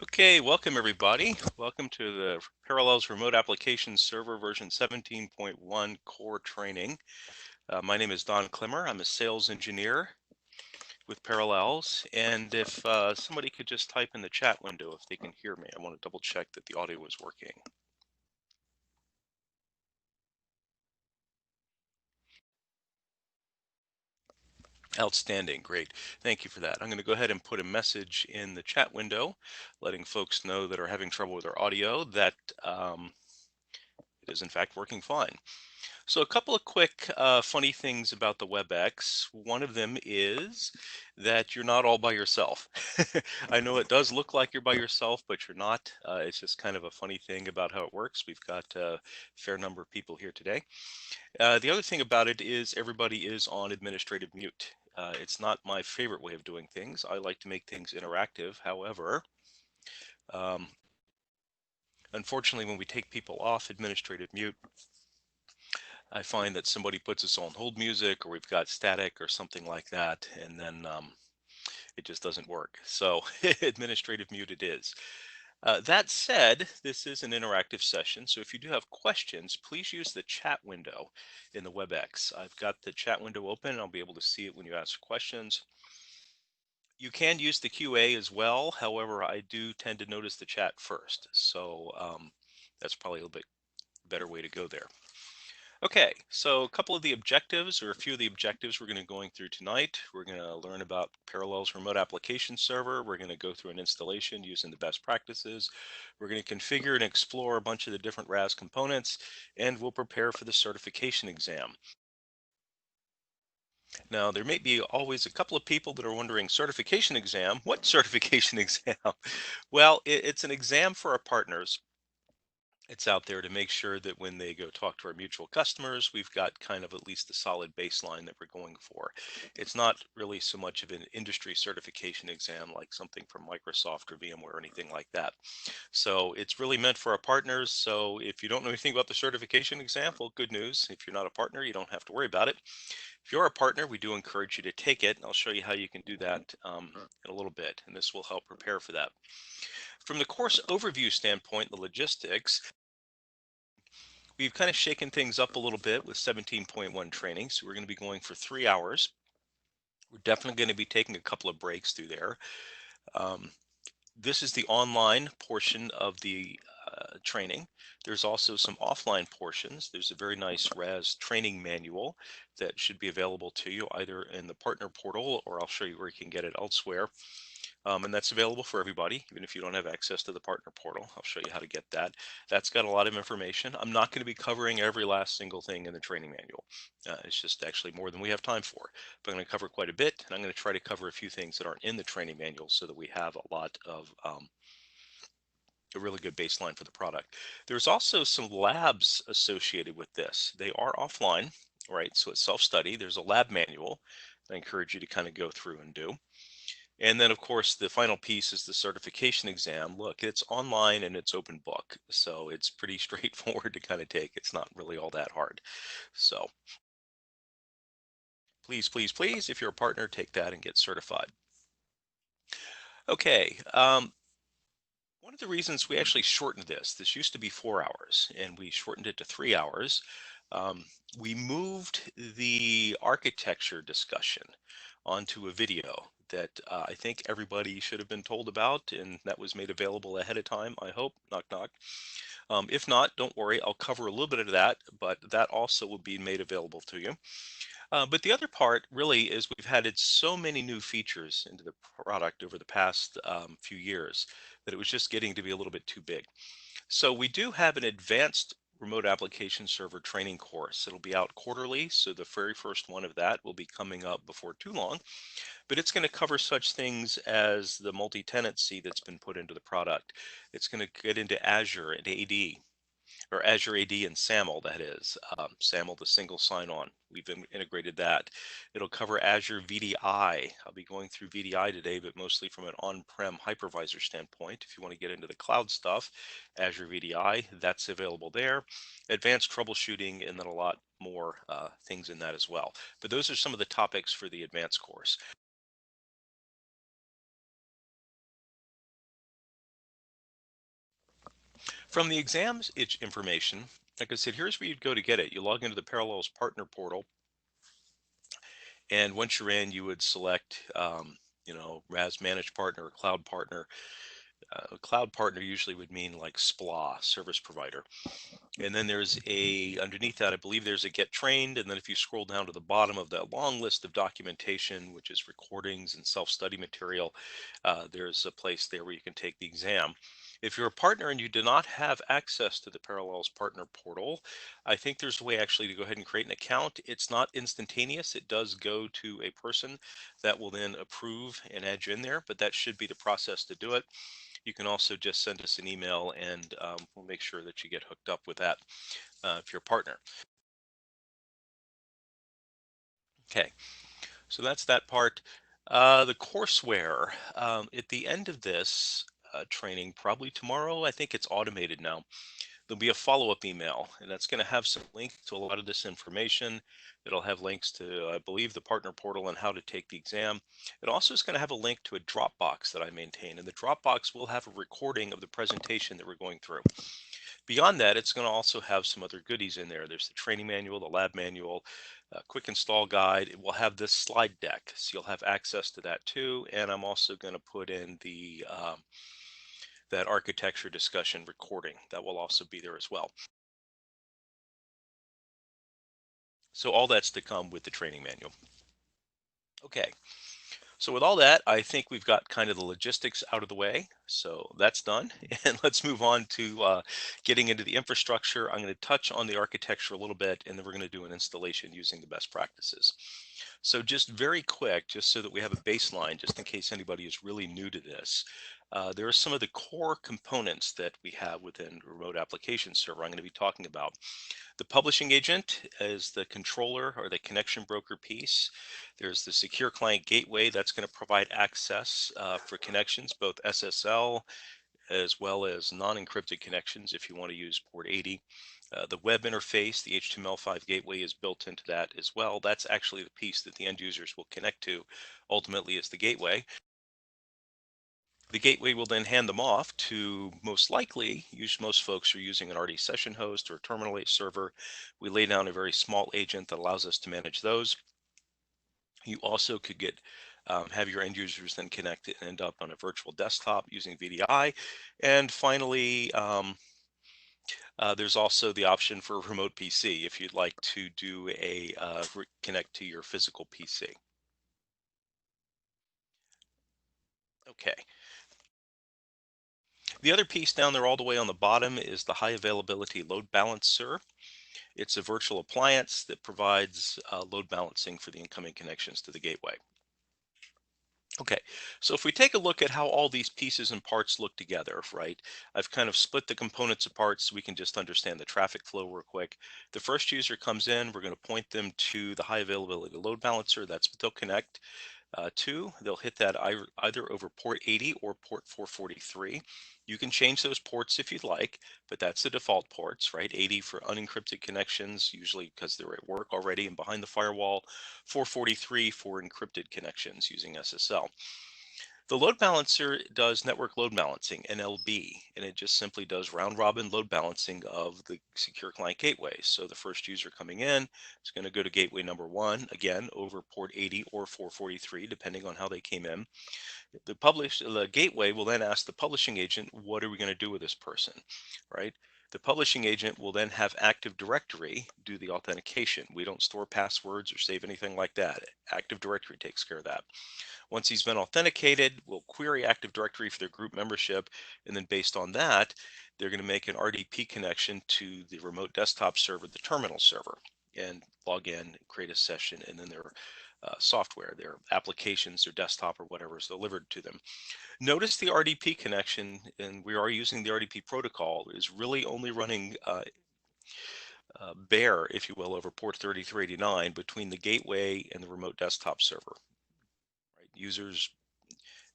Okay, welcome everybody. Welcome to the Parallels Remote Applications Server version 17.1 core training. My name is Don Klimmer. I'm a sales engineer with Parallels. And if somebody could just type in the chat window if they can hear me, I want to double check that the audio is working. Outstanding, great. Thank you for that. I'm going to go ahead and put a message in the chat window, letting folks know that are having trouble with their audio that it is in fact working fine. So a couple of quick funny things about the WebEx. One of them is that you're not all by yourself. I know it does look like you're by yourself, but you're not. It's just kind of a funny thing about how it works. We've got a fair number of people here today. The other thing about it is everybody is on administrative mute. It's not my favorite way of doing things. I like to make things interactive. However, um, unfortunately, when we take people off administrative mute, I find that somebody puts us on hold music or we've got static or something like that, and then it just doesn't work. So administrative mute it is. That said, this is an interactive session, so if you do have questions, please use the chat window in the WebEx. I've got the chat window open and I'll be able to see it when you ask questions. You can use the QA as well. However, I do tend to notice the chat first. So that's probably a little bit better way to go there. Okay, so a couple of the objectives, or a few of the objectives we're going to be going through tonight. We're going to learn about Parallels Remote Application Server. We're going to go through an installation using the best practices. We're going to configure and explore a bunch of the different RAS components, and we'll prepare for the certification exam. Now, there may be always a couple of people that are wondering, certification exam? What certification exam? Well, it's an exam for our partners. It's out there to make sure that when they go talk to our mutual customers, we've got kind of at least a solid baseline that we're going for. It's not really so much of an industry certification exam like something from Microsoft or VMware or anything like that. So it's really meant for our partners. So if you don't know anything about the certification exam, well, good news. If you're not a partner, you don't have to worry about it. If you're a partner, we do encourage you to take it, and I'll show you how you can do that in a little bit, and this will help prepare for that. From the course overview standpoint, the logistics, we've kind of shaken things up a little bit with 17.1 training. So we're going to be going for 3 hours. We're definitely going to be taking a couple of breaks through there. Um, this is the online portion of the training. There's also some offline portions. There's a very nice RAS training manual that should be available to you either in the partner portal, or I'll show you where you can get it elsewhere. And that's available for everybody, even if you don't have access to the partner portal. I'll show you how to get that. That's got a lot of information. I'm not going to be covering every last single thing in the training manual. It's just actually more than we have time for. But I'm going to cover quite a bit, and I'm going to try to cover a few things that aren't in the training manual so that we have a lot of a really good baseline for the product. There's also some labs associated with this. They are offline, right? So it's self-study. There's a lab manual I encourage you to kind of go through and do. And then, of course, the final piece is the certification exam. Look, it's online and it's open book, so it's pretty straightforward to kind of take. It's not really all that hard. So please, please, please, if you're a partner, take that and get certified. Okay. One of the reasons we actually shortened this used to be 4 hours, and we shortened it to 3 hours. Um, we moved the architecture discussion onto a video that I think everybody should have been told about, and that was made available ahead of time, I hope. Knock, knock. If not, don't worry, I'll cover a little bit of that, but that also will be made available to you. But the other part really is we've added so many new features into the product over the past few years that it was just getting to be a little bit too big. So we do have an advanced remote application server training course. It'll be out quarterly, so the very first one of that will be coming up before too long. But it's going to cover such things as the multi-tenancy that's been put into the product. It's going to get into Azure and AD, or Azure AD and SAML, that is. SAML, the single sign-on. We've integrated that. It'll cover Azure VDI. I'll be going through VDI today, but mostly from an on-prem hypervisor standpoint. If you want to get into the cloud stuff, Azure VDI, that's available there. Advanced troubleshooting, and then a lot more things in that as well. But those are some of the topics for the advanced course. From the exams information, like I said, here's where you'd go to get it. You log into the Parallels Partner Portal, and once you're in, you would select, RAS Managed Partner or Cloud Partner. Cloud Partner usually would mean like SPLA, service provider. And then there's underneath that, I believe there's a get trained. And then if you scroll down to the bottom of that long list of documentation, which is recordings and self-study material, there's a place there where you can take the exam. If you're a partner and you do not have access to the Parallels Partner Portal, I think there's a way actually to go ahead and create an account. It's not instantaneous. It does go to a person that will then approve and add you in there, but that should be the process to do it. You can also just send us an email and we'll make sure that you get hooked up with that if you're a partner. Okay, so that's that part. The courseware, at the end of this training, probably tomorrow, I think it's automated now. There'll be a follow-up email, and that's going to have some links to a lot of this information. It'll have links to, I believe, the partner portal and how to take the exam. It also is going to have a link to a Dropbox that I maintain, and the Dropbox will have a recording of the presentation that we're going through. Beyond that, it's going to also have some other goodies in there. There's the training manual, the lab manual, quick install guide. It will have this slide deck, so you'll have access to that too. And I'm also going to put in the that architecture discussion recording that will also be there as well. So all that's to come with the training manual. Okay. So with all that, I think we've got kind of the logistics out of the way. So that's done. And let's move on to getting into the infrastructure. I'm going to touch on the architecture a little bit, and then we're going to do an installation using the best practices. So just very quick, just so that we have a baseline, just in case anybody is really new to this, there are some of the core components that we have within Remote Application Server I'm going to be talking about. The publishing agent is the controller or the connection broker piece. There's the secure client gateway that's going to provide access for connections, both SSL as well as non-encrypted connections if you want to use port 80. The web interface, the HTML5 gateway is built into that as well. That's actually the piece that the end users will connect to ultimately is the gateway. The gateway will then hand them off to most likely, most folks are using an RD session host or a terminal 8 server. We lay down a very small agent that allows us to manage those. You also could have your end users then connect and end up on a virtual desktop using VDI. And finally, there's also the option for a remote PC if you'd like to do a connect to your physical PC. Okay. The other piece down there all the way on the bottom is the high availability load balancer. It's a virtual appliance that provides load balancing for the incoming connections to the gateway. Okay, so if we take a look at how all these pieces and parts look together, right? I've kind of split the components apart so we can just understand the traffic flow real quick. The first user comes in, we're going to point them to the high availability load balancer. That's what they'll connect to. They'll hit that either over port 80 or port 443. You can change those ports if you'd like, but that's the default ports, right? 80 for unencrypted connections, usually because they're at work already and behind the firewall, 443 for encrypted connections using SSL. The load balancer does network load balancing, NLB, and it just simply does round robin load balancing of the secure client gateway. So the first user coming in is going to go to gateway number 1, again, over port 80 or 443, depending on how they came in. The gateway will then ask the publishing agent, what are we going to do with this person, right? The publishing agent will then have Active Directory do the authentication. We don't store passwords or save anything like that. Active Directory takes care of that. Once he's been authenticated, we'll query Active Directory for their group membership, and then based on that, they're going to make an RDP connection to the remote desktop server, the terminal server, and log in, create a session, and then their software, their applications, their desktop, or whatever is delivered to them. Notice the RDP connection, and we are using the RDP protocol, is really only running bare, if you will, over port 3389 between the gateway and the remote desktop server. Right? Users,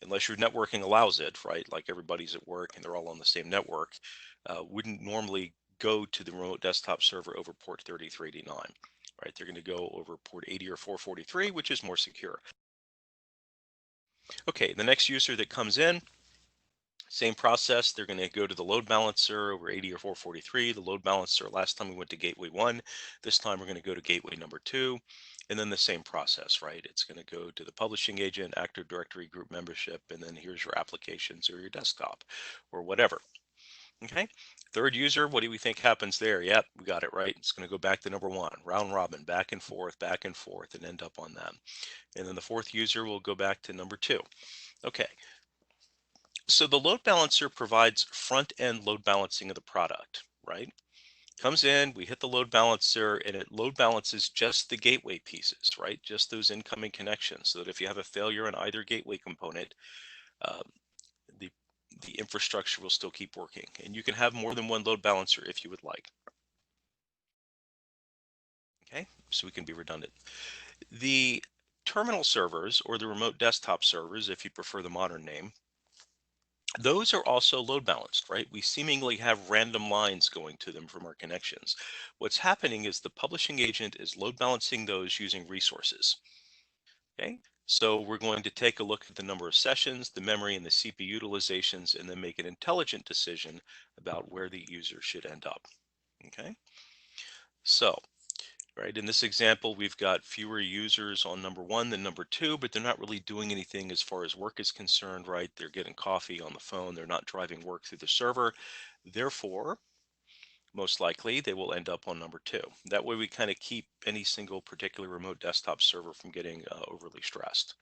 unless your networking allows it, right, like everybody's at work and they're all on the same network, wouldn't normally go to the remote desktop server over port 3389. Right, they're going to go over port 80 or 443, which is more secure. Okay, the next user that comes in Same process. They're going to go to the load balancer over 80 or 443. The load balancer, last time we went to gateway one. This time we're going to go to gateway number two. And then the same process, right? It's going to go to the publishing agent, Active Directory group membership, and then here's your applications or your desktop or whatever. Okay. Third user, what do we think happens there? Yep, we got it right. It's going to go back to number one, round robin, back and forth, and end up on them. And then the fourth user will go back to number two. Okay. So the load balancer provides front end load balancing of the product, right? Comes in, we hit the load balancer, and it load balances just the gateway pieces, right? Just those incoming connections, so that if you have a failure on either gateway component, uh, the the infrastructure will still keep working. And you can have more than one load balancer if you would like. Okay, so we can be redundant. The terminal servers, or the remote desktop servers, if you prefer the modern name, those are also load balanced, right? We seemingly have random lines going to them from our connections. What's happening is the publishing agent is load balancing those using resources. Okay. So we're going to take a look at the number of sessions, the memory, and the CPU utilizations, and then make an intelligent decision about where the user should end up. Okay. So, right, in this example, we've got fewer users on number one than number two, but they're not really doing anything as far as work is concerned, right? They're getting coffee on the phone. They're not driving work through the server. Therefore, most likely they will end up on number two. That way we kind of keep any single particular remote desktop server from getting overly stressed.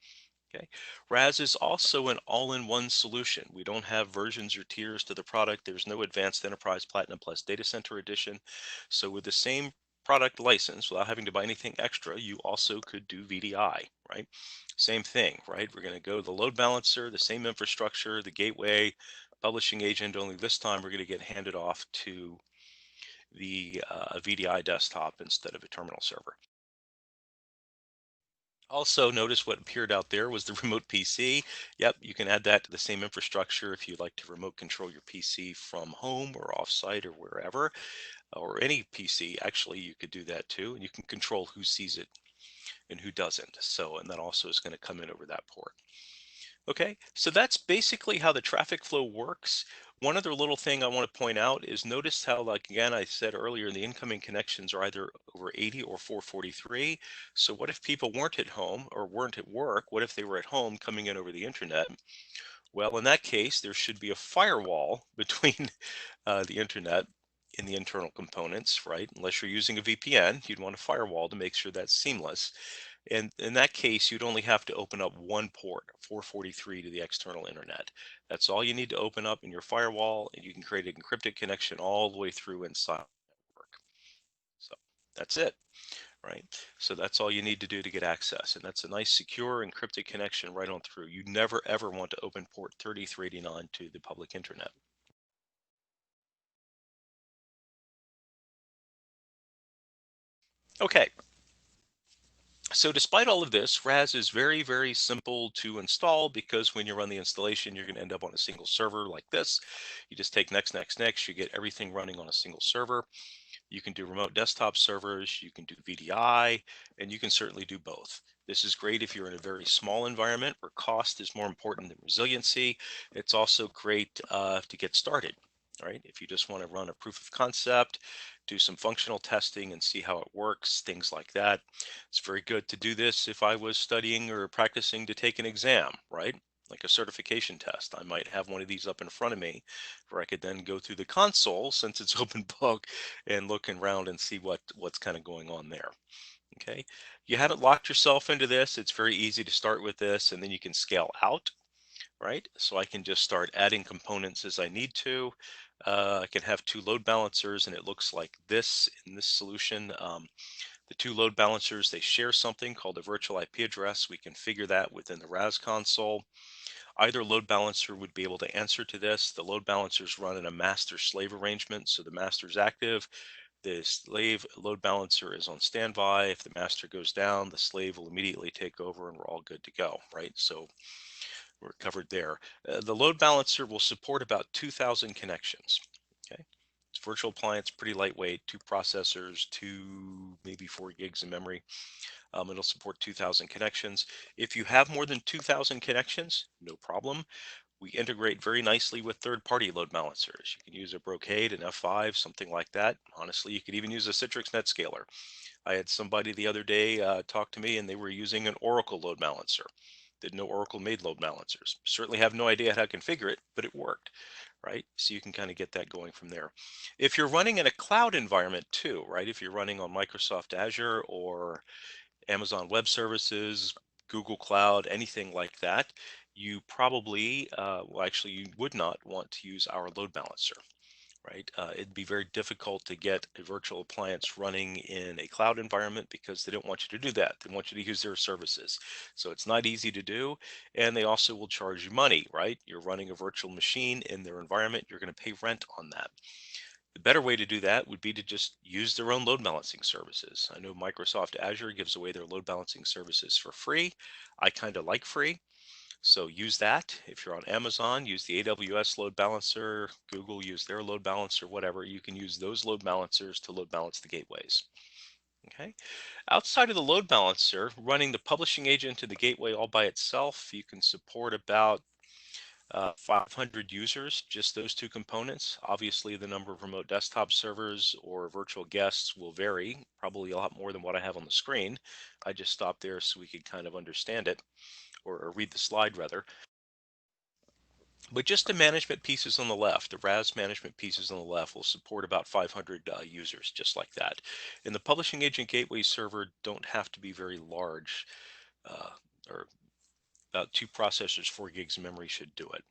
Okay. RAS is also an all-in-one solution. We don't have versions or tiers to the product. There's no Advanced Enterprise Platinum Plus Data Center Edition. So with the same product license, without having to buy anything extra, you also could do VDI, right? Same thing, right? We're going to go to the load balancer, the same infrastructure, the gateway, publishing agent, only this time we're going to get handed off to the VDI desktop instead of a terminal server. Also, notice what appeared out there was the remote PC. Yep, you can add that to the same infrastructure if you'd like to remote control your PC from home or offsite or wherever, or any PC. Actually, you could do that too, and you can control who sees it and who doesn't. So, and that also is going to come in over that port. Okay, so that's basically how the traffic flow works. One other little thing I want to point out is notice how, like again, I said earlier, the incoming connections are either over 80 or 443. So what if people weren't at home or weren't at work? What if they were at home coming in over the internet? Well, in that case, there should be a firewall between the internet and the internal components, right? Unless you're using a VPN, you'd want a firewall to make sure that's seamless. And in that case, you'd only have to open up one port, 443, to the external internet. That's all you need to open up in your firewall, and you can create an encrypted connection all the way through inside the network. So that's it, right? So that's all you need to do to get access. And that's a nice, secure, encrypted connection right on through. You never, ever want to open port 3389 to the public internet. Okay, so despite all of this, RAS is very, very simple to install because when you run the installation, you're going to end up on a single server like this. You just take next, next, next. You get everything running on a single server. You can do remote desktop servers, you can do VDI, and you can certainly do both. This is great if you're in a very small environment where cost is more important than resiliency. It's also great to get started, right? If you just want to run a proof of concept, do some functional testing and see how it works, things like that. It's very good to do this if I was studying or practicing to take an exam, right? Like a certification test. I might have one of these up in front of me where I could then go through the console since it's open book and looking around and see what's kind of going on there. Okay. You haven't locked yourself into this. It's very easy to start with this and then you can scale out, right? So I can just start adding components as I need to. I can have two load balancers and it looks like this in this solution. The two load balancers, they share something called a virtual IP address. We configure that within the RAS console. Either load balancer would be able to answer to this. The load balancers run in a master slave arrangement. So the master is active. The slave load balancer is on standby. If the master goes down, the slave will immediately take over and we're all good to go, right? So we're covered there. The load balancer will support about 2,000 connections. Okay. It's virtual appliance, pretty lightweight, two processors, two, maybe 4 gigs of memory. It'll support 2,000 connections. If you have more than 2,000 connections, no problem. We integrate very nicely with third-party load balancers. You can use a Brocade, an F5, something like that. Honestly, you could even use a Citrix NetScaler. I had somebody the other day talk to me, and they were using an Oracle load balancer. Didn't know Oracle made load balancers. Certainly have no idea how to configure it, but it worked, right? So you can kind of get that going from there. If you're running in a cloud environment too, right? If you're running on Microsoft Azure or Amazon Web Services, Google Cloud, anything like that, you probably, well, actually, you would not want to use our load balancer, right? It'd be very difficult to get a virtual appliance running in a cloud environment because they don't want you to do that. They want you to use their services. So it's not easy to do. And they also will charge you money, right? You're running a virtual machine in their environment. You're going to pay rent on that. The better way to do that would be to just use their own load balancing services. I know Microsoft Azure gives away their load balancing services for free. I kind of like free. So use that. If you're on Amazon, use the AWS load balancer, Google, use their load balancer, whatever. You can use those load balancers to load balance the gateways. Okay. Outside of the load balancer, running the publishing agent to the gateway all by itself, you can support about 500 users, just those two components. Obviously, the number of remote desktop servers or virtual guests will vary, probably a lot more than what I have on the screen. I just stopped there so we could kind of understand it, or read the slide rather. But just the management pieces on the left, the RAS management pieces on the left will support about 500 users, just like that. And the publishing agent gateway server don't have to be very large, uh, or about two processors, 4 gigs of memory should do it.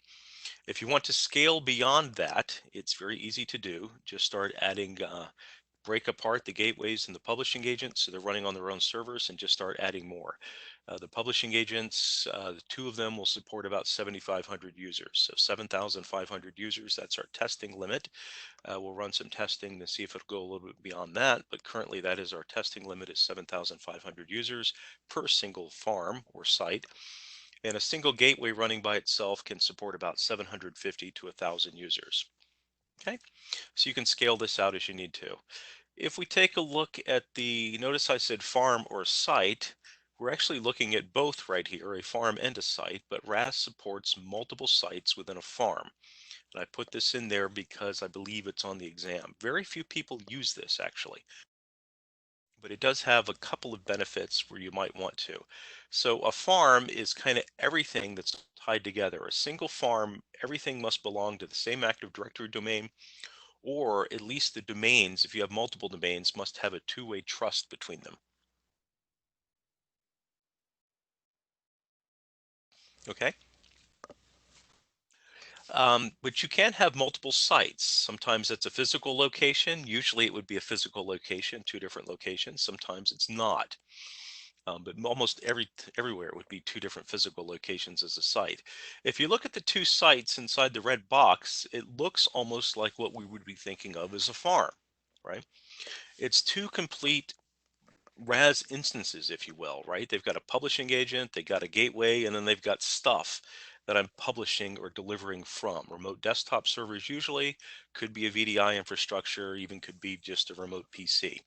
If you want to scale beyond that, it's very easy to do. Just start adding, break apart the gateways and the publishing agents so they're running on their own servers and just start adding more. The publishing agents, the two of them will support about 7,500 users. So 7,500 users, that's our testing limit. We'll run some testing to see if it'll go a little bit beyond that, but currently that is our testing limit is 7,500 users per single farm or site. And a single gateway running by itself can support about 750 to 1,000 users. Okay, so you can scale this out as you need to. If we take a look at the, notice I said farm or site, we're actually looking at both right here, a farm and a site, but RAS supports multiple sites within a farm. And I put this in there because I believe it's on the exam. Very few people use this actually, but it does have a couple of benefits where you might want to. So a farm is kind of everything that's tied together. A single farm, everything must belong to the same Active Directory domain, or at least the domains, if you have multiple domains, must have a two-way trust between them. Okay. But you can have multiple sites. Sometimes it's a physical location. Usually it would be a physical location, two different locations. Sometimes it's not. But almost everywhere it would be two different physical locations as a site. If you look at the two sites inside the red box, it looks almost like what we would be thinking of as a farm, right? It's two complete RAS instances, if you will, right? They've got a publishing agent, they got a gateway, and then they've got stuff that I'm publishing or delivering from. Remote desktop servers usually could be a VDI infrastructure, even could be just a remote PC.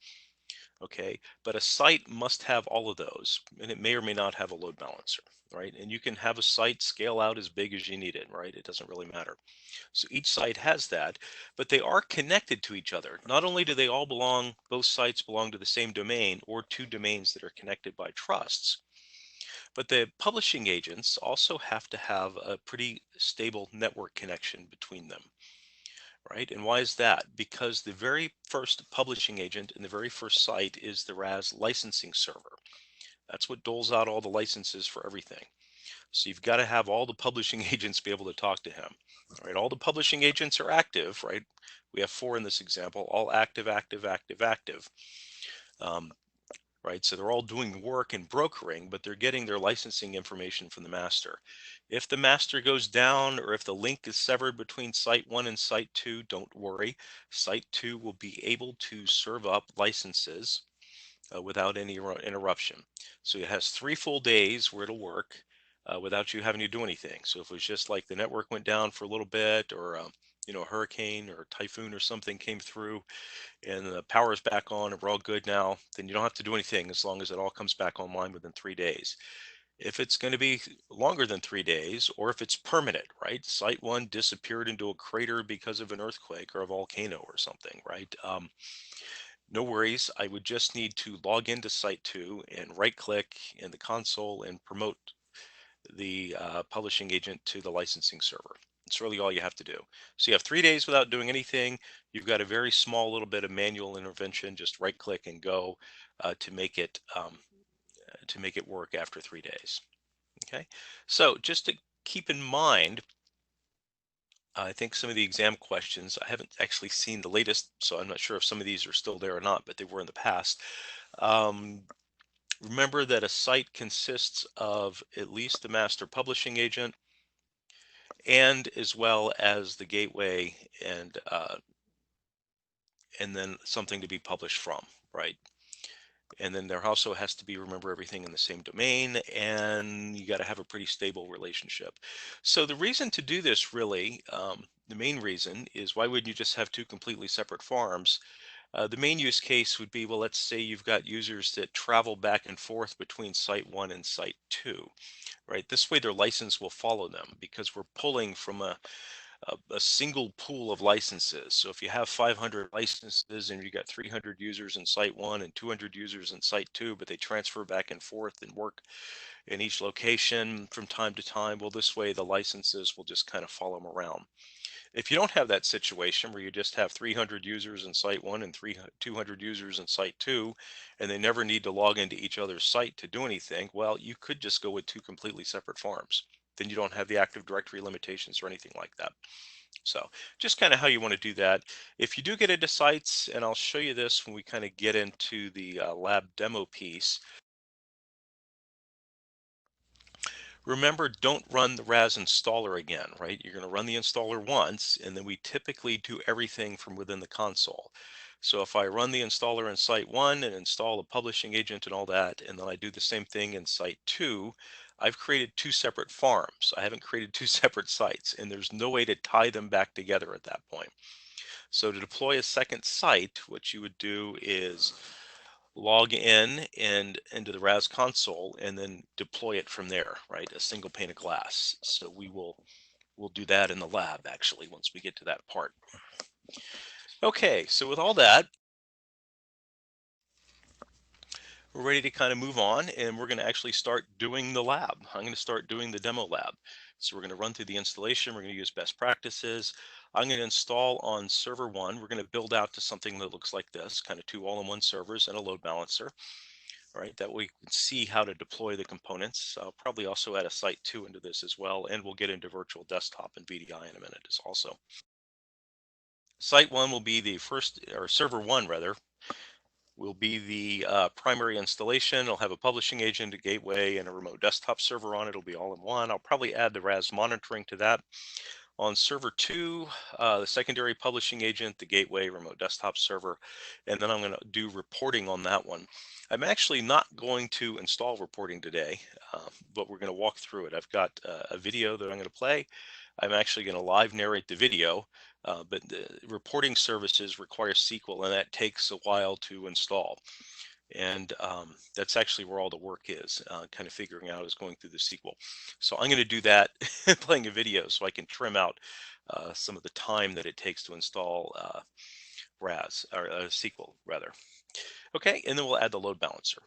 Okay, but a site must have all of those, and it may or may not have a load balancer, right? And you can have a site scale out as big as you need it, right? It doesn't really matter. So each site has that, but they are connected to each other. Not only do they all belong, both sites belong to the same domain or two domains that are connected by trusts, but the publishing agents also have to have a pretty stable network connection between them, right? And why is that? Because the very first publishing agent in the very first site is the RAS licensing server. That's what doles out all the licenses for everything. So you've got to have all the publishing agents be able to talk to him. All right, all the publishing agents are active, right? We have 4 in this example, all active, active, active, active. Right, so they're all doing work and brokering, but they're getting their licensing information from the master. If the master goes down or if the link is severed between site 1 and site 2, don't worry. Site 2 will be able to serve up licenses without any interruption. So it has 3 full days where it'll work without you having to do anything. So if it was just like the network went down for a little bit, or a hurricane or a typhoon or something came through and the power is back on and we're all good now, then you don't have to do anything as long as it all comes back online within 3 days. If it's going to be longer than 3 days, or if it's permanent, right? Site one disappeared into a crater because of an earthquake or a volcano or something, right? No worries. I would just need to log into site two and right click in the console and promote the publishing agent to the licensing server. It's really all you have to do. So you have 3 days without doing anything. You've got a very small little bit of manual intervention. Just right click and go to make it work after 3 days. Okay. So just to keep in mind, I think some of the exam questions, I haven't actually seen the latest, so I'm not sure if some of these are still there or not, but they were in the past. Um, Remember that a site consists of at least the master publishing agent and as well as the gateway and then something to be published from, right? And then there also has to be, remember, everything in the same domain, and you got to have a pretty stable relationship. So the reason to do this really, the main reason is, why wouldn't you just have two completely separate farms? The main use case would be, well, let's say you've got users that travel back and forth between site one and site two, right? This way their license will follow them because we're pulling from a single pool of licenses. So if you have 500 licenses and you got 300 users in site one and 200 users in site two, but they transfer back and forth and work in each location from time to time, well, this way the licenses will just kind of follow them around. If you don't have that situation where you just have 300 users in site one and 200 users in site two, and they never need to log into each other's site to do anything, well, you could just go with two completely separate farms. Then you don't have the Active Directory limitations or anything like that. So just kind of how you want to do that. If you do get into sites, and I'll show you this when we kind of get into the lab demo piece, remember, don't run the RAS installer again, right? You're going to run the installer once, and then we typically do everything from within the console. So if I run the installer in site one and install a publishing agent and all that, and then I do the same thing in site two, I've created two separate farms. I haven't created two separate sites, and there's no way to tie them back together at that point. So to deploy a second site, what you would do is log in and into the RAS console and then deploy it from there, right? A single pane of glass. So we'll do that in the lab actually once we get to that part. Okay, so with all that, we're ready to kind of move on, and we're going to actually start doing the lab. I'm going to start doing the demo lab. So we're going to run through the installation. We're going to use best practices. I'm going to install on server one. We're going to build out to something that looks like this, kind of two all-in-one servers and a load balancer. All right, that way we can see how to deploy the components. I'll probably also add a site two into this as well, and we'll get into virtual desktop and VDI in a minute as also. Site one will be the first, or server one rather, will be the primary installation. It'll have a publishing agent, a gateway, and a remote desktop server on it. It'll be all in one. I'll probably add the RAS monitoring to that. On server two, the secondary publishing agent, the gateway, remote desktop server, and then I'm going to do reporting on that one. I'm actually not going to install reporting today, but we're going to walk through it. I've got a video that I'm going to play. I'm actually going to live narrate the video, but the reporting services require SQL, and that takes a while to install. And that's actually where all the work is, kind of figuring out is going through the SQL. So I'm going to do that playing a video so I can trim out some of the time that it takes to install RAS, or SQL rather. Okay, and then we'll add the load balancer.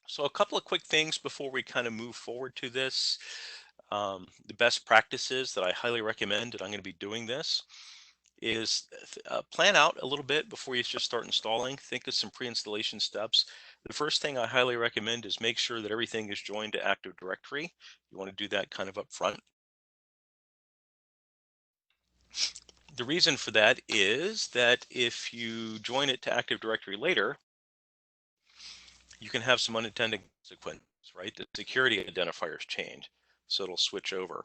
So a couple of quick things before we kind of move forward to this. The best practices that I highly recommend, and I'm going to be doing this, is plan out a little bit before you just start installing. Think of some pre-installation steps. The first thing I highly recommend is make sure that everything is joined to Active Directory. You want to do that kind of up front. The reason for that is that if you join it to Active Directory later, you can have some unintended consequences, right? The security identifiers change, so it'll switch over.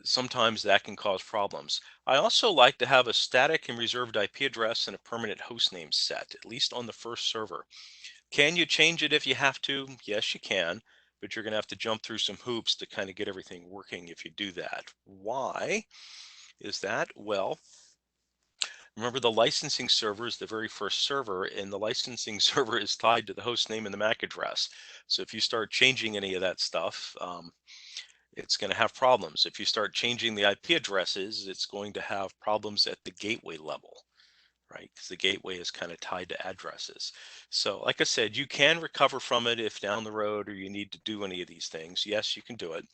Sometimes that can cause problems. I also like to have a static and reserved IP address and a permanent host name set, at least on the first server. Can you change it if you have to? Yes, you can, but you're going to have to jump through some hoops to kind of get everything working if you do that. Why is that? Well, Remember, the licensing server is the very first server, and the licensing server is tied to the host name and the MAC address. So if you start changing any of that stuff, it's going to have problems. If you start changing the IP addresses, it's going to have problems at the gateway level, right? Because the gateway is kind of tied to addresses. So, like I said, you can recover from it if down the road or you need to do any of these things. Yes, you can do it,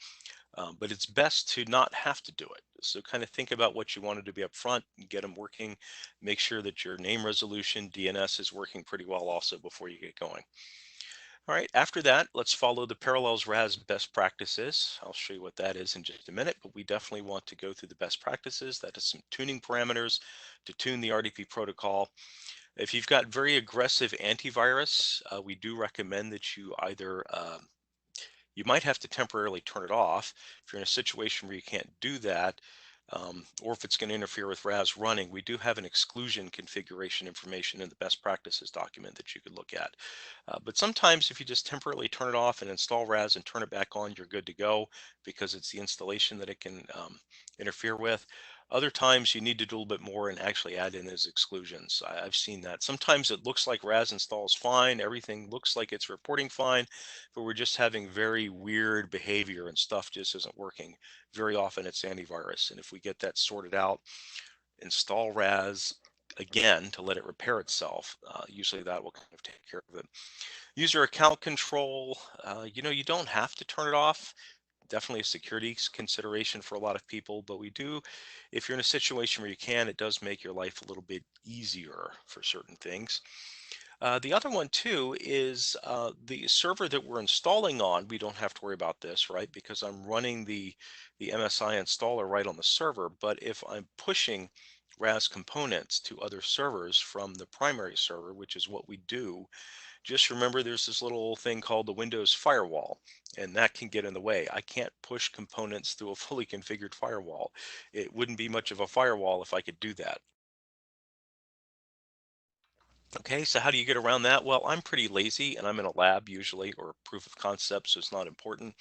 but it's best to not have to do it. So, kind of think about what you wanted to be up front and get them working. Make sure that your name resolution DNS is working pretty well also before you get going. All right, after that, let's follow the Parallels RAS best practices. I'll show you what that is in just a minute, but we definitely want to go through the best practices. That is some tuning parameters to tune the RDP protocol. If you've got very aggressive antivirus, we do recommend that you either you might have to temporarily turn it off if you're in a situation where you can't do that, or if it's going to interfere with RAS running. We do have an exclusion configuration information in the best practices document that you could look at. But sometimes if you just temporarily turn it off and install RAS and turn it back on, you're good to go because it's the installation that it can interfere with. Other times you need to do a little bit more and actually add in those exclusions. I've seen that. Sometimes it looks like RAS installs fine, everything looks like it's reporting fine, but we're just having very weird behavior and stuff just isn't working. Very often it's antivirus. And if we get that sorted out, install RAS again to let it repair itself, usually that will kind of take care of it. User account control, you don't have to turn it off. Definitely a security consideration for a lot of people, but we do, if you're in a situation where you can, it does make your life a little bit easier for certain things. The other one too is the server that we're installing on. We don't have to worry about this, right? Because I'm running the MSI installer right on the server. But if I'm pushing RAS components to other servers from the primary server, which is what we do, just remember there's this little thing called the Windows firewall, and that can get in the way. I can't push components through a fully configured firewall. It wouldn't be much of a firewall if I could do that. Okay, so how do you get around that? Well, I'm pretty lazy and I'm in a lab usually, or proof of concept, so it's not important.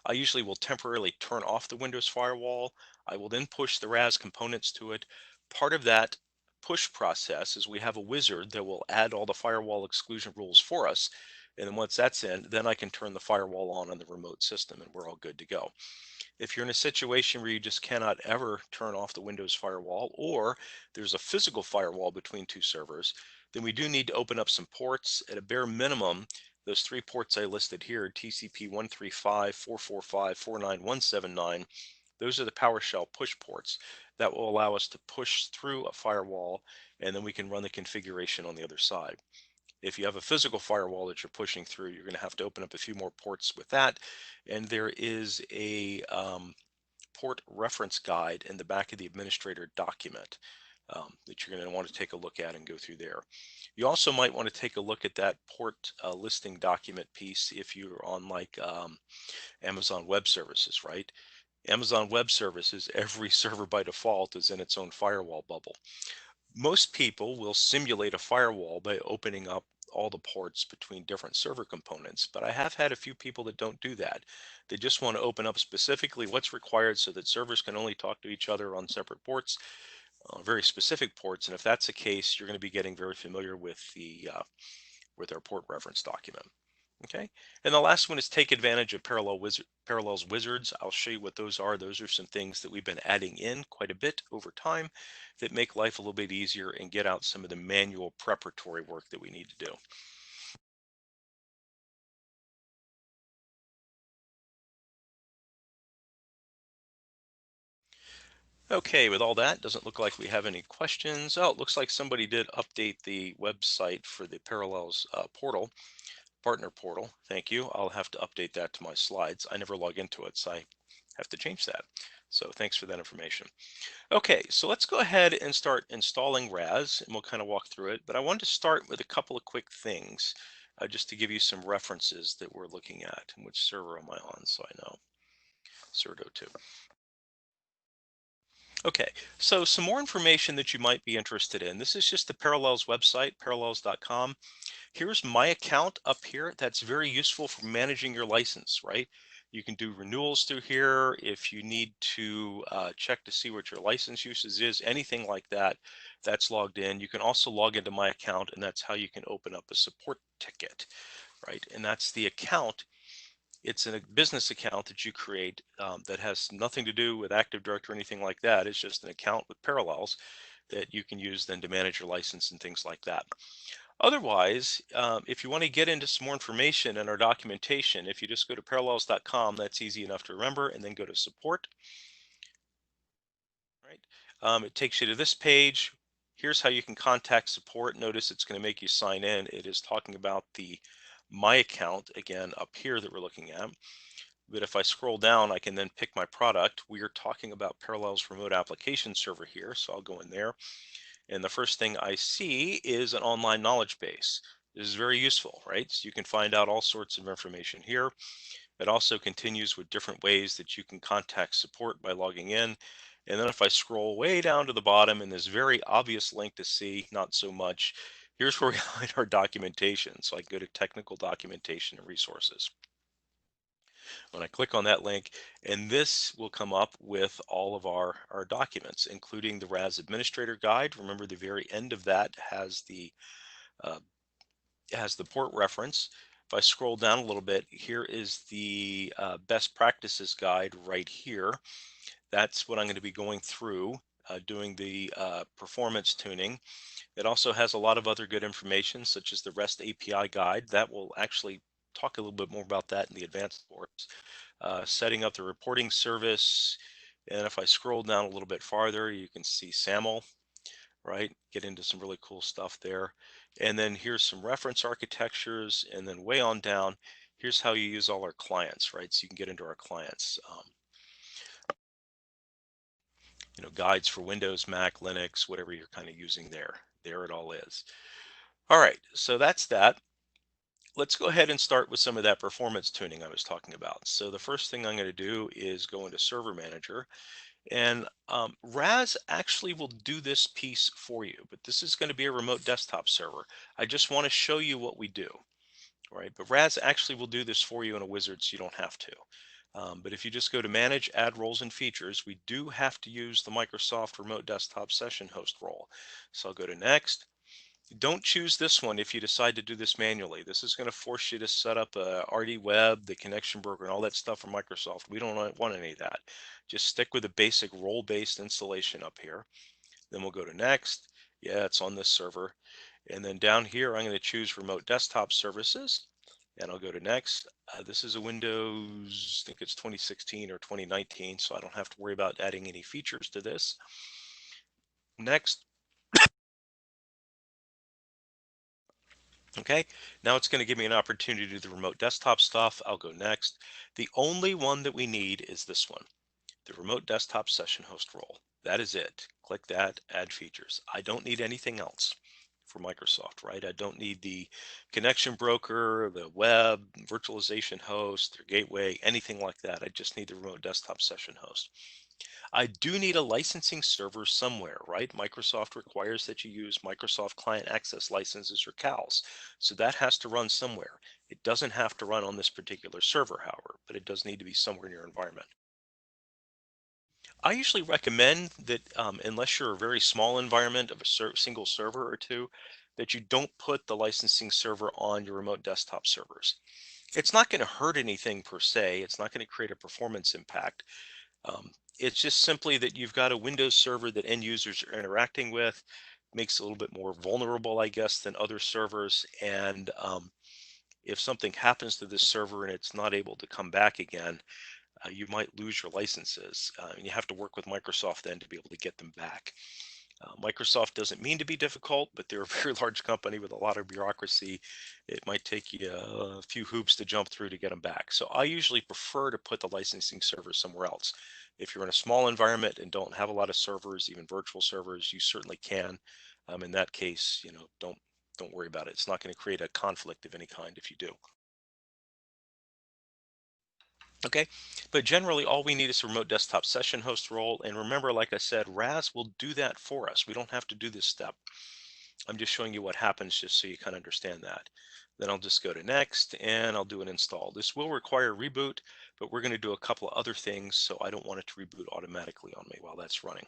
I usually will temporarily turn off the Windows firewall. I will then push the RAS components to it. Part of that push process is we have a wizard that will add all the firewall exclusion rules for us. And then once that's in, then I can turn the firewall on the remote system and we're all good to go. If you're in a situation where you just cannot ever turn off the Windows firewall, or there's a physical firewall between two servers, then we do need to open up some ports. At a bare minimum, those three ports I listed here, TCP 135, 445, 49179, those are the PowerShell push ports that will allow us to push through a firewall, and then we can run the configuration on the other side. If you have a physical firewall that you're pushing through, you're going to have to open up a few more ports with that. And there is a port reference guide in the back of the administrator document that you're going to want to take a look at and go through there. You also might want to take a look at that port listing document piece if you're on like Amazon Web Services, right? Amazon Web Services, every server by default is in its own firewall bubble. Most people will simulate a firewall by opening up all the ports between different server components, but I have had a few people that don't do that. They just want to open up specifically what's required so that servers can only talk to each other on separate ports, very specific ports. And if that's the case, you're going to be getting very familiar with our port reference document. Okay, and the last one is take advantage of Parallels wizards. I'll show you what those are. Those are some things that we've been adding in quite a bit over time that make life a little bit easier and get out some of the manual preparatory work that we need to do. Okay, with all that, doesn't look like we have any questions. Oh, it looks like somebody did update the website for the Parallels portal, partner portal. Thank you. I'll have to update that to my slides. I never log into it, so I have to change that. So thanks for that information. Okay, so let's go ahead and start installing RAS, and we'll kind of walk through it. But I wanted to start with a couple of quick things, just to give you some references that we're looking at. And which server am I on, so I know? Certo 2. Okay, so some more information that you might be interested in. This is just the Parallels website, parallels.com. Here's my account up here. That's very useful for managing your license, right? You can do renewals through here if you need to check to see what your license usage is, anything like that. That's logged in. You can also log into my account, and that's how you can open up a support ticket, right? And that's the account. It's a business account that you create that has nothing to do with Active Directory or anything like that. It's just an account with parallels that you can use then to manage your license and things like that. Otherwise, if you want to get into some more information in our documentation, if you just go to parallels.com, that's easy enough to remember, and then go to support, right? It takes you to this page. Here's how you can contact support. Notice it's going to make you sign in. It is talking about the My Account again up here that we're looking at. But if I scroll down, I can then pick my product. We are talking about Parallels Remote Application Server here, so I'll go in there. And the first thing I see is an online knowledge base. This is very useful, right? So you can find out all sorts of information here. It also continues with different ways that you can contact support by logging in. And then if I scroll way down to the bottom in this very obvious link to see, not so much, here's where we find our documentation. So I go to technical documentation and resources. When I click on that link, and this will come up with all of our documents, including the RAS Administrator Guide. Remember, the very end of that uh, has the port reference. If I scroll down a little bit, here is the Best Practices Guide right here. That's what I'm going to be going through, doing the performance tuning. It also has a lot of other good information, such as the REST API Guide. That will actually talk a little bit more about that in the advanced course. Setting up the reporting service. And if I scroll down a little bit farther, you can see SAML, right? Get into some really cool stuff there. And then here's some reference architectures. And then way on down, here's how you use all our clients, right? So you can get into our clients, guides for Windows, Mac, Linux, whatever you're kind of using there. There it all is. All right, so that's that. Let's go ahead and start with some of that performance tuning I was talking about. So the first thing I'm going to do is go into Server Manager, and RAS actually will do this piece for you, but this is going to be a remote desktop server. I just want to show you what we do, right? But RAS actually will do this for you in a wizard, so you don't have to. But if you just go to Manage, Add Roles and Features, we do have to use the Microsoft Remote Desktop Session Host role. So I'll go to Next. Don't choose this one if you decide to do this manually. This is going to force you to set up a RD Web, the connection broker, and all that stuff from Microsoft. We don't want any of that. Just stick with the basic role-based installation up here. Then we'll go to Next. Yeah, it's on this server. And then down here, I'm going to choose Remote Desktop Services. And I'll go to Next. This is a Windows, I think it's 2016 or 2019, so I don't have to worry about adding any features to this. Next. Okay, now it's going to give me an opportunity to do the remote desktop stuff. I'll go next. The only one that we need is this one, the remote desktop session host role. That is it. Click that, add features. I don't need anything else for Microsoft, right? I don't need the connection broker, the web, virtualization host, or gateway, anything like that. I just need the remote desktop session host. I do need a licensing server somewhere, right? Microsoft requires that you use Microsoft Client Access licenses or CALs. So that has to run somewhere. It doesn't have to run on this particular server, however, but it does need to be somewhere in your environment. I usually recommend that unless you're a very small environment of a single server or two, that you don't put the licensing server on your remote desktop servers. It's not going to hurt anything per se. It's not going to create a performance impact. It's just simply that you've got a Windows server that end users are interacting with, makes it a little bit more vulnerable, I guess, than other servers. And if something happens to this server and it's not able to come back again, you might lose your licenses. And you have to work with Microsoft then to be able to get them back. Microsoft doesn't mean to be difficult, but they're a very large company with a lot of bureaucracy. It might take you a few hoops to jump through to get them back. So I usually prefer to put the licensing server somewhere else. If you're in a small environment and don't have a lot of servers, even virtual servers, you certainly can. In that case, don't worry about it. It's not going to create a conflict of any kind if you do. Okay, but generally all we need is a remote desktop session host role. And remember, like I said, RAS will do that for us. We don't have to do this step. I'm just showing you what happens just so you kind of understand that. Then I'll just go to next and I'll do an install. This will require reboot, but we're going to do a couple of other things, so I don't want it to reboot automatically on me while that's running.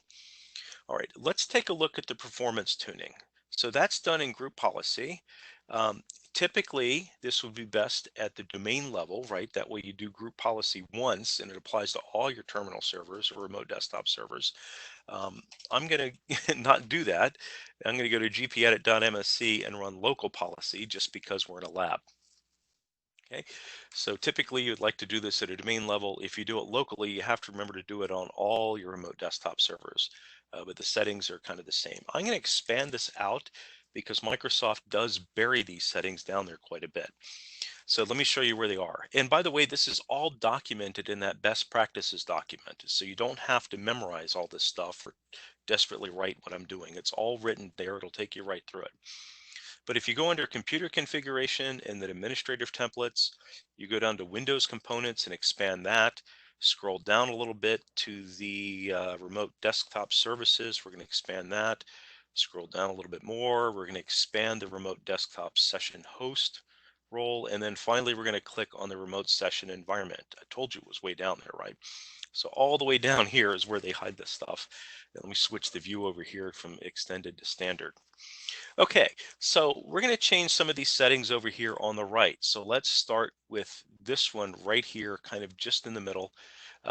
All right, let's take a look at the performance tuning. So that's done in group policy. Um, Typically, this would be best at the domain level, right? That way you do group policy once and it applies to all your terminal servers or remote desktop servers. Um, I'm going to not do that. I'm going to go to gpedit.msc and run local policy just because we're in a lab. Okay, so typically you'd like to do this at a domain level. If you do it locally, you have to remember to do it on all your remote desktop servers, but the settings are kind of the same. I'm going to expand this out because Microsoft does bury these settings down there quite a bit. So let me show you where they are. And by the way, this is all documented in that best practices document. So you don't have to memorize all this stuff or desperately write what I'm doing. It's all written there. It'll take you right through it. But if you go under computer configuration and then administrative templates, you go down to Windows components and expand that. Scroll down a little bit to the remote desktop services. We're going to expand that. Scroll down a little bit more. We're going to expand the remote desktop session host role. And then finally, we're going to click on the remote session environment. I told you it was way down there, right? So all the way down here is where they hide this stuff. And let me switch the view over here from extended to standard. Okay, so we're going to change some of these settings over here on the right. So let's start with this one right here, kind of just in the middle.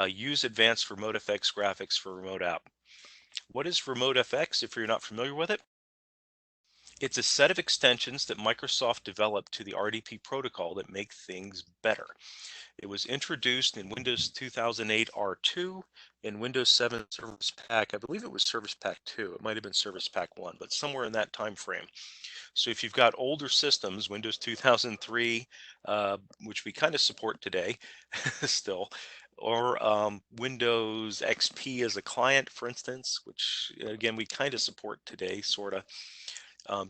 Use advanced remote FX graphics for remote app. What is remote FX if you're not familiar with it? It's a set of extensions that Microsoft developed to the RDP protocol that make things better. It was introduced in Windows 2008 R2 and Windows 7 Service Pack. I believe it was Service Pack 2. It might have been Service Pack 1, but somewhere in that time frame. So if you've got older systems, Windows 2003, which we kind of support today still, or Windows XP as a client, for instance, which again, we kind of support today, sort of,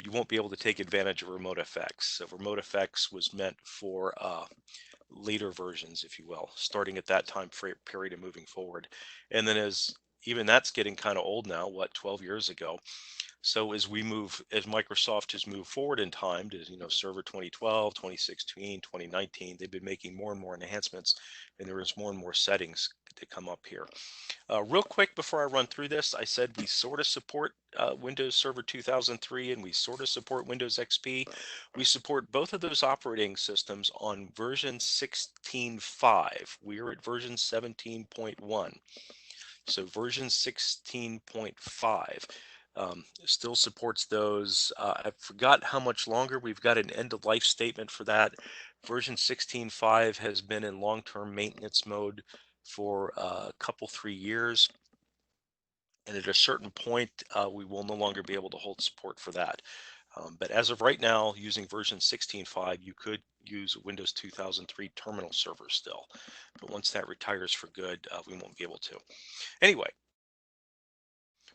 you won't be able to take advantage of Remote FX. So Remote FX was meant for later versions, if you will, starting at that time period and moving forward. And then as even that's getting kind of old now, what, 12 years ago. So as Microsoft has moved forward in time to, Server 2012, 2016, 2019, they've been making more and more enhancements, and there is more and more settings to come up here. Real quick before I run through this, I said we sort of support Windows Server 2003 and we sort of support Windows XP. We support both of those operating systems on version 16.5. We are at version 17.1. So version 16.5 still supports those. I forgot how much longer. We've got an end of life statement for that. Version 16.5 has been in long-term maintenance mode for a couple, 3 years. And at a certain point, we will no longer be able to hold support for that. But as of right now, using version 16.5, you could use Windows 2003 terminal server still. But once that retires for good, we won't be able to. Anyway,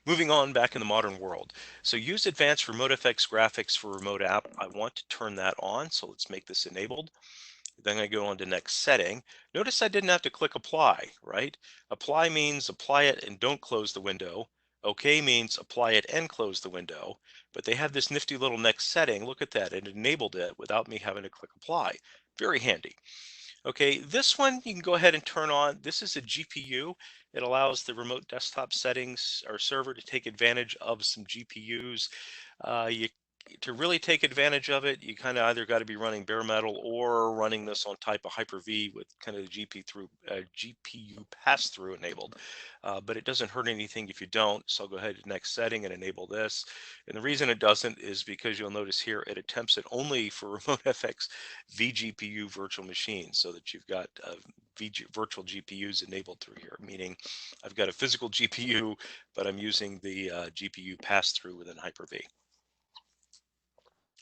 moving on back in the modern world. So use advanced remote FX graphics for remote app. I want to turn that on. So let's make this enabled. Then I go on to next setting. Notice I didn't have to click apply, right? Apply means apply it and don't close the window. OK means apply it and close the window. But they have this nifty little next setting. Look at that. It enabled it without me having to click apply. Very handy. Okay, this one you can go ahead and turn on. This is a GPU. It allows the remote desktop settings or server to take advantage of some GPUs. You to really take advantage of it, you kind of either got to be running bare metal or running this on type of Hyper-V with kind of the GPU pass-through enabled. But it doesn't hurt anything if you don't. So I'll go ahead to next setting and enable this. And the reason it doesn't is because you'll notice here it attempts it only for remote FX vGPU virtual machines, so that you've got virtual GPUs enabled through here, meaning I've got a physical GPU, but I'm using the GPU pass-through within Hyper-V.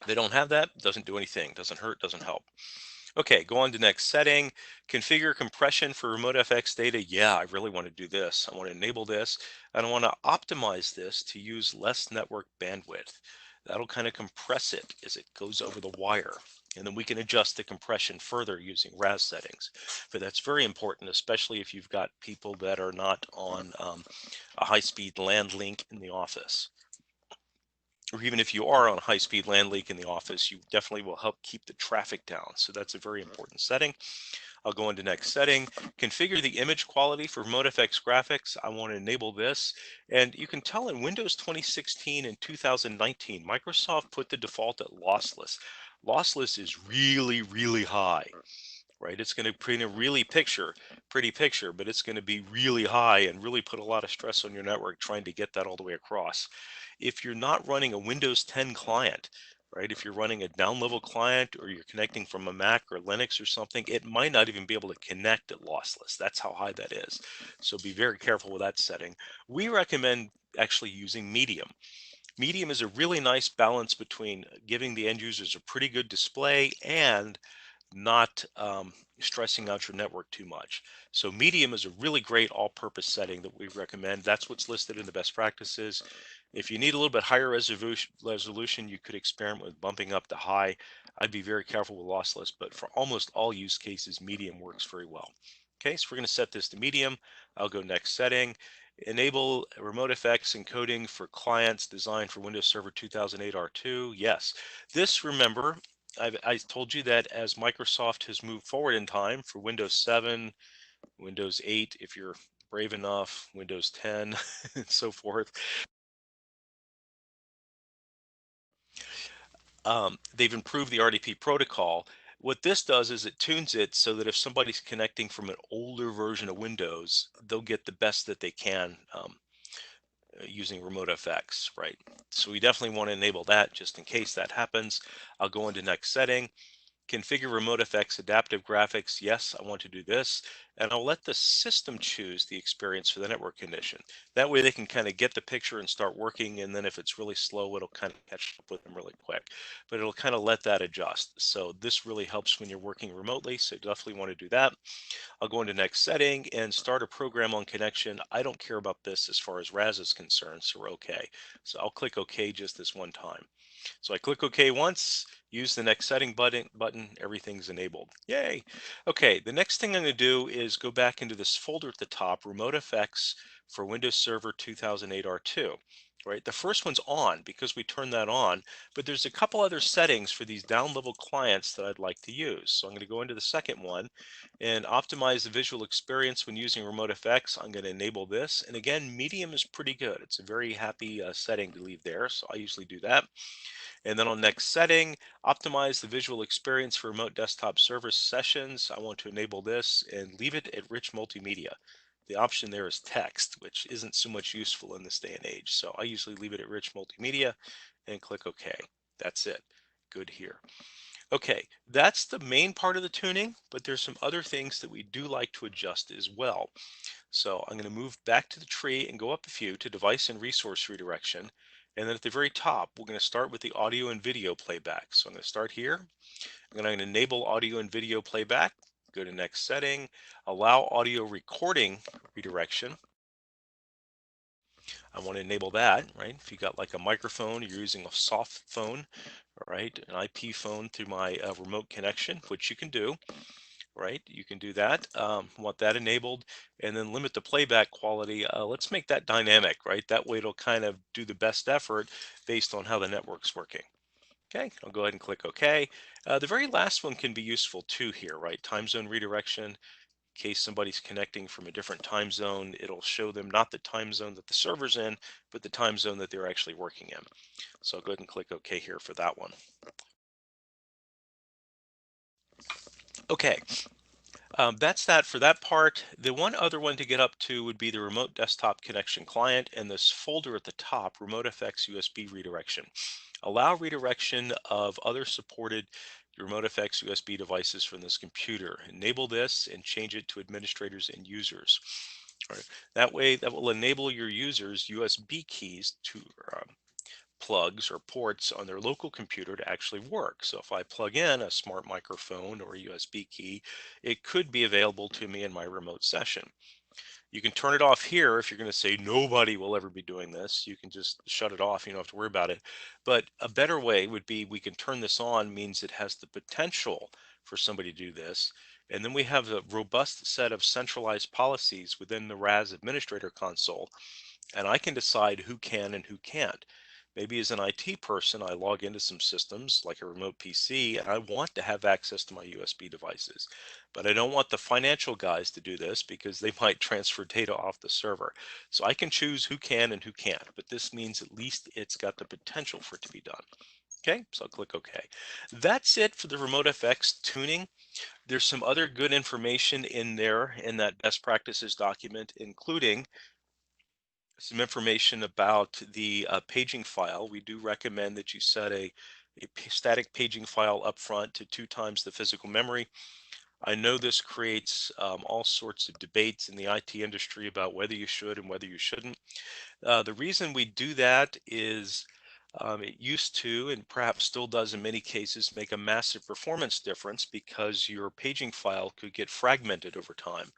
They don't have that, doesn't do anything, doesn't hurt, doesn't help. Okay, go on to next setting. Configure compression for remote FX data. Yeah, I really want to do this. I want to enable this, and I want to optimize this to use less network bandwidth. That'll kind of compress it as it goes over the wire. And then we can adjust the compression further using RAS settings. But that's very important, especially if you've got people that are not on a high-speed LAN link in the office. or even if you are on a high-speed LAN leak in the office, you definitely will help keep the traffic down. So that's a very important setting. I'll go into next setting, configure the image quality for remote FX graphics. I want to enable this. And you can tell in Windows 2016 and 2019, Microsoft put the default at lossless. Lossless is really, really high, right? It's going to print a pretty picture, but it's going to be really high and really put a lot of stress on your network trying to get that all the way across. If you're not running a Windows 10 client, right, if you're running a down level client or you're connecting from a Mac or Linux or something, it might not even be able to connect at lossless. That's how high that is. So be very careful with that setting. We recommend actually using medium. Medium is a really nice balance between giving the end users a pretty good display and not stressing out your network too much. So medium is a really great all-purpose setting that we recommend. That's what's listed in the best practices. If you need a little bit higher resolution, you could experiment with bumping up to high. I'd be very careful with lossless, but for almost all use cases, medium works very well. Okay, so we're going to set this to medium. I'll go next setting. Enable remote effects encoding for clients designed for Windows Server 2008 R2. Yes, this, remember, I told you that as Microsoft has moved forward in time for Windows 7, Windows 8, if you're brave enough, Windows 10, and so forth, they've improved the RDP protocol. What this does is it tunes it so that if somebody's connecting from an older version of Windows, they'll get the best that they can using remote FX, right? So we definitely want to enable that just in case that happens. I'll go into next setting. Configure remote effects adaptive graphics. Yes, I want to do this. And I'll let the system choose the experience for the network condition. That way they can kind of get the picture and start working. And then if it's really slow, it'll kind of catch up with them really quick. But it'll kind of let that adjust. So this really helps when you're working remotely. So definitely want to do that. I'll go into next setting and start a program on connection. I don't care about this as far as RAS is concerned, so we're okay. So I'll click OK just this one time. So I click OK once, use the next setting button, everything's enabled. Yay. Okay, the next thing I'm going to do is go back into this folder at the top, Remote Effects for Windows Server 2008 R2. Right, the first one's on because we turned that on, but there's a couple other settings for these down level clients that I'd like to use. So I'm going to go into the second one and optimize the visual experience when using remote effects. I'm going to enable this. And again, medium is pretty good. It's a very happy setting to leave there. So I usually do that. And then on next setting, optimize the visual experience for remote desktop service sessions. I want to enable this and leave it at rich multimedia. The option there is text, which isn't so much useful in this day and age. So I usually leave it at rich multimedia and click OK. That's it. Good here. Okay, that's the main part of the tuning, but there's some other things that we do like to adjust as well. So I'm going to move back to the tree and go up a few to device and resource redirection. And then at the very top, we're going to start with the audio and video playback. So I'm going to start here. I'm going to enable audio and video playback. Go to next setting, allow audio recording redirection. I want to enable that, right? If you got like a microphone, you're using a soft phone, right? An IP phone through my remote connection, which you can do, right? You can do that. Want that enabled, and then limit the playback quality. Let's make that dynamic, right? That way it'll kind of do the best effort based on how the network's working. Okay, I'll go ahead and click OK. The very last one can be useful too here, right? Time zone redirection. In case somebody's connecting from a different time zone, it'll show them not the time zone that the server's in, but the time zone that they're actually working in. So I'll go ahead and click OK here for that one. Okay, that's that for that part. The one other one to get up to would be the remote desktop connection client and this folder at the top, Remote FX USB redirection. Allow redirection of other supported Remote FX USB devices from this computer. Enable this and change it to administrators and users. All right. That way, that will enable your users USB keys to plugs or ports on their local computer to actually work. So if I plug in a smart microphone or a USB key, it could be available to me in my remote session. You can turn it off here if you're going to say nobody will ever be doing this. You can just shut it off. You don't have to worry about it. But a better way would be we can turn this on, means it has the potential for somebody to do this. And then we have a robust set of centralized policies within the RAS administrator console, and I can decide who can and who can't. Maybe as an IT person, I log into some systems like a remote PC and I want to have access to my USB devices. But I don't want the financial guys to do this because they might transfer data off the server. So I can choose who can and who can't, but this means at least it's got the potential for it to be done. Okay, so I'll click OK. That's it for the remote FX tuning. There's some other good information in there in that best practices document, including some information about the paging file. We do recommend that you set a static paging file up front to 2 times the physical memory. I know this creates all sorts of debates in the IT industry about whether you should and whether you shouldn't. The reason we do that is it used to, and perhaps still does in many cases, make a massive performance difference because your paging file could get fragmented over time.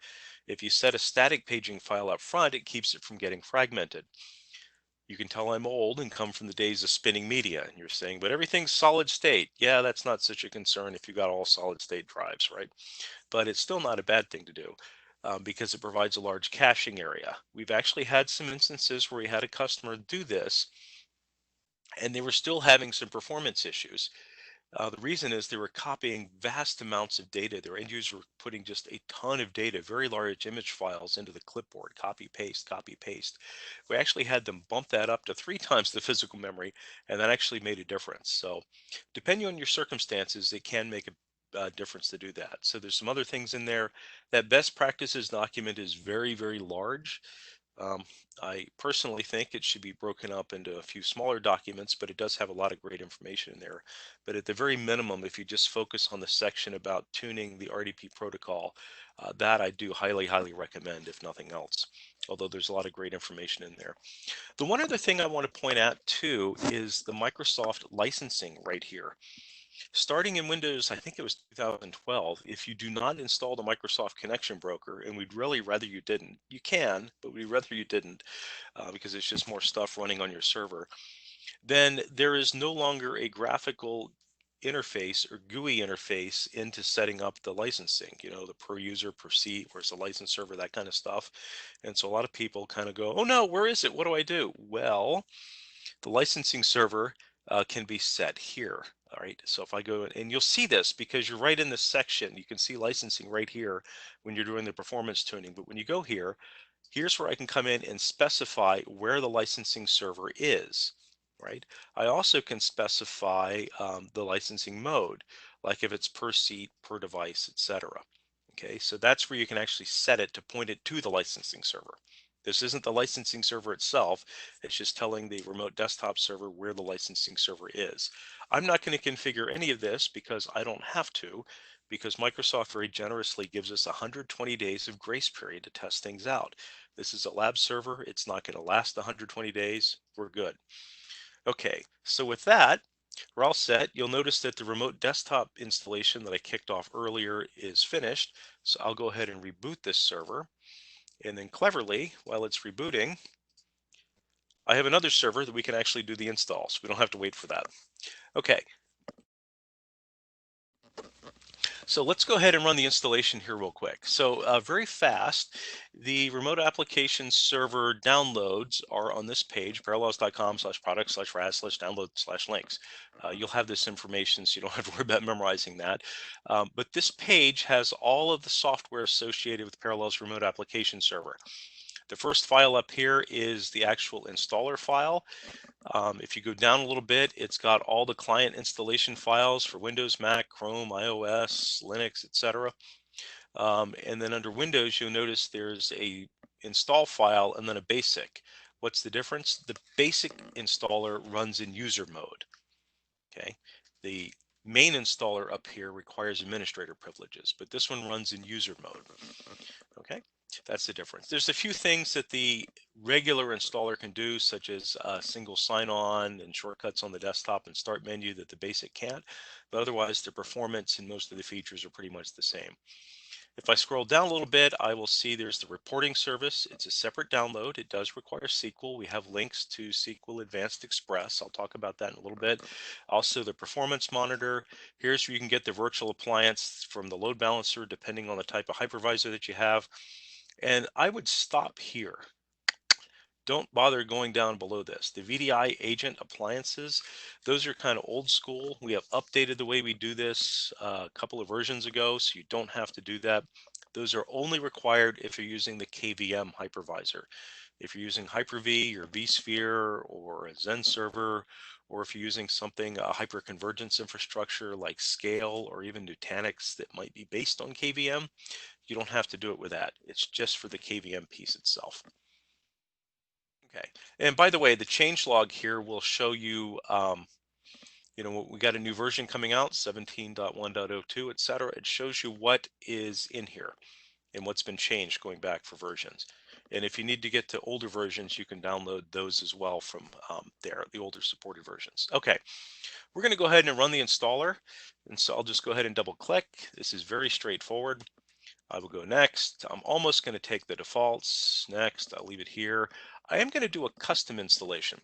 If you set a static paging file up front, it keeps it from getting fragmented. You can tell I'm old and come from the days of spinning media. And you're saying, but everything's solid state. Yeah, that's not such a concern if you got all solid state drives, right? But it's still not a bad thing to do because it provides a large caching area. We've actually had some instances where we had a customer do this and they were still having some performance issues. The reason is they were copying vast amounts of data. Their end users were putting just a ton of data, very large image files into the clipboard, copy, paste, copy, paste. We actually had them bump that up to 3 times the physical memory, and that actually made a difference. So depending on your circumstances, it can make a difference to do that. So there's some other things in there. That best practices document is very, very large. Um, I personally think it should be broken up into a few smaller documents, but it does have a lot of great information in there. But at the very minimum, if you just focus on the section about tuning the RDP protocol, that I do highly, highly recommend, if nothing else, although there's a lot of great information in there. The one other thing I want to point out too is the Microsoft licensing right here. Starting in Windows, I think it was 2012, if you do not install the Microsoft Connection Broker, and we'd really rather you didn't, you can, but we'd rather you didn't because it's just more stuff running on your server, then there is no longer a graphical interface or GUI interface into setting up the licensing, the per user, per seat, where's the license server, that kind of stuff. And so a lot of people kind of go, oh no, where is it? What do I do? Well, the licensing server can be set here. All right, so if I go and you'll see this because you're right in this section, you can see licensing right here when you're doing the performance tuning. But when you go here, here's where I can come in and specify where the licensing server is, right? I also can specify the licensing mode, like if it's per seat, per device, etc. Okay, so that's where you can actually set it to point it to the licensing server. This isn't the licensing server itself, it's just telling the remote desktop server where the licensing server is. I'm not going to configure any of this because I don't have to, because Microsoft very generously gives us 120 days of grace period to test things out. This is a lab server, it's not going to last 120 days, we're good. Okay, so with that, we're all set. You'll notice that the remote desktop installation that I kicked off earlier is finished. So I'll go ahead and reboot this server. And then cleverly, while it's rebooting, I have another server that we can actually do the install. So we don't have to wait for that. Okay, so let's go ahead and run the installation here real quick. So very fast, the remote application server downloads are on this page, parallels.com/product/ras/download/links. You'll have this information, so you don't have to worry about memorizing that. But this page has all of the software associated with Parallels remote application server. The first file up here is the actual installer file. If you go down a little bit, it's got all the client installation files for Windows, Mac, Chrome, iOS, Linux, etc. And then under Windows, you'll notice there's a install file and then a basic. What's the difference? The basic installer runs in user mode. Okay. The main installer up here requires administrator privileges, but this one runs in user mode. Okay, that's the difference. There's a few things that the regular installer can do, such as single sign-on and shortcuts on the desktop and start menu that the basic can't, but otherwise the performance and most of the features are pretty much the same. If I scroll down a little bit, I will see there's the reporting service. It's a separate download. It does require SQL. We have links to SQL Advanced Express. I'll talk about that in a little bit. Also, the performance monitor. Here's where you can get the virtual appliance from the load balancer, depending on the type of hypervisor that you have. And I would stop here don't bother going down below this. The VDI agent appliances, those are kind of old school. We have updated the way we do this a couple of versions ago, so you don't have to do that. Those are only required if you're using the KVM hypervisor. If you're using Hyper-V or vSphere or a Zen server, or if you're using something, a hyperconvergence infrastructure like Scale or even Nutanix that might be based on KVM, you don't have to do it with that. It's just for the KVM piece itself. Okay. And by the way, the changelog here will show you, we got a new version coming out, 17.1.02, et cetera. It shows you what is in here and what's been changed going back for versions. And if you need to get to older versions, you can download those as well from there, the older supported versions. Okay, we're going to go ahead and run the installer. And so I'll just go ahead and double click. This is very straightforward. I will go next. I'm almost going to take the defaults. Next, I'll leave it here. I am going to do a custom installation.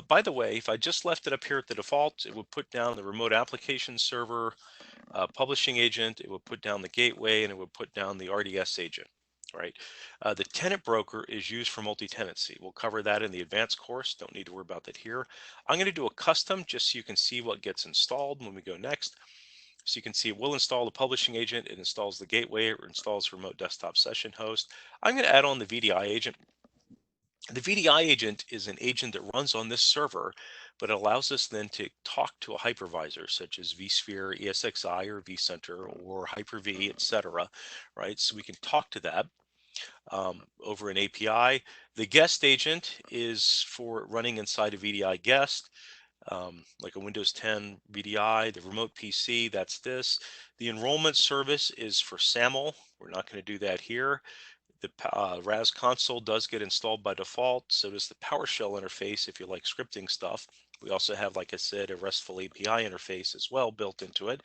By the way, if I just left it up here at the default, it would put down the remote application server, publishing agent, it would put down the gateway, and it would put down the RDS agent, right? The tenant broker is used for multi-tenancy. We'll cover that in the advanced course. Don't need to worry about that here. I'm going to do a custom just so you can see what gets installed when we go next. So you can see it will install the publishing agent, it installs the gateway, it installs remote desktop session host. I'm going to add on the VDI agent. The VDI agent is an agent that runs on this server, but it allows us then to talk to a hypervisor such as vSphere, ESXi, or vCenter, or Hyper-V, etc. Right? So we can talk to that over an API. The guest agent is for running inside a VDI guest. Like a Windows 10 VDI, the remote PC, that's this. The enrollment service is for SAML. We're not going to do that here. The RAS console does get installed by default. So does the PowerShell interface if you like scripting stuff. We also have, like I said, a RESTful API interface as well built into it.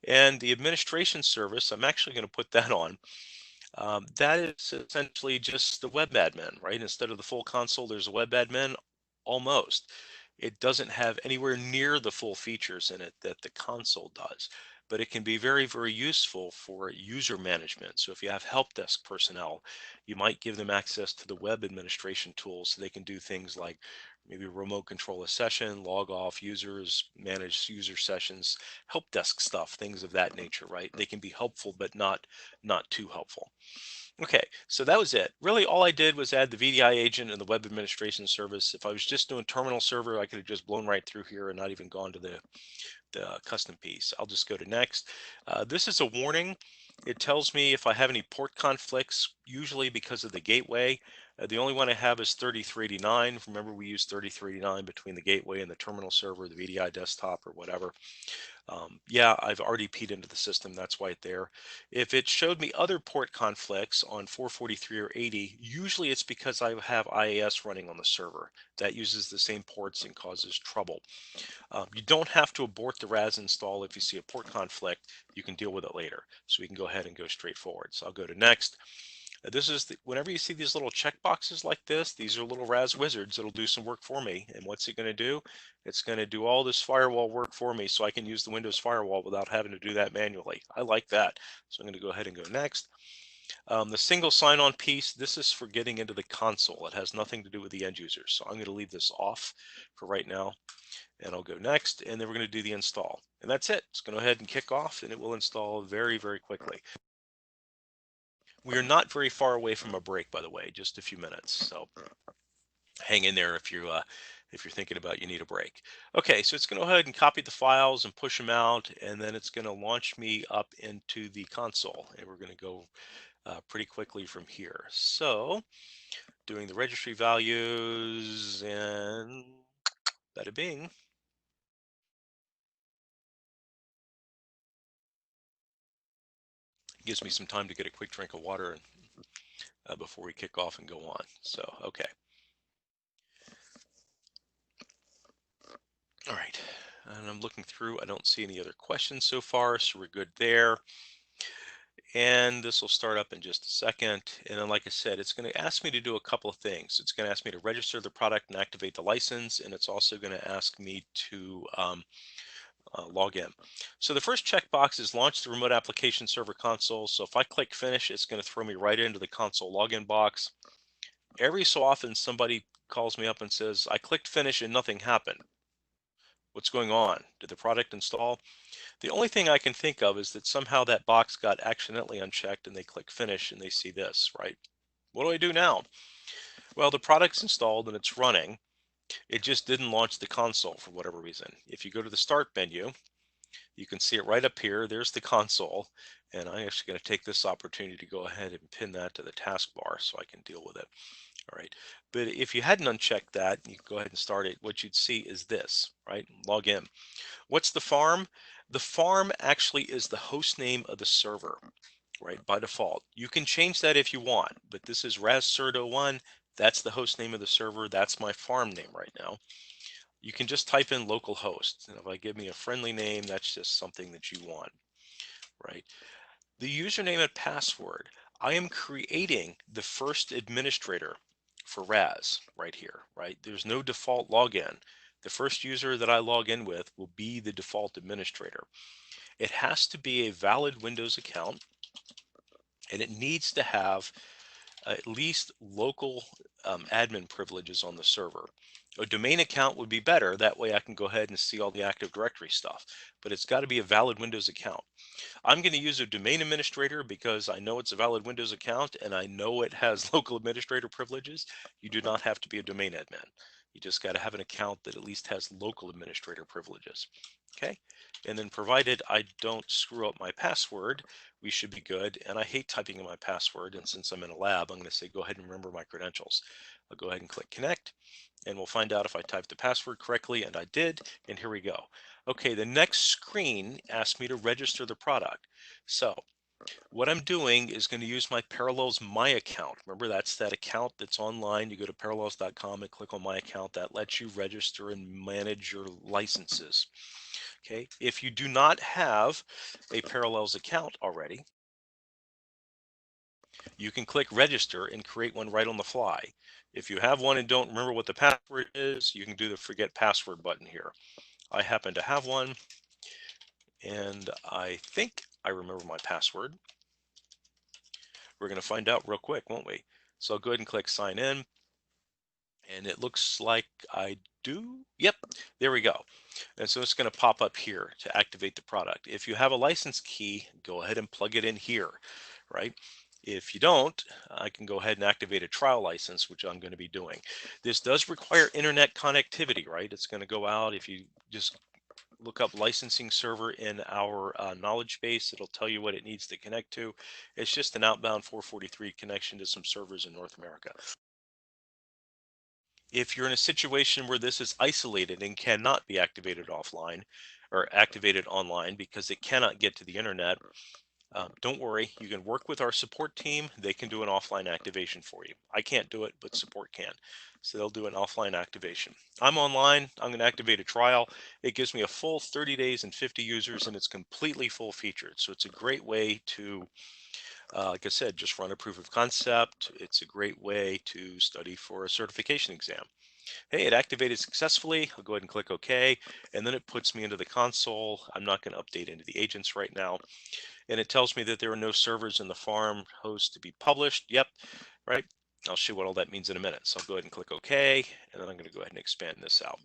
And the administration service, I'm actually going to put that on. That is essentially just the web admin, right? Instead of the full console, there's a web admin, almost. It doesn't have anywhere near the full features in it that the console does, but it can be very, very useful for user management. So if you have help desk personnel, you might give them access to the web administration tools so they can do things like maybe remote control a session, log off users, manage user sessions, help desk stuff, things of that nature, right? They can be helpful, but not too helpful. Okay, so that was it. Really, all I did was add the VDI agent and the web administration service. If I was just doing terminal server, I could have just blown right through here and not even gone to the custom piece. I'll just go to next. This is a warning. It tells me if I have any port conflicts, usually because of the gateway. The only one I have is 3389. Remember, we use 3389 between the gateway and the terminal server, the VDI desktop, or whatever. Yeah, I've already keyed into the system. That's why it's there. If it showed me other port conflicts on 443 or 80, usually it's because I have IAS running on the server. That uses the same ports and causes trouble. You don't have to abort the RAS install if you see a port conflict. You can deal with it later. So we can go ahead and go straight forward. So I'll go to next. This is whenever you see these little check boxes like this, these are little RAS wizards that'll do some work for me. And what's it going to do? It's going to do all this firewall work for me so I can use the Windows firewall without having to do that manually. I like that. So I'm going to go ahead and go next. The single sign-on piece, this is for getting into the console. It has nothing to do with the end user. So I'm going to leave this off for right now. And I'll go next, and then we're going to do the install. And that's it. It's going to go ahead and kick off, and it will install very, very quickly. We are not very far away from a break, by the way, just a few minutes. So hang in there if you're thinking about you need a break. Okay, so it's going to go ahead and copy the files and push them out, and then it's going to launch me up into the console, and we're going to go pretty quickly from here. So doing the registry values, and bada bing. Gives me some time to get a quick drink of water before we kick off and go on. So, okay. All right. And I'm looking through. I don't see any other questions so far, so we're good there. And this will start up in just a second. And then, like I said, it's going to ask me to do a couple of things. It's going to ask me to register the product and activate the license. And it's also going to ask me to log in. So the first checkbox is launch the remote application server console. So if I click finish, it's going to throw me right into the console login box. Every so often somebody calls me up and says, I clicked finish and nothing happened. What's going on? Did the product install? The only thing I can think of is that somehow that box got accidentally unchecked and they click finish and they see this, right? What do I do now? Well, the product's installed and it's running. It just didn't launch the console for whatever reason. If you go to the start menu, you can see it right up here. There's the console. And I'm actually going to take this opportunity to go ahead and pin that to the taskbar so I can deal with it. All right. But if you hadn't unchecked that, you go ahead and start it. What you'd see is this, right? Log in. What's the farm? The farm actually is the host name of the server, right? By default. You can change that if you want, but this is RAS-CERT-01. That's the host name of the server. That's my farm name right now. You can just type in localhost. And if I give me a friendly name, that's just something that you want, right? The username and password. I am creating the first administrator for RAS right here, right? There's no default login. The first user that I log in with will be the default administrator. It has to be a valid Windows account, and it needs to have at least local admin privileges on the server. A domain account would be better. That way I can go ahead and see all the Active Directory stuff, but it's got to be a valid Windows account. I'm going to use a domain administrator because I know it's a valid Windows account and I know it has local administrator privileges. You do not have to be a domain admin. You just got to have an account that at least has local administrator privileges. Okay. And then provided I don't screw up my password, we should be good. And I hate typing in my password. And since I'm in a lab, I'm going to say, go ahead and remember my credentials. I'll go ahead and click connect and we'll find out if I typed the password correctly, and I did, and here we go. Okay, the next screen asks me to register the product. So what I'm doing is going to use my Parallels My Account. Remember, that's that account that's online. You go to parallels.com and click on My Account. That lets you register and manage your licenses. Okay, if you do not have a Parallels account already, you can click register and create one right on the fly. If you have one and don't remember what the password is, you can do the forget password button here. I happen to have one, and I think I remember my password. We're going to find out real quick, won't we? So I'll go ahead and click sign in, and it looks like I do. Yep, there we go. And so it's going to pop up here to activate the product. If you have a license key, go ahead and plug it in here, right? If you don't, I can go ahead and activate a trial license, which I'm going to be doing. This does require internet connectivity, right? It's going to go out. If you just look up licensing server in our knowledge base, it'll tell you what it needs to connect to. It's just an outbound 443 connection to some servers in North America. If you're in a situation where this is isolated and cannot be activated offline or activated online because it cannot get to the internet, don't worry, you can work with our support team. They can do an offline activation for you. I can't do it, but support can. So they'll do an offline activation. I'm online. I'm going to activate a trial. It gives me a full 30 days and 50 users, and it's completely full featured. So it's a great way to, like I said, just run a proof of concept. It's a great way to study for a certification exam. Hey, it activated successfully. I'll go ahead and click OK. And then it puts me into the console. I'm not going to update into the agents right now. And it tells me that there are no servers in the farm host to be published. Yep, right. I'll show you what all that means in a minute. So I'll go ahead and click OK, and then I'm going to go ahead and expand this out.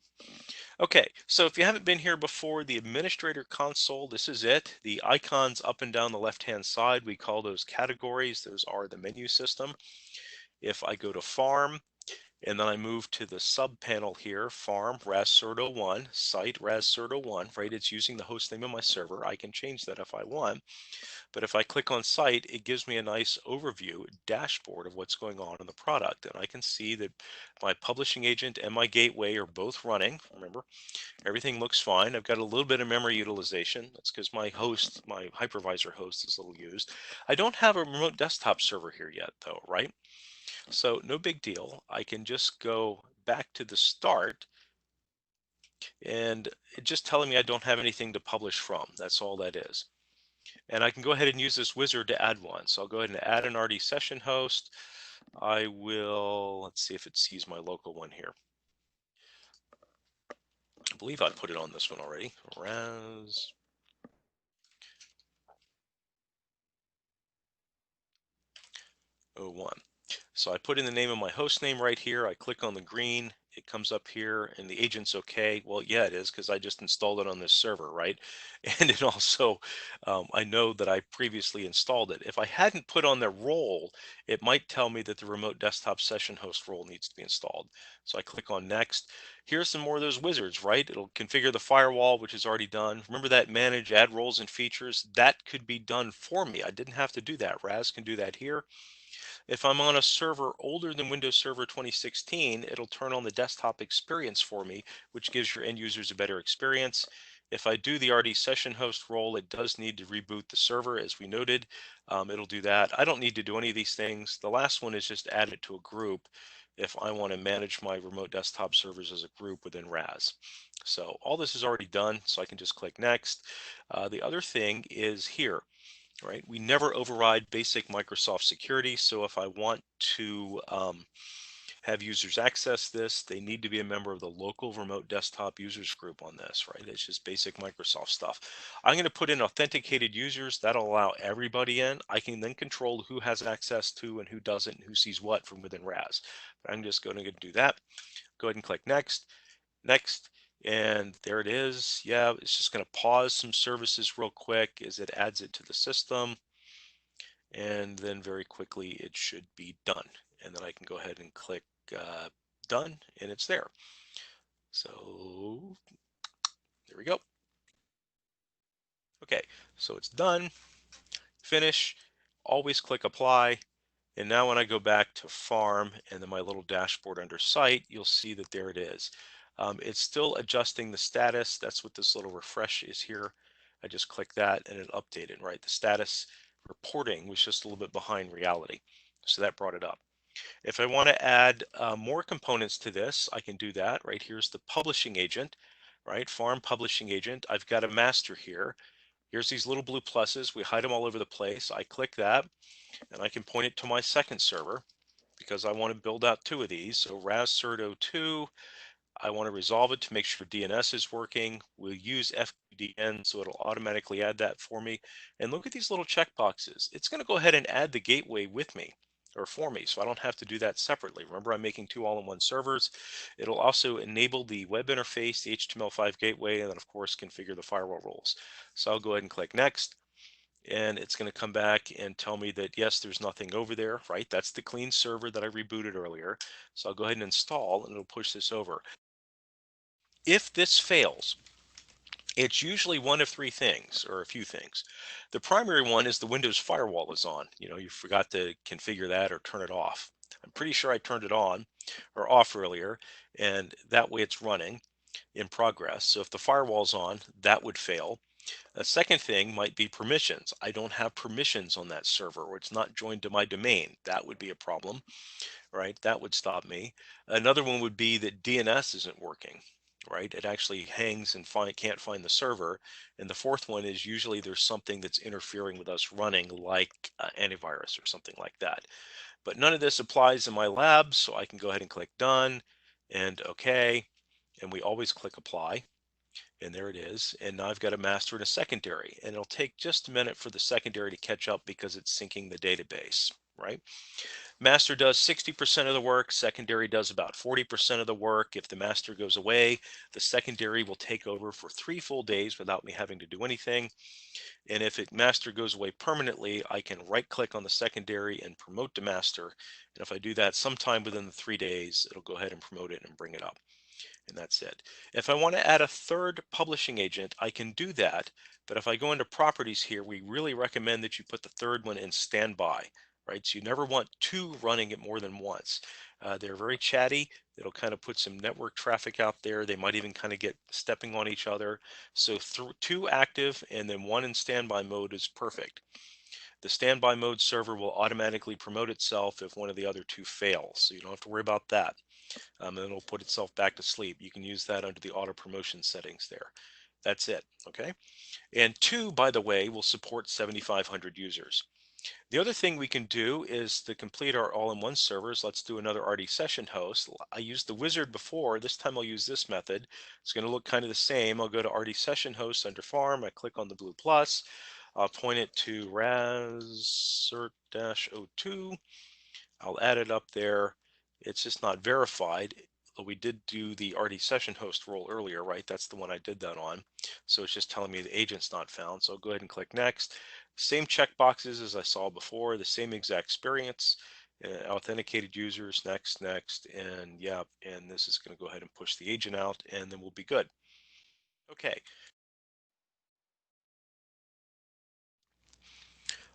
Okay, so if you haven't been here before, the administrator console, this is it. The icons up and down the left-hand side, we call those categories. Those are the menu system. If I go to farm, and then I move to the sub panel here, farm RAS-CERT-01, site RAS-CERT-01, right? It's using the host name of my server. I can change that if I want. But if I click on site, it gives me a nice overview dashboard of what's going on in the product. And I can see that my publishing agent and my gateway are both running. Remember, everything looks fine. I've got a little bit of memory utilization. That's because my host, my hypervisor host is a little used. I don't have a remote desktop server here yet though, right? So no big deal. I can just go back to the start and it's just telling me I don't have anything to publish from. That's all that is. And I can go ahead and use this wizard to add one. So I'll go ahead and add an RD session host. I will, let's see if it sees my local one here. I believe I put it on this one already. RAS. Oh, 01. So I put in the name of my host name right here. I click on the green. It comes up here and the agent's okay. Well, yeah, it is because I just installed it on this server, right? And it also, I know that I previously installed it. If I hadn't put on the role, it might tell me that the remote desktop session host role needs to be installed. So I click on next. Here's some more of those wizards, right? It'll configure the firewall, which is already done. Remember that manage, add roles and features? That could be done for me. I didn't have to do that. RAS can do that here. If I'm on a server older than Windows Server 2016, it'll turn on the desktop experience for me, which gives your end users a better experience. If I do the RD session host role, it does need to reboot the server, as we noted. It'll do that. I don't need to do any of these things. The last one is just add it to a group if I want to manage my remote desktop servers as a group within RAS. So all this is already done, so I can just click next. The other thing is here, right? We never override basic Microsoft security. So if I want to have users access this, they need to be a member of the local remote desktop users group on this, right? It's just basic Microsoft stuff. I'm going to put in authenticated users. That'll allow everybody in. I can then control who has access to and who doesn't, and who sees what from within RAS. But I'm just going to do that. Go ahead and click next. Next. And there it is. Yeah, it's just going to pause some services real quick as it adds it to the system. And then very quickly it should be done. And then I can go ahead and click done, and it's there. So there we go. Okay, so it's done. Finish. Always click apply. And now when I go back to farm and then my little dashboard under site, you'll see that there it is. It's still adjusting the status. That's what this little refresh is here. I just click that and it updated, right? The status reporting was just a little bit behind reality. So that brought it up. If I want to add more components to this, I can do that. Right here's the publishing agent, right? Farm publishing agent. I've got a master here. Here's these little blue pluses. We hide them all over the place. I click that and I can point it to my second server because I want to build out two of these. So RAS cert 02, I want to resolve it to make sure DNS is working. We'll use FQDN, so it'll automatically add that for me. And look at these little checkboxes. It's going to go ahead and add the gateway with me or for me, so I don't have to do that separately. Remember, I'm making two all-in-one servers. It'll also enable the web interface, the HTML5 gateway, and then of course configure the firewall rules. So I'll go ahead and click next. And it's going to come back and tell me that yes, there's nothing over there, right? That's the clean server that I rebooted earlier. So I'll go ahead and install and it'll push this over. If this fails, it's usually one of three things or a few things. The primary one is the Windows firewall is on. You forgot to configure that or turn it off. I'm pretty sure I turned it on or off earlier, and that way it's running in progress. So if the firewall's on, that would fail. A second thing might be permissions. I don't have permissions on that server, or it's not joined to my domain. That would be a problem, right? That would stop me. Another one would be that DNS isn't working, right? It actually hangs and can't find the server. And the fourth one is usually there's something that's interfering with us running, like antivirus or something like that. But none of this applies in my lab, so I can go ahead and click done and okay. And we always click apply. And there it is. And now I've got a master and a secondary. And it'll take just a minute for the secondary to catch up because it's syncing the database, right? Master does 60% of the work. Secondary does about 40% of the work. If the master goes away, the secondary will take over for 3 full days without me having to do anything. And if master goes away permanently, I can right click on the secondary and promote to master. And if I do that sometime within the 3 days, it'll go ahead and promote it and bring it up. And that's it. If I want to add a third publishing agent, I can do that. But if I go into properties here, we really recommend that you put the third one in standby, right? So you never want two running it more than once. They're very chatty. It'll kind of put some network traffic out there. They might even kind of get stepping on each other. So two active and then one in standby mode is perfect. The standby mode server will automatically promote itself if one of the other two fails. So you don't have to worry about that. And it'll put itself back to sleep. You can use that under the auto promotion settings there. That's it, okay? And two, by the way, will support 7,500 users. The other thing we can do is to complete our all-in-one servers. Let's do another RD session host. I used the wizard before. This time I'll use this method. It's going to look kind of the same. I'll go to RD session host under farm. I click on the blue plus. I'll point it to RAS cert-02. I'll add it up there. It's just not verified. Though we did do the RD session host role earlier, right? That's the one I did that on. So it's just telling me the agent's not found. So I'll go ahead and click next. Same check boxes as I saw before, the same exact experience. Authenticated users, next, next, and yeah, and this is going to go ahead and push the agent out, and then we'll be good. Okay,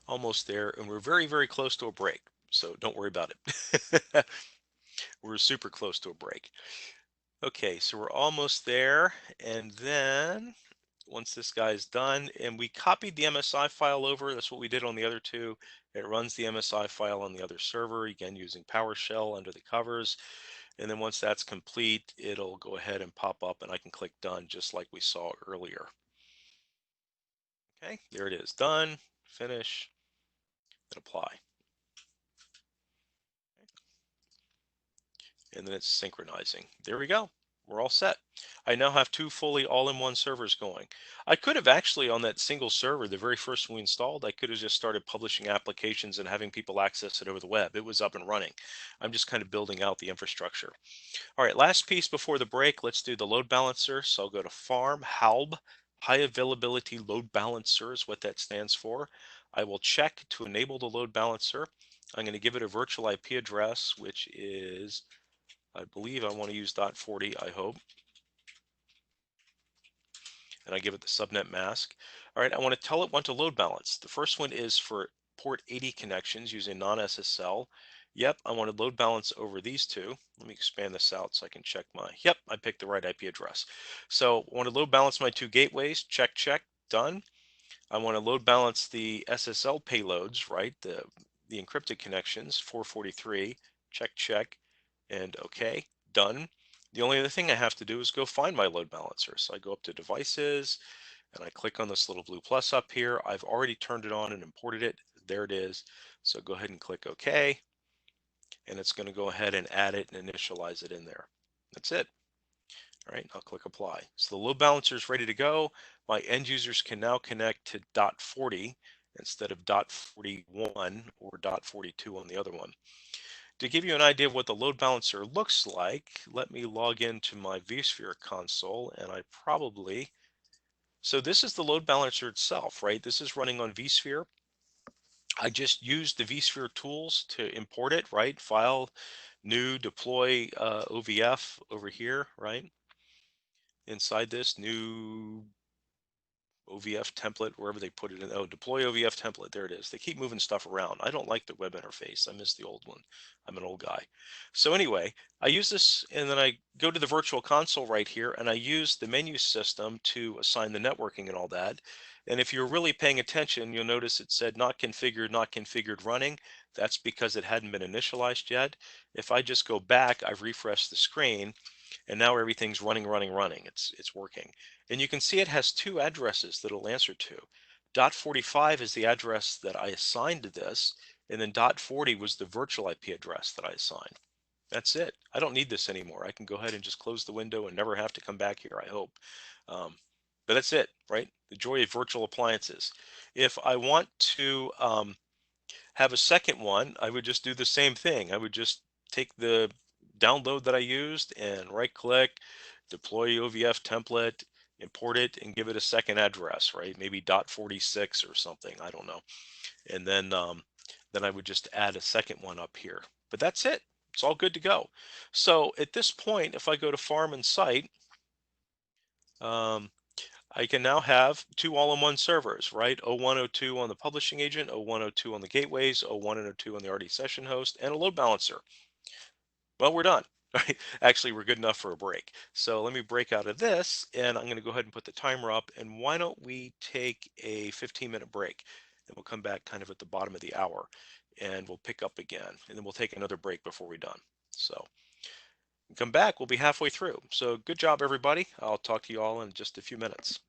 almost there, and we're very, very close to a break. So don't worry about it. We're super close to a break. Okay, so we're almost there. And then once this guy's done, and we copied the MSI file over, that's what we did on the other two. It runs the MSI file on the other server, again, using PowerShell under the covers. And then once that's complete, it'll go ahead and pop up and I can click done just like we saw earlier. Okay, there it is, done, finish, and apply. And then it's synchronizing. There we go. We're all set. I now have two fully all-in-one servers going. I could have actually on that single server, the very first one we installed, I could have just started publishing applications and having people access it over the web. It was up and running. I'm just kind of building out the infrastructure. All right, last piece before the break, let's do the load balancer. So I'll go to Farm, HALB, High Availability Load Balancer is what that stands for. I will check to enable the load balancer. I'm going to give it a virtual IP address, which is I believe I want to use .40, I hope. And I give it the subnet mask. All right, I want to tell it when to load balance. The first one is for port 80 connections using non-SSL. Yep, I want to load balance over these two. Let me expand this out so I can check yep, I picked the right IP address. So I want to load balance my two gateways, check, check, done. I want to load balance the SSL payloads, right? The encrypted connections, 443, check, check, and okay, done. The only other thing I have to do is go find my load balancer. So I go up to devices and I click on this little blue plus up here. I've already turned it on and imported it. There it is. So go ahead and click OK. And it's going to go ahead and add it and initialize it in there. That's it. All right, I'll click apply. So the load balancer is ready to go. My end users can now connect to .40 instead of .41 or .42 on the other one. To give you an idea of what the load balancer looks like, let me log into my vSphere console and so this is the load balancer itself, right? This is running on vSphere. I just used the vSphere tools to import it, right? File, new, deploy OVF over here, right? Inside this new OVF template, wherever they put it in. Oh, deploy OVF template. There it is. They keep moving stuff around. I don't like the web interface. I miss the old one. I'm an old guy. So anyway, I use this and then I go to the virtual console right here and I use the menu system to assign the networking and all that. And if you're really paying attention, you'll notice it said not configured running. That's because it hadn't been initialized yet. If I just go back, I've refreshed the screen and now everything's running. It's working. And you can see it has two addresses that it'll answer to. .45 is the address that I assigned to this, and then .40 was the virtual IP address that I assigned. That's it. I don't need this anymore. I can go ahead and just close the window and never have to come back here, I hope. But that's it, right? The joy of virtual appliances. If I want to have a second one, I would just do the same thing. I would just take the download that I used and right click, deploy OVF template, import it and give it a second address, right? Maybe .46 or something, I don't know. And then I would just add a second one up here. But that's it. It's all good to go. So at this point, if I go to farm and site, um, I can now have two all-in-one servers, right? 0102 on the publishing agent, 0102 on the gateways, 01 and 02 on the RD session host, and a load balancer. Well, we're done. Right? Actually, we're good enough for a break. So let me break out of this, and I'm going to go ahead and put the timer up. And why don't we take a 15-minute break? And we'll come back kind of at the bottom of the hour, and we'll pick up again. And then we'll take another break before we're done. So come back. We'll be halfway through. So good job, everybody. I'll talk to you all in just a few minutes.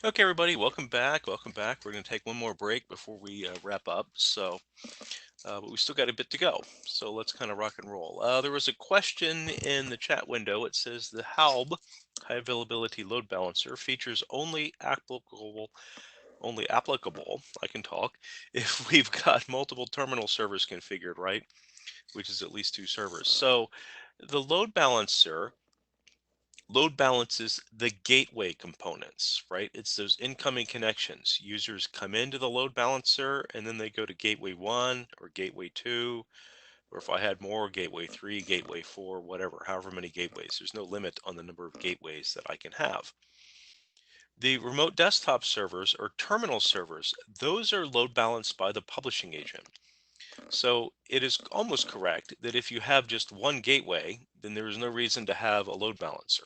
Okay, everybody, welcome back. Welcome back. We're going to take one more break before we wrap up. But we still got a bit to go. So let's kind of rock and roll. There was a question in the chat window. It says the HALB, High Availability Load Balancer, features only applicable. I can talk if we've got multiple terminal servers configured, right? Which is at least two servers. So the load balances the gateway components, right? It's those incoming connections. Users come into the load balancer and then they go to gateway 1 or gateway 2, or if I had more, gateway 3, gateway 4, whatever, however many gateways. There's no limit on the number of gateways that I can have. The remote desktop servers or terminal servers, those are load balanced by the publishing agent. So it is almost correct that if you have just one gateway, then there is no reason to have a load balancer.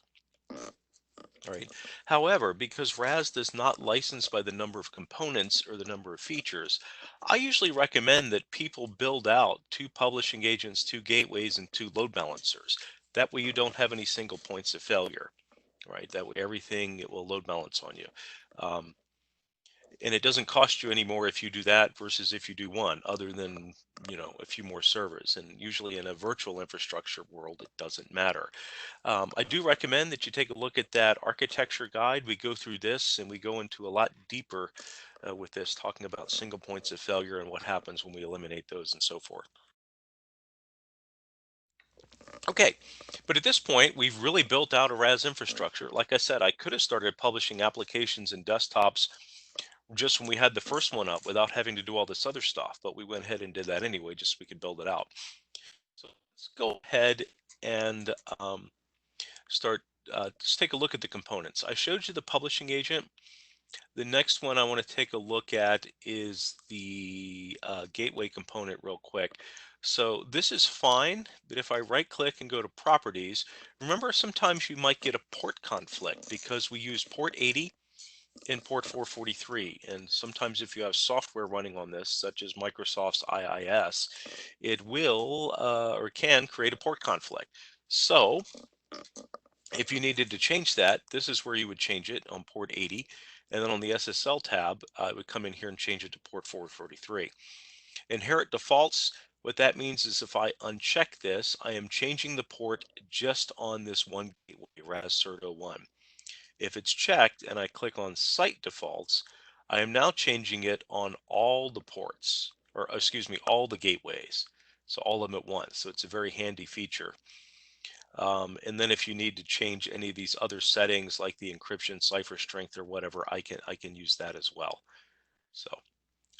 Right. However, because RAS does not license by the number of components or the number of features, I usually recommend that people build out two publishing agents, two gateways, and two load balancers. That way you don't have any single points of failure, right? That way everything it will load balance on you. Um, and it doesn't cost you any more if you do that versus if you do one, other than, a few more servers. And usually in a virtual infrastructure world, it doesn't matter. I do recommend that you take a look at that architecture guide. We go through this and we go into a lot deeper with this, talking about single points of failure and what happens when we eliminate those and so forth. Okay, but at this point, we've really built out a RAS infrastructure. Like I said, I could have started publishing applications and desktops just when we had the first one up without having to do all this other stuff, but we went ahead and did that anyway, just so we could build it out. So let's go ahead and start, just take a look at the components. I showed you the publishing agent. The next one I want to take a look at is the gateway component real quick. So this is fine, but if I right click and go to properties, remember sometimes you might get a port conflict because we use port 80 and port 443. And sometimes if you have software running on this, such as Microsoft's IIS, it will or can create a port conflict. So if you needed to change that, this is where you would change it on port 80. And then on the SSL tab, I would come in here and change it to port 443. Inherit defaults, what that means is if I uncheck this, I am changing the port just on this one gateway, RAS cert 01. If it's checked and I click on site defaults, I am now changing it on all the ports, or excuse me, all the gateways. So all of them at once. So it's a very handy feature. And then if you need to change any of these other settings like the encryption, cipher strength, or whatever, I can use that as well. So,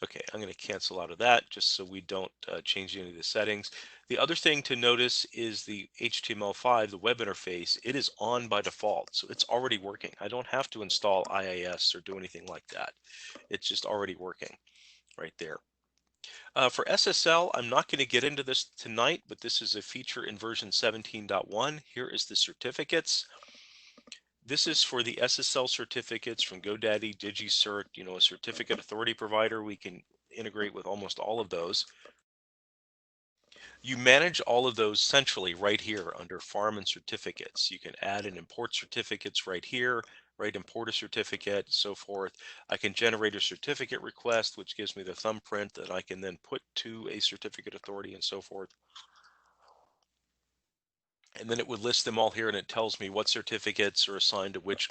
okay, I'm going to cancel out of that just so we don't change any of the settings. The other thing to notice is the HTML5, the web interface, it is on by default. So it's already working. I don't have to install IIS or do anything like that. It's just already working right there. For SSL, I'm not going to get into this tonight, but this is a feature in version 17.1. Here is the certificates. This is for the SSL certificates from GoDaddy, DigiCert, a certificate authority provider. We can integrate with almost all of those. You manage all of those centrally right here under Farm and Certificates. You can add and import certificates right here, right? Import a certificate, so forth. I can generate a certificate request, which gives me the thumbprint that I can then put to a certificate authority and so forth. And then it would list them all here and it tells me what certificates are assigned to which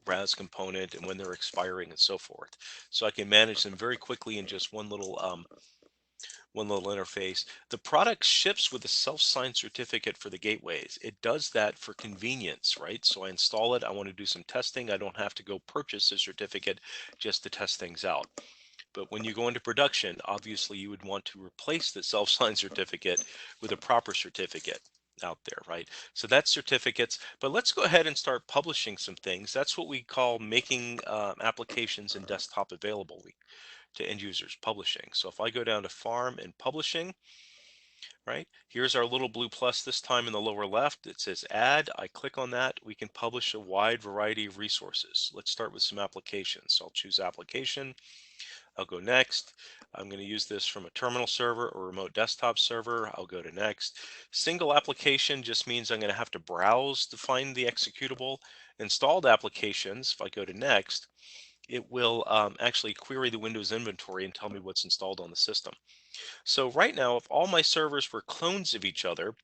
RAS component and when they're expiring and so forth. So I can manage them very quickly in just one little interface. The product ships with a self-signed certificate for the gateways. It does that for convenience, right? So I install it. I want to do some testing. I don't have to go purchase a certificate just to test things out. But when you go into production, obviously you would want to replace the self-signed certificate with a proper certificate out there, right? So that's certificates, but let's go ahead and start publishing some things. That's what we call making applications and desktop available to end users, publishing. So if I go down to farm and publishing, right, here's our little blue plus this time in the lower left. It says add. I click on that. We can publish a wide variety of resources. Let's start with some applications. So I'll choose application. I'll go next. I'm going to use this from a terminal server or remote desktop server. I'll go to next. Single application just means I'm going to have to browse to find the executable. Installed applications, if I go to next, it will actually query the Windows inventory and tell me what's installed on the system. So right now, if all my servers were clones of each other,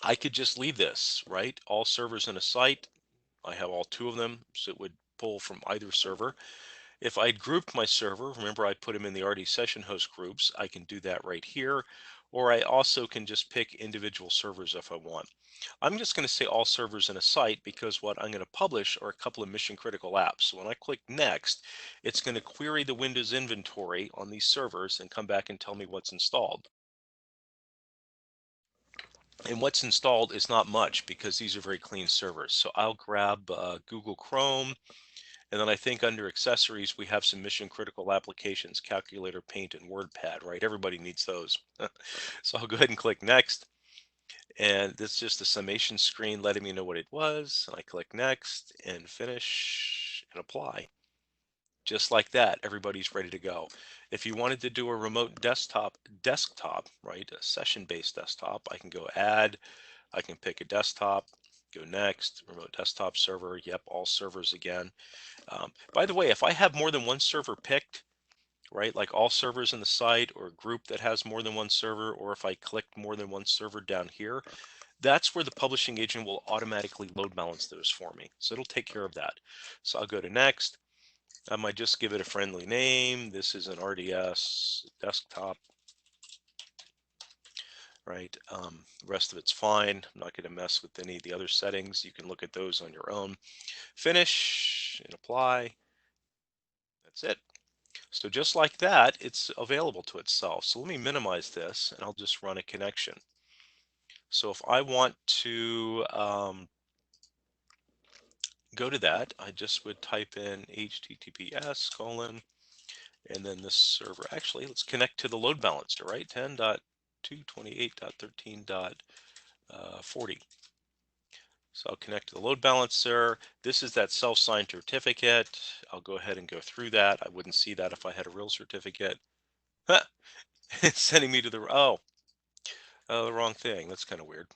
I could just leave this, right? All servers in a site. I have all two of them, so it would pull from either server. If I'd grouped my server, remember I put them in the RD session host groups, I can do that right here. Or I also can just pick individual servers if I want. I'm just going to say all servers in a site because what I'm going to publish are a couple of mission critical apps. So when I click next, it's going to query the Windows inventory on these servers and come back and tell me what's installed. And what's installed is not much because these are very clean servers. So I'll grab Google Chrome, and then I think under accessories, we have some mission critical applications, Calculator, Paint, and WordPad, right? Everybody needs those. So I'll go ahead and click next. And this is just a summation screen letting me know what it was. And I click next and finish and apply. Just like that, everybody's ready to go. If you wanted to do a remote desktop, right, a session-based desktop, I can go add, I can pick a desktop, go next, remote desktop server, yep, all servers again. By the way, if I have more than one server picked, right, like all servers in the site or a group that has more than one server, or if I clicked more than one server down here, that's where the publishing agent will automatically load balance those for me. So it'll take care of that. So I'll go to next. I might just give it a friendly name. This is an RDS desktop, right? The rest of it's fine. I'm not going to mess with any of the other settings. You can look at those on your own. Finish and apply. That's it. So just like that, it's available to itself. So let me minimize this and I'll just run a connection. So if I want to go to that, I just would type in HTTPS colon, and then this server, actually, let's connect to the load balancer, right? 10.228.13.40. So I'll connect to the load balancer. This is that self-signed certificate. I'll go ahead and go through that. I wouldn't see that if I had a real certificate. It's sending me to the wrong thing. That's kind of weird.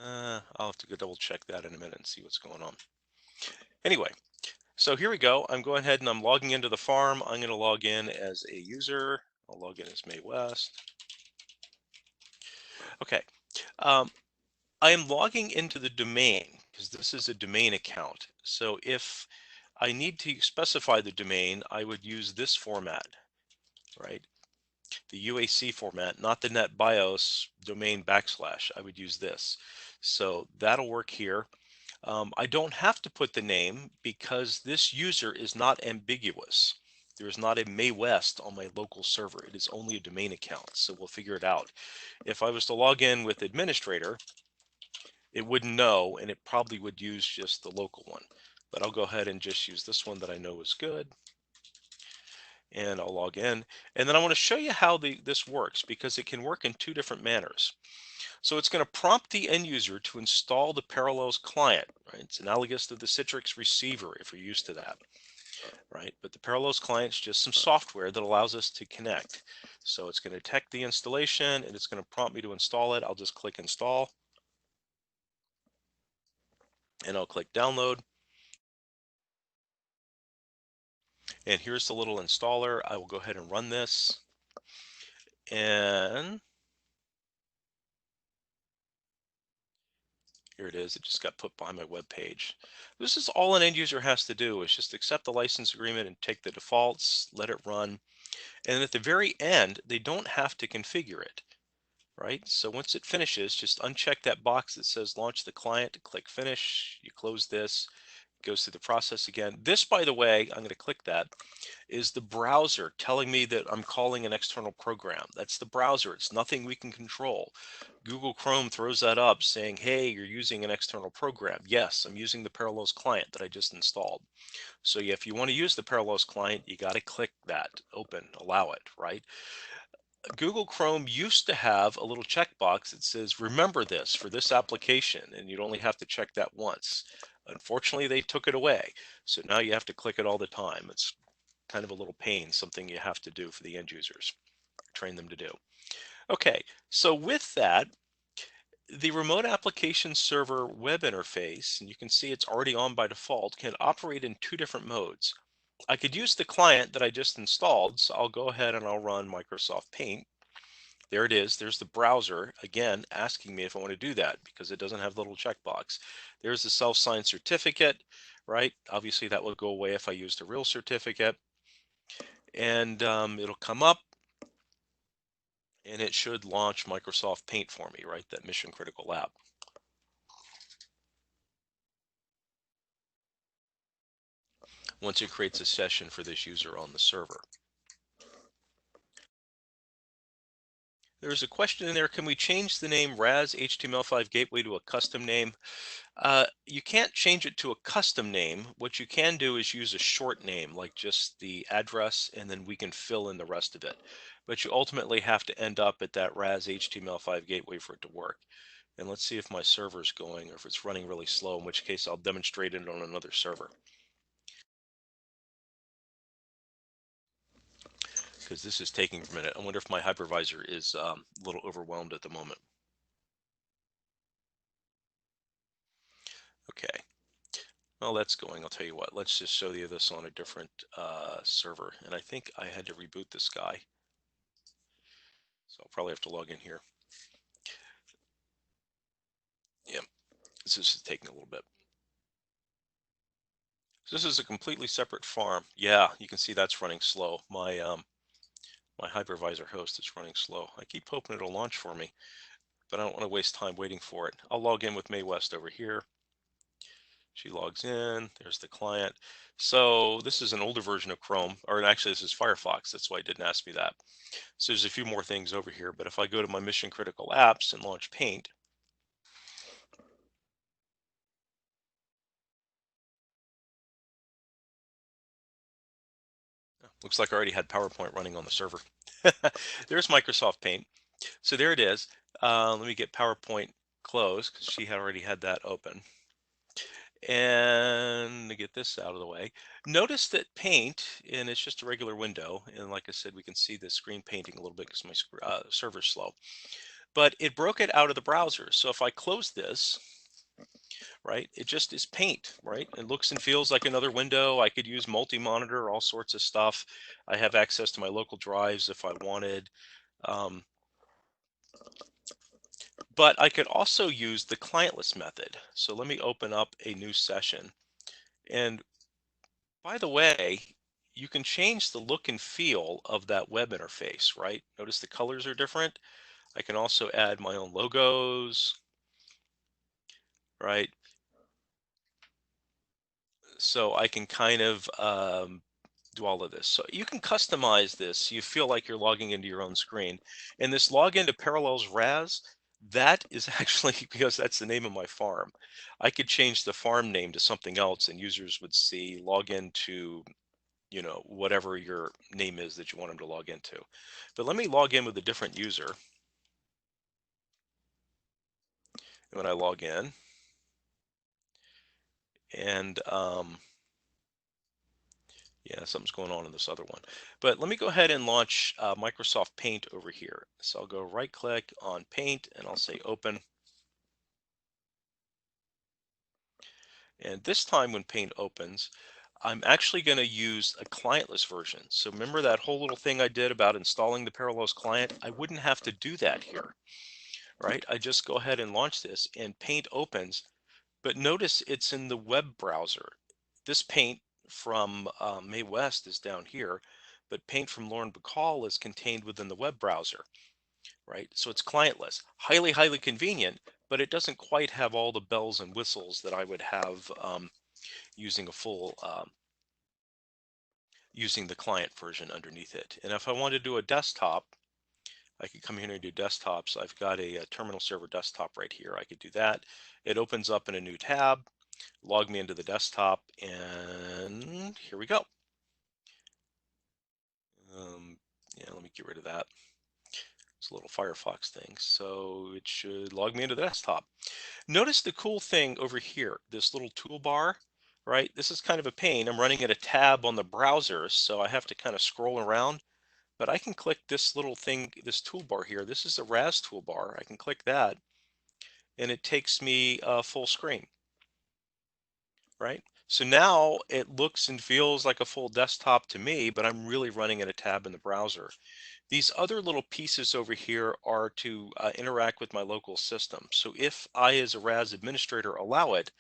I'll have to go double check that in a minute and see what's going on. Anyway, so here we go. I'm going ahead and I'm logging into the farm. I'm going to log in as a user. I'll log in as May West. Okay. I am logging into the domain because this is a domain account. So if I need to specify the domain, I would use this format, right? The UAC format, not the NetBIOS domain \. I would use this. So that'll work here. I don't have to put the name because this user is not ambiguous. There is not a May West on my local server. It is only a domain account. So we'll figure it out. If I was to log in with administrator, it wouldn't know, and it probably would use just the local one. But I'll go ahead and just use this one that I know is good. And I'll log in. And then I want to show you how this works because it can work in two different manners. So it's going to prompt the end user to install the Parallels client, right? It's analogous to the Citrix receiver if you're used to that, right? But the Parallels client is just some software that allows us to connect. So it's going to detect the installation and it's going to prompt me to install it. I'll just click install and I'll click download. And here's the little installer. I will go ahead and run this. And here it is. It just got put by my web page. This is all an end user has to do is just accept the license agreement and take the defaults, let it run. And at the very end, they don't have to configure it, right? So once it finishes, just uncheck that box that says launch the client, click finish, you close this, it goes through the process again. This, by the way, I'm going to click that, is the browser telling me that I'm calling an external program. That's the browser. It's nothing we can control. Google Chrome throws that up saying, hey, you're using an external program. Yes, I'm using the Parallels client that I just installed. So yeah, if you want to use the Parallels client, you got to click that, open, allow it, right? Google Chrome used to have a little checkbox that says, remember this for this application, and you'd only have to check that once. Unfortunately, they took it away. So now you have to click it all the time. It's kind of a little pain, something you have to do for the end users, train them to do. Okay, so with that, The remote application server web interface, and you can see it's already on by default, can operate in two different modes. I could use the client that I just installed, so I'll go ahead and I'll run Microsoft Paint. There it is. There's the browser, again, asking me if I want to do that because it doesn't have the little checkbox. There's the self-signed certificate, right? Obviously, that will go away if I use the real certificate. And it'll come up and it should launch Microsoft Paint for me, right? That mission critical app. Once it creates a session for this user on the server. There's a question in there, can we change the name RAS HTML5 Gateway to a custom name? You can't change it to a custom name. What you can do is use a short name, like just the address, and then we can fill in the rest of it. But you ultimately have to end up at that RAS HTML5 Gateway for it to work. And let's see if my server's going or if it's running really slow, in which case I'll demonstrate it on another server. Because this is taking a minute. I wonder if my hypervisor is a little overwhelmed at the moment. Okay. Well, that's going. I'll tell you what. Let's just show you this on a different server. And I think I had to reboot this guy. So I'll probably have to log in here. Yeah, this is taking a little bit. So this is a completely separate farm. Yeah, you can see that's running slow. My hypervisor host is running slow. I keep hoping it'll launch for me, but I don't want to waste time waiting for it. I'll log in with Mae West over here. She logs in. There's the client. So this is an older version of Chrome, or actually this is Firefox. That's why it didn't ask me that. So there's a few more things over here, but if I go to my mission critical apps and launch Paint, looks like I already had PowerPoint running on the server. There's Microsoft Paint. So there it is. Let me get PowerPoint closed because she had already had that open. And to get this out of the way, notice that Paint, and it's just a regular window, and like I said, we can see the screen painting a little bit because my server's slow, but it broke it out of the browser. So if I close this, right, it just is Paint, right? It looks and feels like another window. I could use multi-monitor, all sorts of stuff. I have access to my local drives if I wanted. Um, but I could also use the clientless method. So let me open up a new session. And by the way, you can change the look and feel of that web interface, right? Notice the colors are different. I can also add my own logos, right? So I can kind of do all of this. So you can customize this. You feel like you're logging into your own screen. And this login to Parallels RAS, that is actually because that's the name of my farm. I could change the farm name to something else and users would see login to, whatever your name is that you want them to log into. But let me log in with a different user. When I log in, and yeah, something's going on in this other one. But let me go ahead and launch Microsoft Paint over here. So I'll go right click on Paint and I'll say open. And this time when Paint opens, I'm actually going to use a clientless version. So remember that whole little thing I did about installing the Parallels client? I wouldn't have to do that here, right? I just go ahead and launch this and Paint opens. But notice it's in the web browser. This Paint from Mae West is down here, but Paint from Lauren Bacall is contained within the web browser, right? So it's clientless, highly, highly convenient, but it doesn't quite have all the bells and whistles that I would have using a full, using the client version underneath it. And if I want to do a desktop, I could come here and do desktops. I've got a terminal server desktop right here. I could do that. It opens up in a new tab, log me into the desktop, and here we go. Yeah, let me get rid of that. It's a little Firefox thing. So it should log me into the desktop. Notice the cool thing over here, this little toolbar, right? This is kind of a pain. I'm running at a tab on the browser, so I have to kind of scroll around. But I can click this little thing, this toolbar here. This is the RAS toolbar. I can click that, and it takes me full screen, right? So now it looks and feels like a full desktop to me, but I'm really running at a tab in the browser. These other little pieces over here are to interact with my local system. So if I, as a RAS administrator, allow it,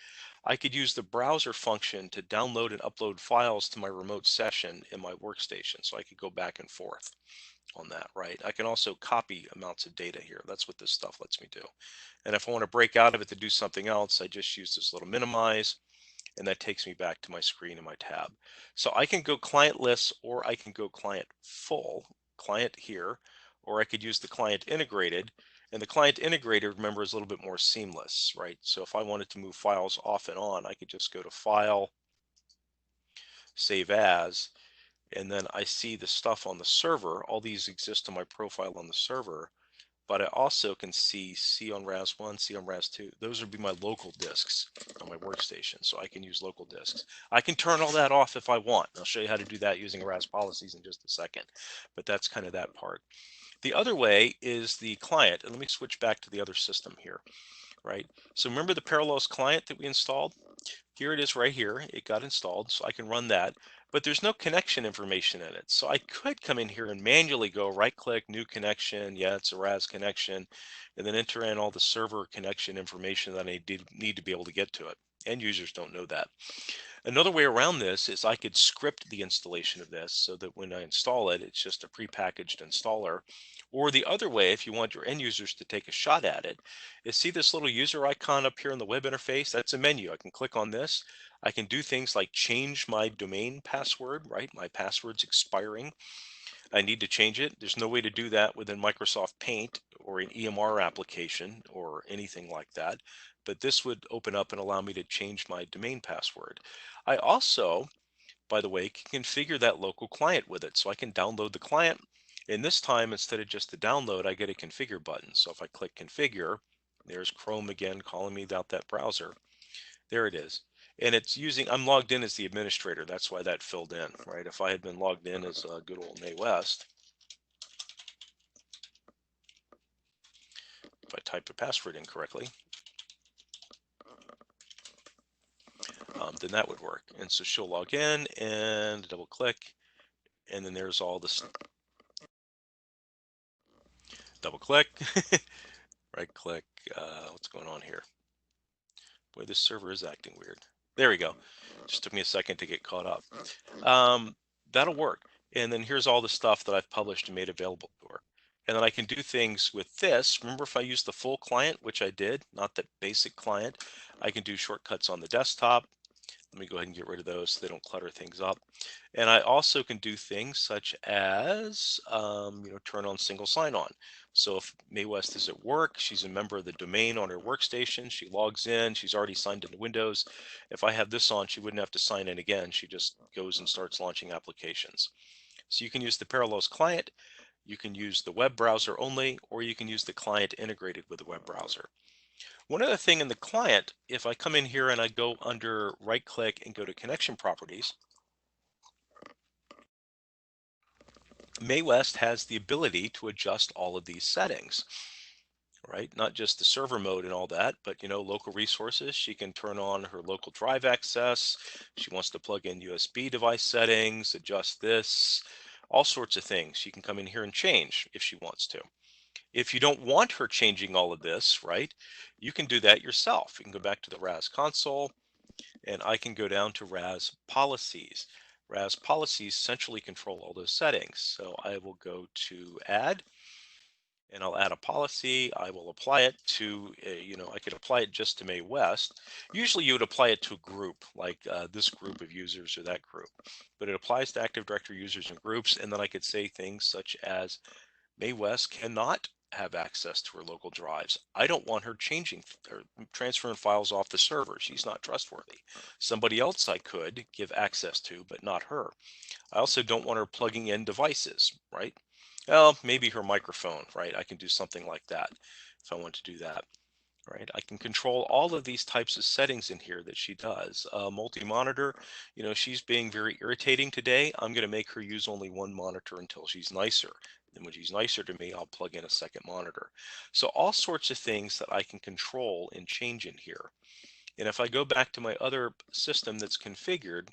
I could use the browser function to download and upload files to my remote session in my workstation. So I could go back and forth on that, right? I can also copy amounts of data here. That's what this stuff lets me do. And if I want to break out of it to do something else, I just use this little minimize, and that takes me back to my screen and my tab. So I can go clientless, or I can go client full, client here, or I could use the client integrated. And the client integrated, remember, is a little bit more seamless, right? So if I wanted to move files off and on, I could just go to File, Save As, and then I see the stuff on the server. All these exist on my profile on the server, but I also can see on RAS1, see on RAS2. Those would be my local disks on my workstation, so I can use local disks. I can turn all that off if I want. I'll show you how to do that using RAS policies in just a second, but that's kind of that part. The other way is the client, and let me switch back to the other system here, right? So remember the Parallels client that we installed? Here it is right here. It got installed, so I can run that, but there's no connection information in it. So I could come in here and manually go right click, new connection. Yeah, it's a RAS connection, and then enter in all the server connection information that I need to be able to get to it. End users don't know that. Another way around this is I could script the installation of this so that when I install it, it's just a prepackaged installer. Or the other way, if you want your end users to take a shot at it, is see this little user icon up here in the web interface? That's a menu. I can click on this. I can do things like change my domain password, right? My password's expiring. I need to change it. There's no way to do that within Microsoft Paint or an EMR application or anything like that. But this would open up and allow me to change my domain password. I also, by the way, can configure that local client with it. So I can download the client. And this time, instead of just the download, I get a configure button. So if I click configure, there's Chrome again calling me about that browser. There it is. And it's using, I'm logged in as the administrator. That's why that filled in, right? If I had been logged in as good old Mae West, if I type a password incorrectly, then that would work. And so she'll log in and double click, and then there's all this. Double click, right click. What's going on here? Boy, this server is acting weird. There we go. Just took me a second to get caught up. That'll work. And then here's all the stuff that I've published and made available to her. And then I can do things with this. Remember, if I use the full client, which I did, not the basic client, I can do shortcuts on the desktop. Let me go ahead and get rid of those so they don't clutter things up. And I also can do things such as, turn on single sign-on. So if Mae West is at work, she's a member of the domain on her workstation, she logs in, she's already signed into Windows. If I have this on, she wouldn't have to sign in again. She just goes and starts launching applications. So you can use the Parallels client, you can use the web browser only, or you can use the client integrated with the web browser. One other thing in the client, if I come in here and I go under right click and go to connection properties, Mae West has the ability to adjust all of these settings, right? Not just the server mode and all that, but local resources. She can turn on her local drive access. She wants to plug in USB device settings, adjust this, all sorts of things. She can come in here and change if she wants to. If you don't want her changing all of this, right, you can do that yourself. You can go back to the RAS console, and I can go down to RAS policies. RAS policies centrally control all those settings. So I will go to add, and I'll add a policy. I will apply it to, I could apply it just to Mae West. Usually you would apply it to a group, like this group of users or that group. But it applies to Active Directory users and groups, and then I could say things such as Mae West cannot have access to her local drives. I don't want her changing or transferring files off the server. She's not trustworthy. Somebody else I could give access to, but not her. I also don't want her plugging in devices, right? Well, maybe her microphone, right? I can do something like that if I want to do that, right? I can control all of these types of settings in here that she does. Multi-monitor, she's being very irritating today. I'm going to make her use only one monitor until she's nicer. And when she's nicer to me, I'll plug in a second monitor. So all sorts of things that I can control and change in here. And if I go back to my other system that's configured,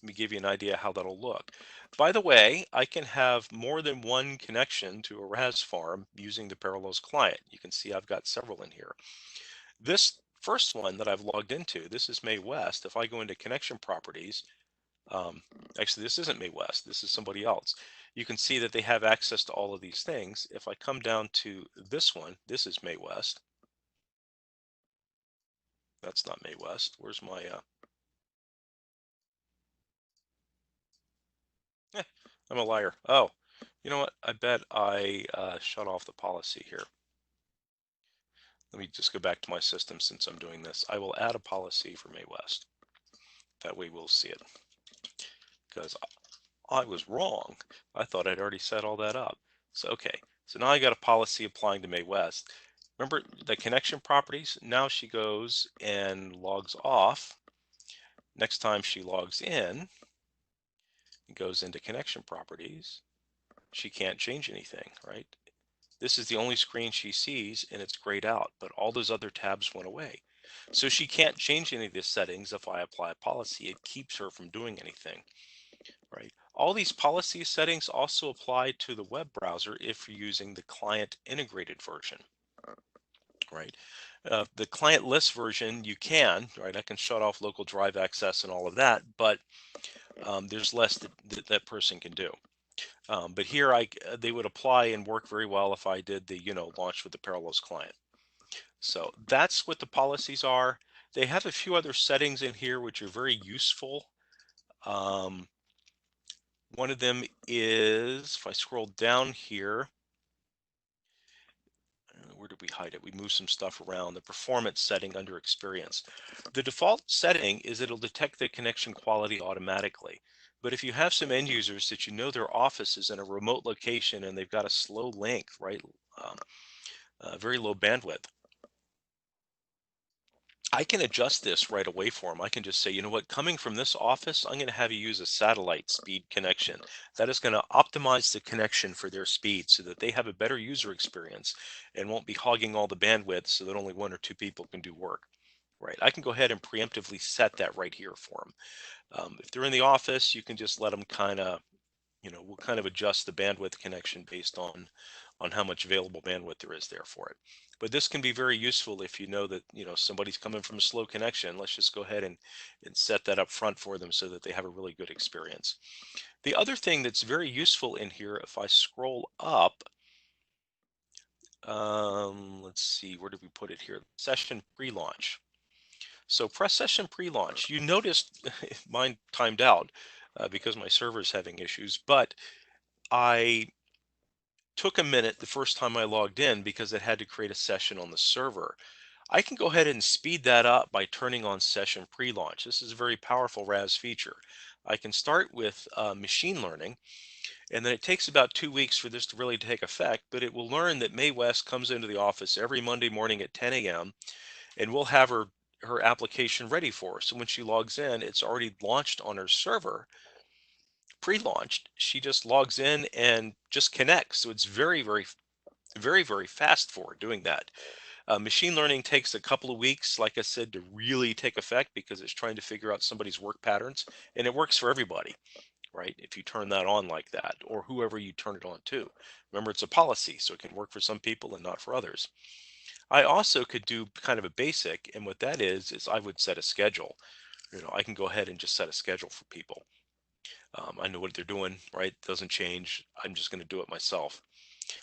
let me give you an idea how that'll look. By the way, I can have more than one connection to a RAS farm using the Parallels client. You can see I've got several in here. This first one that I've logged into, this is May West. If I go into connection properties, um, actually this isn't May West, this is somebody else. You can see that they have access to all of these things. If I come down to this one, this is May West. That's not May West. Where's my, eh, I'm a liar. Oh, you know what? I bet I shut off the policy here. Let me just go back to my system since I'm doing this. I will add a policy for May West. That way we'll see it because I was wrong. I thought I'd already set all that up. So, okay. So now I got a policy applying to May West. Remember the connection properties? Now she goes and logs off. Next time she logs in, and goes into connection properties, she can't change anything, right? This is the only screen she sees and it's grayed out, but all those other tabs went away. So she can't change any of the settings if I apply a policy. It keeps her from doing anything, right? All these policy settings also apply to the web browser if you're using the client integrated version, right? The client list version, you can, right? I can shut off local drive access and all of that, but there's less that person can do. But here they would apply and work very well if I did the, launch with the Parallels client. So that's what the policies are. They have a few other settings in here which are very useful. Um, one of them is, if I scroll down here, where did we hide it? We moved some stuff around. The performance setting under experience. The default setting is it'll detect the connection quality automatically. But if you have some end users that you know their office is in a remote location and they've got a slow link, right? Very low bandwidth, I can adjust this right away for them. I can just say, you know what, coming from this office, I'm going to have you use a satellite speed connection. That is going to optimize the connection for their speed so that they have a better user experience and won't be hogging all the bandwidth so that only one or two people can do work. Right. I can go ahead and preemptively set that right here for them. If they're in the office, you can just let them kind of, we'll kind of adjust the bandwidth connection based on how much available bandwidth there is there for it. But this can be very useful if you know that, somebody's coming from a slow connection. Let's just go ahead and set that up front for them so that they have a really good experience. The other thing that's very useful in here, if I scroll up, let's see, where did we put it here? Session pre-launch. So press session pre-launch. You noticed mine timed out because my server is having issues, but I took a minute the first time I logged in because it had to create a session on the server. I can go ahead and speed that up by turning on session pre-launch. This is a very powerful RAS feature. I can start with machine learning, and then it takes about 2 weeks for this to really take effect, but it will learn that Mae West comes into the office every Monday morning at 10 a.m. and we'll have her application ready for her. So when she logs in, it's already launched on her server, pre-launched. She just logs in and just connects. So it's very, very, very, very fast for her doing that. Machine learning takes a couple of weeks, like I said, to really take effect because it's trying to figure out somebody's work patterns, and it works for everybody, right? If you turn that on like that, or whoever you turn it on to. Remember, it's a policy, so it can work for some people and not for others. I also could do kind of a basic, and what that is I would set a schedule. I can go ahead and just set a schedule for people. I know what they're doing, right? Doesn't change. I'm just going to do it myself.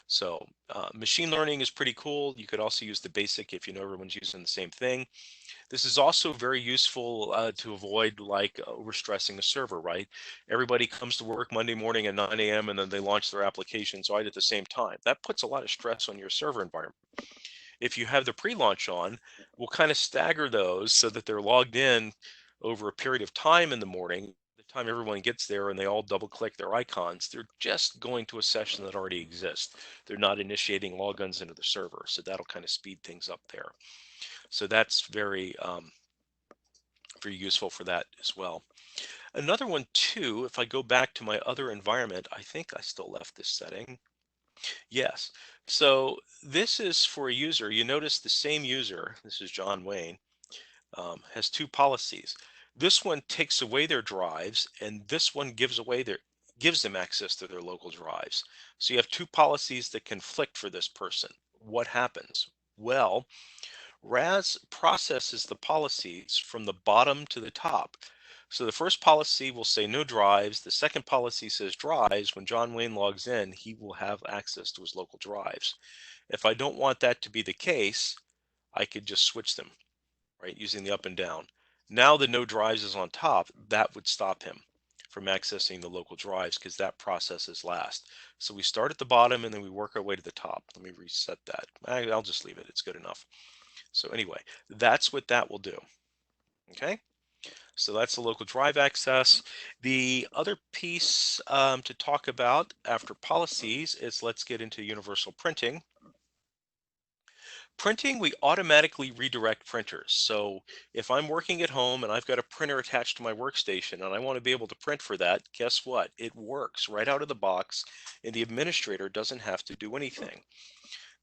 So machine learning is pretty cool. You could also use the basic if you know everyone's using the same thing. This is also very useful to avoid like overstressing a server, right? Everybody comes to work Monday morning at 9 a.m. and then they launch their applications right at the same time. That puts a lot of stress on your server environment. If you have the pre-launch on, we'll kind of stagger those so that they're logged in over a period of time in the morning. The time everyone gets there and they all double click their icons, they're just going to a session that already exists. They're not initiating logins into the server. So that'll kind of speed things up there. So that's very, very useful for that as well. Another one too, if I go back to my other environment, I think I still left this setting. Yes. So this is for a user. You notice the same user, this is John Wayne, has two policies. This one takes away their drives, and this one gives them access to their local drives. So you have two policies that conflict for this person. What happens? Well, RAS processes the policies from the bottom to the top. So the first policy will say no drives. The second policy says drives. When John Wayne logs in, he will have access to his local drives. If I don't want that to be the case, I could just switch them, right, using the up and down. Now the no drives is on top. That would stop him from accessing the local drives because that process is last. So we start at the bottom and then we work our way to the top. Let me reset that. I'll just leave it. It's good enough. So anyway, that's what that will do. Okay. So that's the local drive access. The other piece to talk about after policies is let's get into universal printing. Printing, we automatically redirect printers. So if I'm working at home and I've got a printer attached to my workstation and I want to be able to print for that, guess what? It works right out of the box and the administrator doesn't have to do anything.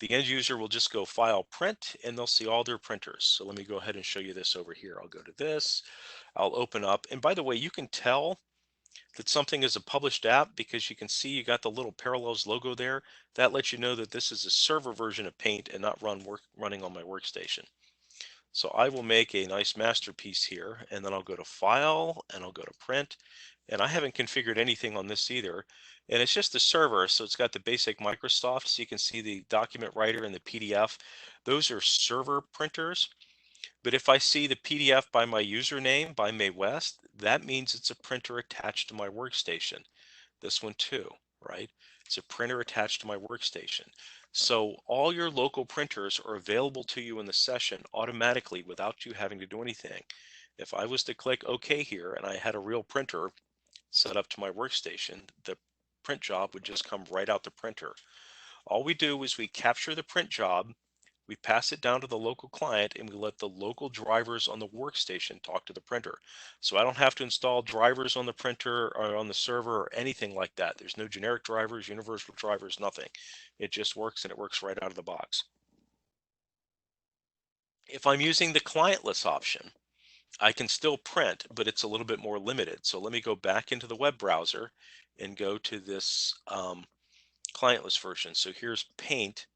The end user will just go file print and they'll see all their printers. So let me go ahead and show you this over here. I'll go to this, I'll open up. And by the way, you can tell that something is a published app because you can see you got the little Parallels logo there. That lets you know that this is a server version of Paint and not running on my workstation. So I will make a nice masterpiece here and then I'll go to File and I'll go to Print. And I haven't configured anything on this either. And it's just a server, so it's got the basic Microsoft, so you can see the document writer and the PDF. Those are server printers. But if I see the PDF by my username, by May West, that means it's a printer attached to my workstation. This one too, right? It's a printer attached to my workstation. So all your local printers are available to you in the session automatically without you having to do anything. If I was to click OK here and I had a real printer set up to my workstation, the print job would just come right out the printer. All we do is we capture the print job, we pass it down to the local client, and we let the local drivers on the workstation talk to the printer. So I don't have to install drivers on the printer or on the server or anything like that. There's no generic drivers, universal drivers, nothing. It just works and it works right out of the box. If I'm using the clientless option, I can still print, but it's a little bit more limited. So let me go back into the web browser and go to this clientless version. So here's Paint.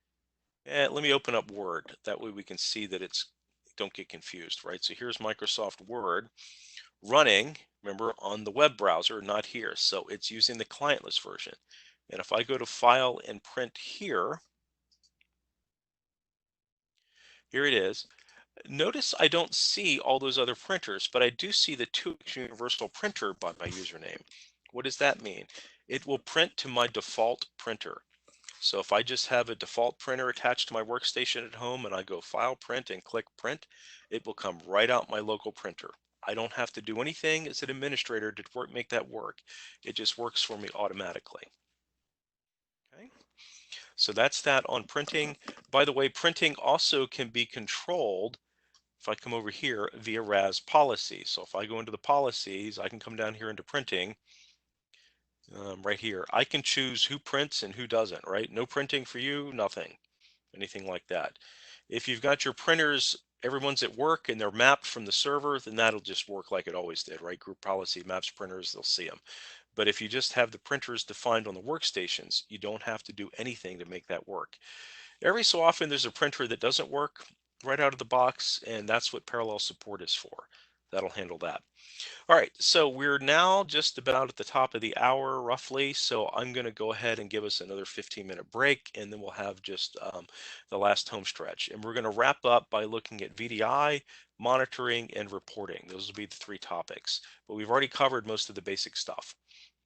Let me open up Word. That way we can see that don't get confused, right? So here's Microsoft Word running, remember, on the web browser, not here. So it's using the clientless version. And if I go to File and Print here, here it is. Notice I don't see all those other printers, but I do see the 2x Universal Printer by my username. What does that mean? It will print to my default printer. So if I just have a default printer attached to my workstation at home and I go File, Print, and click Print, it will come right out my local printer. I don't have to do anything as an administrator to make that work. It just works for me automatically. Okay. So that's that on printing. By the way, printing also can be controlled if I come over here via RAS policy. So if I go into the policies, I can come down here into printing right here. I can choose who prints and who doesn't, right? No printing for you, nothing, anything like that. If you've got your printers, everyone's at work and they're mapped from the server, then that'll just work like it always did, right? Group policy maps printers, they'll see them. But if you just have the printers defined on the workstations, you don't have to do anything to make that work. Every so often there's a printer that doesn't work right out of the box, and that's what parallel support is for. That'll handle that. All right, so we're now just about at the top of the hour roughly. So I'm going to go ahead and give us another 15-minute break, and then we'll have just the last home stretch. And we're going to wrap up by looking at VDI, monitoring, and reporting. Those will be the three topics, but we've already covered most of the basic stuff.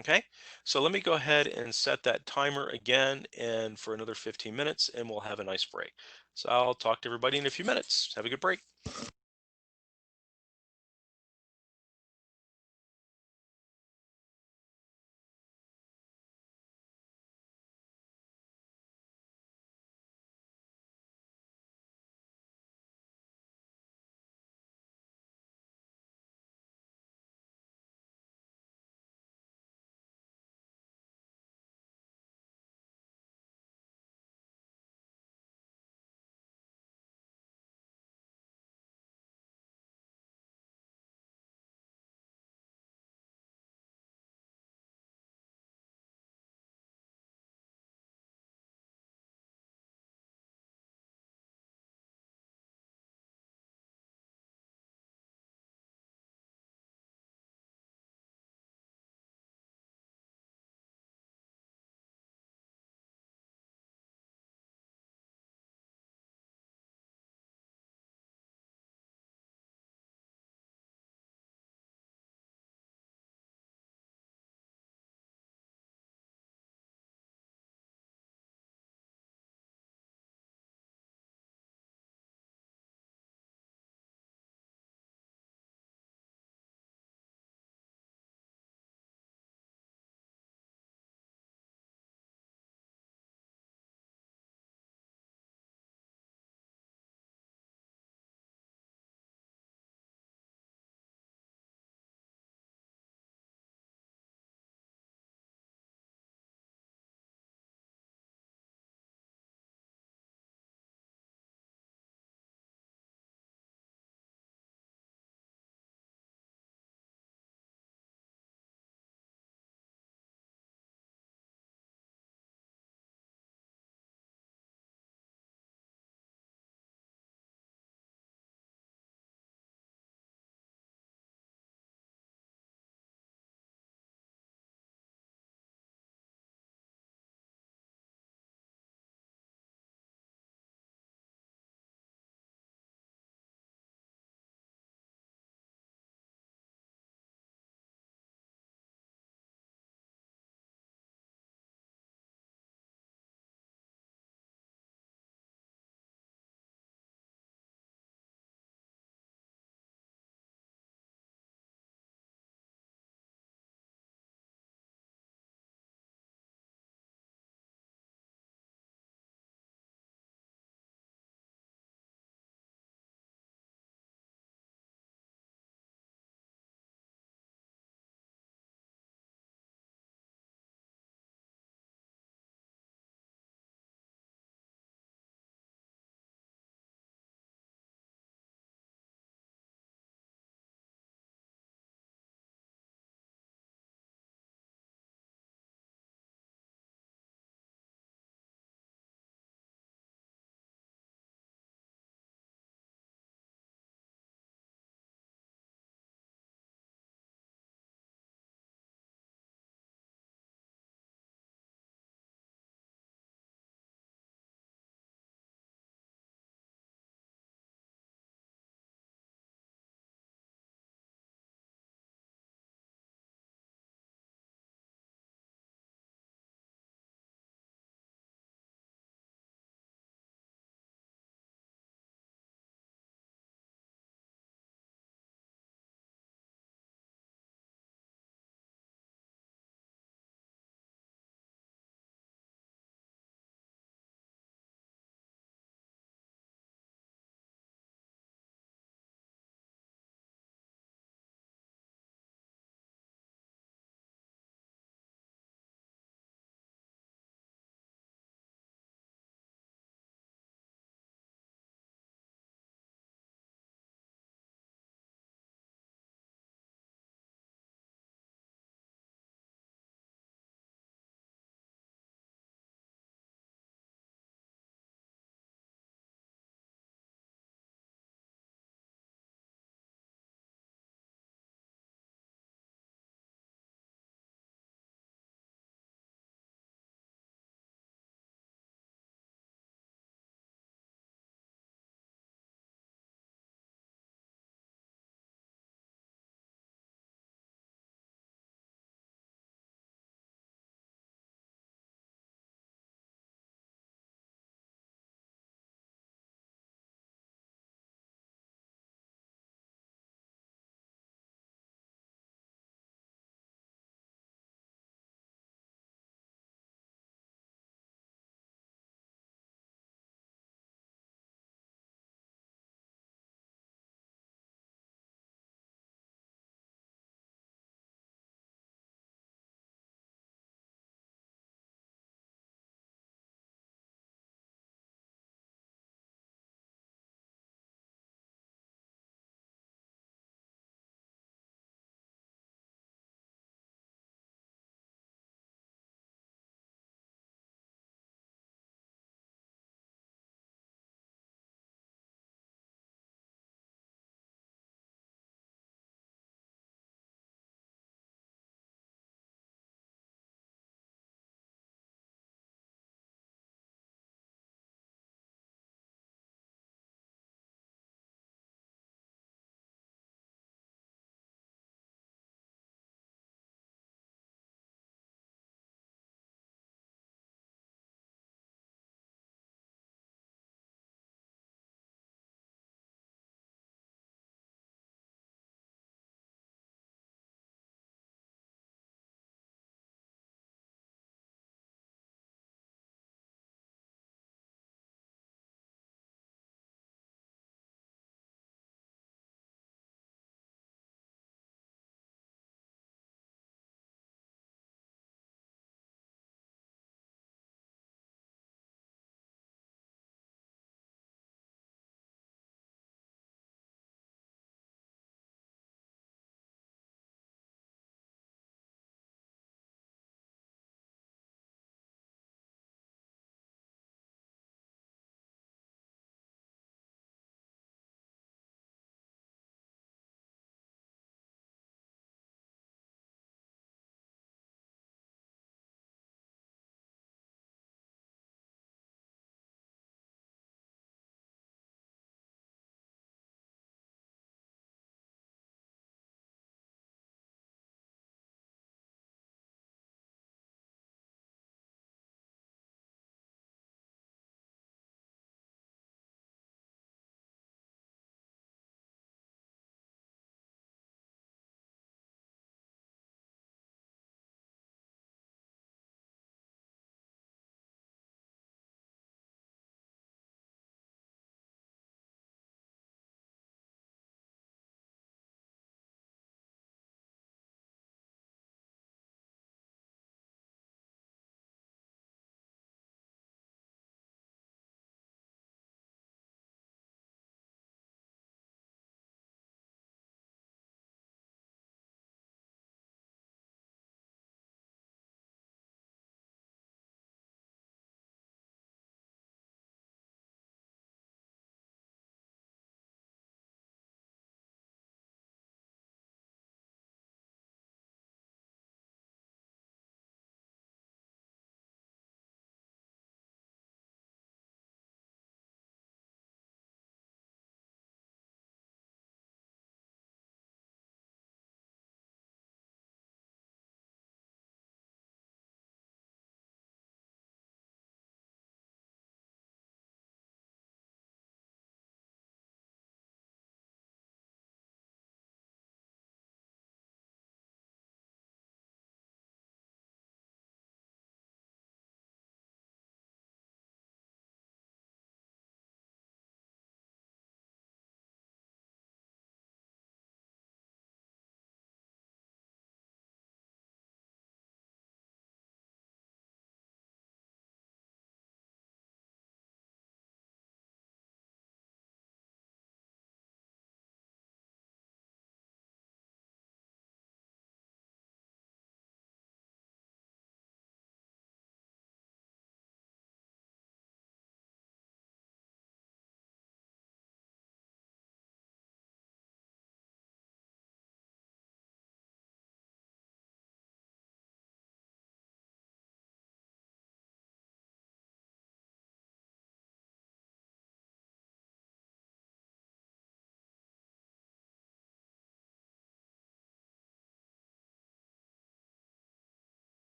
Okay, so let me go ahead and set that timer again and for another 15 minutes, and we'll have a nice break. So I'll talk to everybody in a few minutes. Have a good break.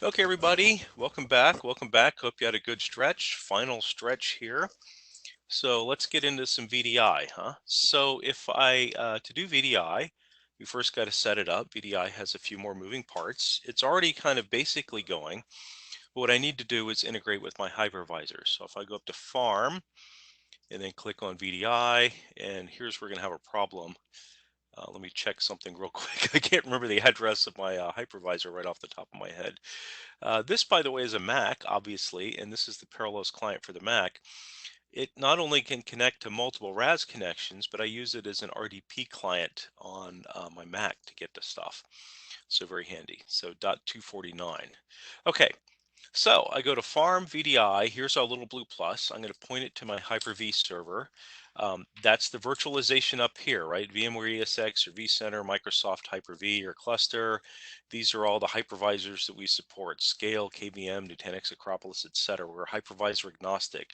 Okay, everybody, welcome back. Welcome back. Hope you had a good stretch. Final stretch here. So let's get into some VDI, huh? So if to do VDI, we first got to set it up. VDI has a few more moving parts. It's already kind of basically going. What I need to do is integrate with my hypervisor. So if I go up to Farm and then click on VDI, and here's where we're going to have a problem. Let me check something real quick. I can't remember the address of my hypervisor right off the top of my head. This, by the way, is a Mac, obviously, and this is the Parallels client for the Mac. It not only can connect to multiple RAS connections, but I use it as an RDP client on my Mac to get to stuff. So very handy. So .249. Okay, so I go to Farm VDI. Here's our little blue plus. I'm going to point it to my Hyper-V server. That's the virtualization up here, right? VMware ESX or vCenter, Microsoft Hyper-V or cluster. These are all the hypervisors that we support: Scale, KVM, Nutanix, Acropolis, etc. We're hypervisor agnostic.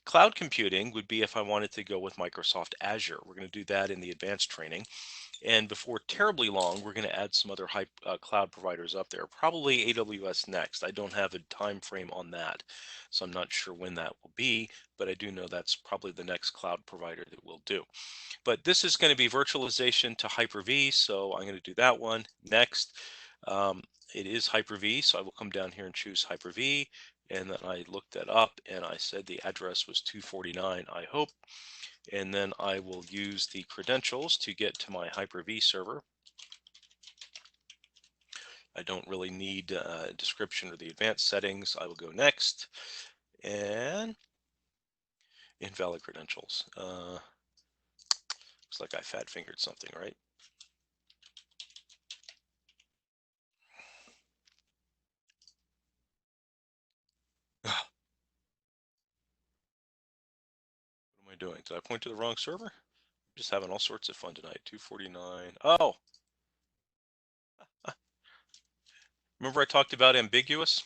Cloud computing would be if I wanted to go with Microsoft Azure. We're going to do that in the advanced training. And before terribly long, we're going to add some other cloud providers up there, probably AWS next. I don't have a time frame on that, so I'm not sure when that will be, but I do know that's probably the next cloud provider that we'll do. But this is going to be virtualization to Hyper-V, so I'm going to do that one next. It is Hyper-V, so I will come down here and choose Hyper-V, and then I looked that up, and I said the address was 249, I hope. And then I will use the credentials to get to my Hyper-V server. I don't really need a description or the advanced settings. I will go next and invalid credentials. Looks like I fat fingered something, right? What am I doing? Did I point to the wrong server? I'm just having all sorts of fun tonight. 249. Oh, remember I talked about ambiguous?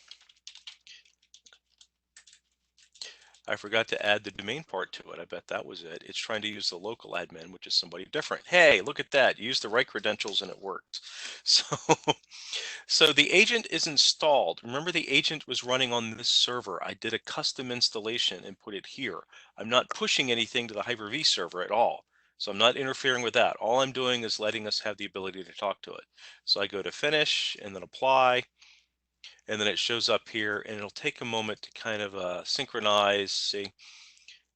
I forgot to add the domain part to it. I bet that was it. It's trying to use the local admin, which is somebody different. Hey, look at that. You used the right credentials and it worked. So, so the agent is installed. Remember, the agent was running on this server. I did a custom installation and put it here. I'm not pushing anything to the Hyper-V server at all. So I'm not interfering with that. All I'm doing is letting us have the ability to talk to it. So I go to finish and then apply, and then it shows up here, and it'll take a moment to kind of synchronize, see,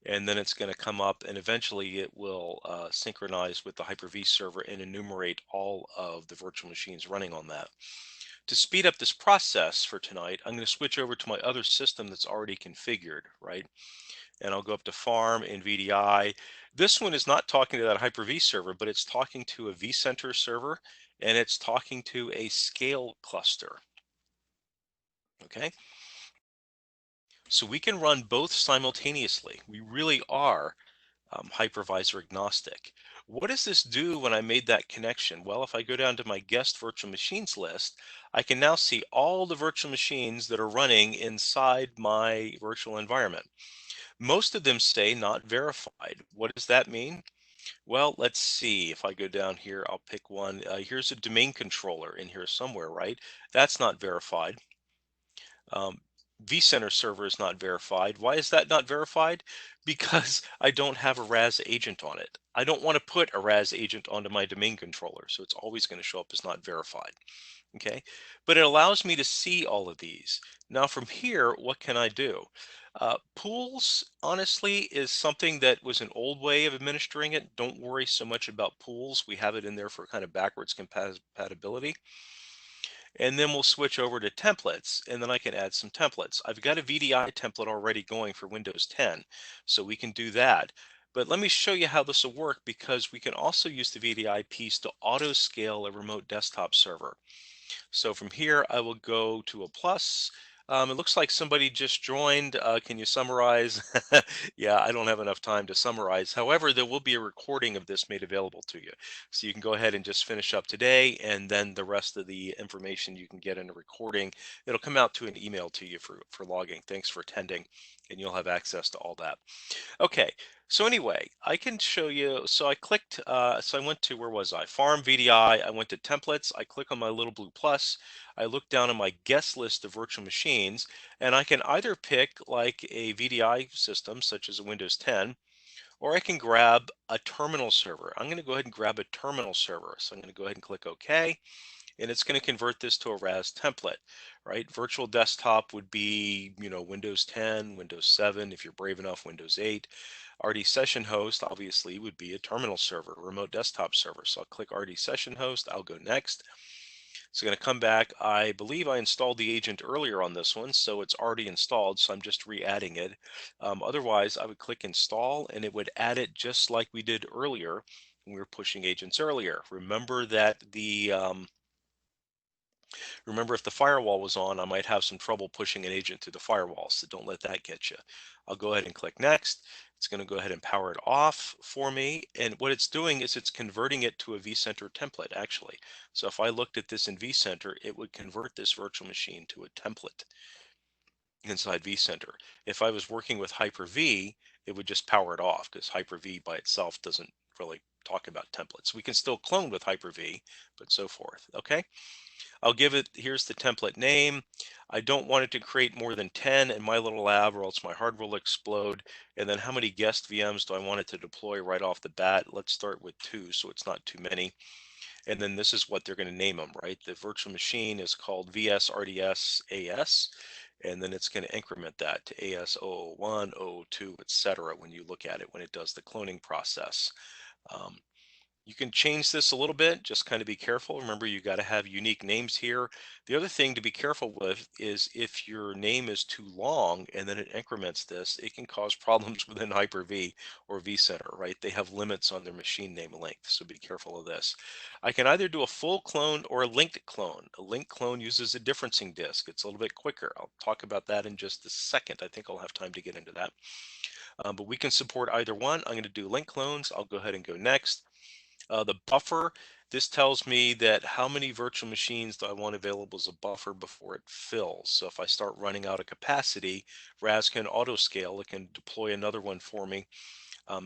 and then it's going to come up, and eventually it will synchronize with the Hyper-V server and enumerate all of the virtual machines running on that. To speed up this process for tonight, I'm going to switch over to my other system that's already configured, right? And I'll go up to Farm and VDI. This one is not talking to that Hyper-V server, but it's talking to a vCenter server, and it's talking to a Scale cluster. Okay, so we can run both simultaneously. We really are hypervisor agnostic. What does this do when I made that connection? Well, if I go down to my guest virtual machines list, I can now see all the virtual machines that are running inside my virtual environment. Most of them say not verified. What does that mean? Well, let's see. If I go down here, I'll pick one. Here's a domain controller in here somewhere, right? That's not verified. Um, vCenter server is not verified. Why is that not verified? Because I don't have a RAS agent on it. I don't want to put a RAS agent onto my domain controller, so it's always going to show up as not verified. Okay, but it allows me to see all of these. Now from here, what can I do? Pools, honestly, is something that was an old way of administering it. Don't worry so much about pools. We have it in there for kind of backwards compatibility. And then we'll switch over to templates, and then I can add some templates. I've got a VDI template already going for Windows 10, so we can do that. But let me show you how this will work, because we can also use the VDI piece to auto scale a remote desktop server. So from here, I will go to a plus. It looks like somebody just joined. Can you summarize? Yeah, I don't have enough time to summarize. However, there will be a recording of this made available to you. So you can go ahead and just finish up today, and then the rest of the information you can get in a recording. It'll come out to an email to you for logging. Thanks for attending, and you'll have access to all that. Okay, so anyway, I can show you. So I clicked, so I went to, where was I? Farm VDI. I went to templates. I click on my little blue plus. I look down on my guest list of virtual machines, and I can either pick like a VDI system, such as a Windows 10, or I can grab a terminal server. I'm going to go ahead and grab a terminal server. So I'm going to go ahead and click OK, and it's going to convert this to a RAS template, right? Virtual desktop would be, Windows 10, Windows 7, if you're brave enough, Windows 8. RD session host obviously would be a terminal server, remote desktop server. So I'll click RD session host. I'll go next. It's going to come back. I believe I installed the agent earlier on this one, so it's already installed. So I'm just re-adding it. Otherwise, I would click install, and it would add it just like we did earlier when we were pushing agents earlier. Remember, if the firewall was on, I might have some trouble pushing an agent through the firewall, so don't let that get you. I'll go ahead and click next. It's going to go ahead and power it off for me. And what it's doing is it's converting it to a vCenter template, actually. So if I looked at this in vCenter, it would convert this virtual machine to a template inside vCenter. If I was working with Hyper-V, it would just power it off, because Hyper-V by itself doesn't really talk about templates. We can still clone with Hyper-V, but so forth. Okay. I'll give it, here's the template name. I don't want it to create more than 10 in my little lab, or else my hardware will explode. And then how many guest VMs do I want it to deploy right off the bat? Let's start with 2, so it's not too many. And then this is what they're going to name them, right? The virtual machine is called VS AS, and then it's going to increment that to AS001, 002, etc. when you look at it, when it does the cloning process. Um, you can change this a little bit, just kind of be careful. Remember, you got to have unique names here. The other thing to be careful with is if your name is too long and then it increments this, it can cause problems within Hyper-V or vCenter, right? They have limits on their machine name length, so be careful of this. I can either do a full clone or a linked clone. A linked clone uses a differencing disk. It's a little bit quicker. I'll talk about that in just a second. I think I'll have time to get into that. But we can support either one. I'm going to do link clones. I'll go ahead and go next. The buffer, this tells me that how many virtual machines do I want available as a buffer before it fills. So if I start running out of capacity, RAS can auto scale. It can deploy another one for me.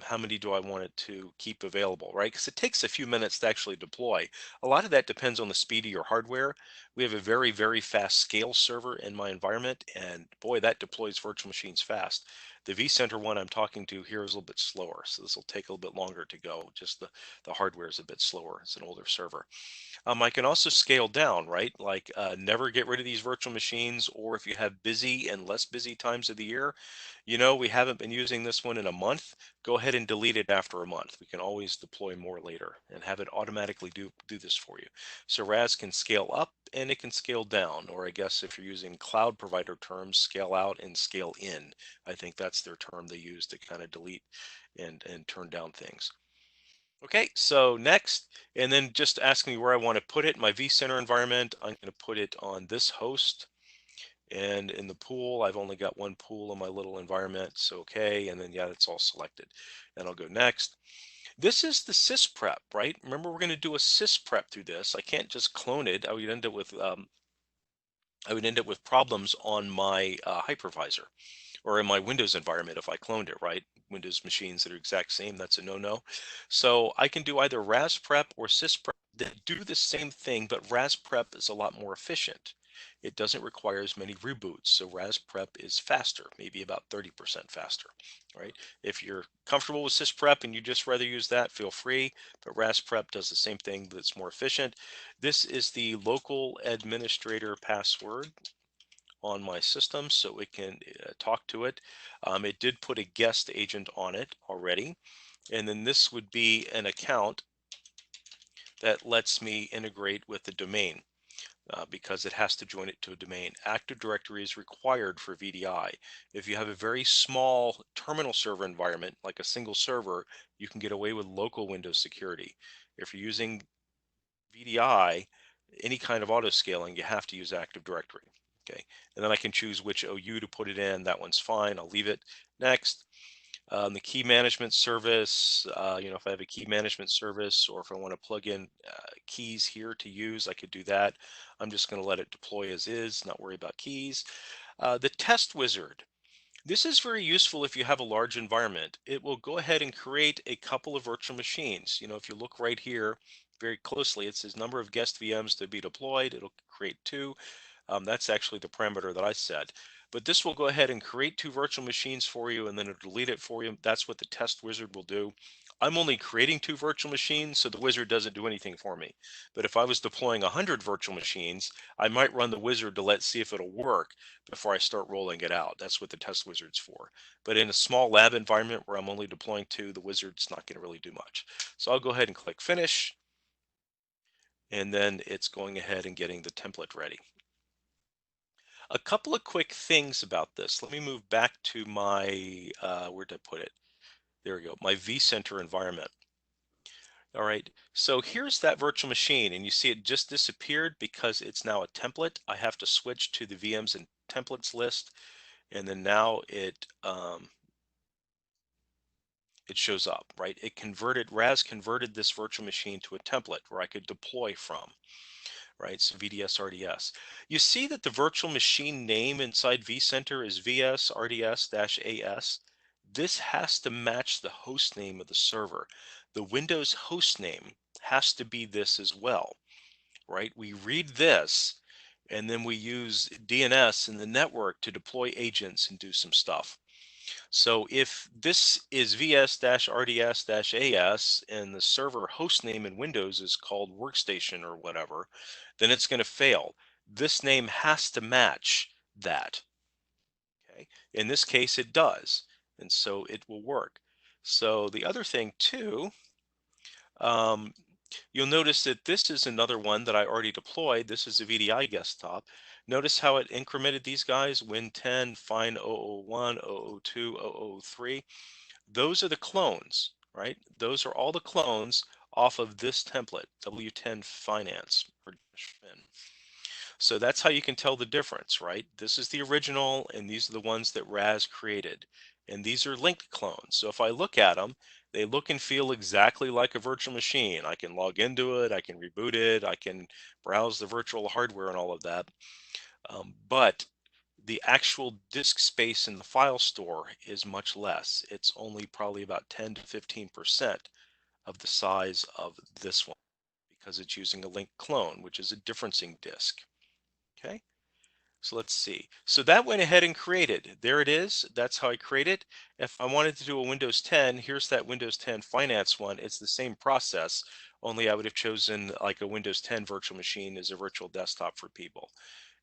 How many do I want it to keep available, right? Because it takes a few minutes to actually deploy. A lot of that depends on the speed of your hardware. We have a very, very fast scale server in my environment, and boy, that deploys virtual machines fast. The vCenter one I'm talking to here is a little bit slower, so this will take a little bit longer to go. Just the hardware is a bit slower. It's an older server. I can also scale down, right? Like never get rid of these virtual machines, or if you have busy and less busy times of the year, we haven't been using this one in a month, go ahead and delete it after a month. We can always deploy more later and have it automatically do this for you. So RAS can scale up and it can scale down, or I guess if you're using cloud provider terms, scale out and scale in. I think that's their term they use to kind of delete and turn down things. Okay, so next, and then just ask me where I want to put it. My vCenter environment, I'm going to put it on this host. And in the pool, I've only got one pool in my little environment. So, okay, and then yeah, it's all selected. And I'll go next. This is the sys prep, right? Remember, we're going to do a sys prep through this. I can't just clone it. I would end up with problems on my hypervisor or in my Windows environment if I cloned it, right? Windows machines that are exact same, that's a no-no. So I can do either RAS prep or sys prep that do the same thing, but RAS prep is a lot more efficient. It doesn't require as many reboots. So RAS prep is faster, maybe about 30% faster, right? If you're comfortable with sys prep and you just rather use that, feel free, but RAS prep does the same thing, but it's more efficient. This is the local administrator password on my system, so it can talk to it. It did put a guest agent on it already. And then this would be an account that lets me integrate with the domain because it has to join it to a domain. Active Directory is required for VDI. If you have a very small terminal server environment, like a single server, you can get away with local Windows security. If you're using VDI, any kind of auto scaling, you have to use Active Directory. Okay, and then I can choose which OU to put it in. That one's fine. I'll leave it. Next, the key management service. If I have a key management service, or if I want to plug in keys here to use, I could do that. I'm just going to let it deploy as is, not worry about keys. The test wizard. This is very useful if you have a large environment. It will go ahead and create a couple of virtual machines. If you look right here very closely, it says number of guest VMs to be deployed. It'll create two. That's actually the parameter that I set. But this will go ahead and create two virtual machines for you, and then it'll delete it for you. That's what the test wizard will do. I'm only creating two virtual machines, so the wizard doesn't do anything for me. But if I was deploying 100 virtual machines, I might run the wizard to let's see if it'll work before I start rolling it out. That's what the test wizard's for. But in a small lab environment where I'm only deploying two, the wizard's not going to really do much. So I'll go ahead and click finish, and then it's going ahead and getting the template ready. A couple of quick things about this. Let me move back to my, where did I put it? There we go, my vCenter environment. All right, so here's that virtual machine, and you see it just disappeared because it's now a template. I have to switch to the VMs and templates list, and then now it shows up, right? RAS converted this virtual machine to a template where I could deploy from. Right? So VDS RDS. You see that the virtual machine name inside vCenter is VS RDS-AS. This has to match the host name of the server. The Windows host name has to be this as well, right? We read this and then we use DNS in the network to deploy agents and do some stuff. So if this is VS-RDS-AS and the server host name in Windows is called Workstation or whatever, then it's going to fail. This name has to match that. Okay. In this case, it does. And so it will work. So the other thing too, um, you'll notice that this is another one that I already deployed. This is a VDI desktop. Notice how it incremented these guys, Win10, Find 001, 002, 003. Those are the clones, right? Those are all the clones off of this template, W10 Finance or Fin. So that's how you can tell the difference, right? This is the original, and these are the ones that RAS created. And these are linked clones. So if I look at them, they look and feel exactly like a virtual machine. I can log into it, I can reboot it, I can browse the virtual hardware and all of that. But the actual disk space in the file store is much less. It's only probably about 10 to 15% of the size of this one because it's using a linked clone, which is a differencing disk. Okay, so let's see. So that went ahead and created. There it is. That's how I create it. If I wanted to do a Windows 10, here's that Windows 10 Finance one. It's the same process, only I would have chosen like a Windows 10 virtual machine as a virtual desktop for people.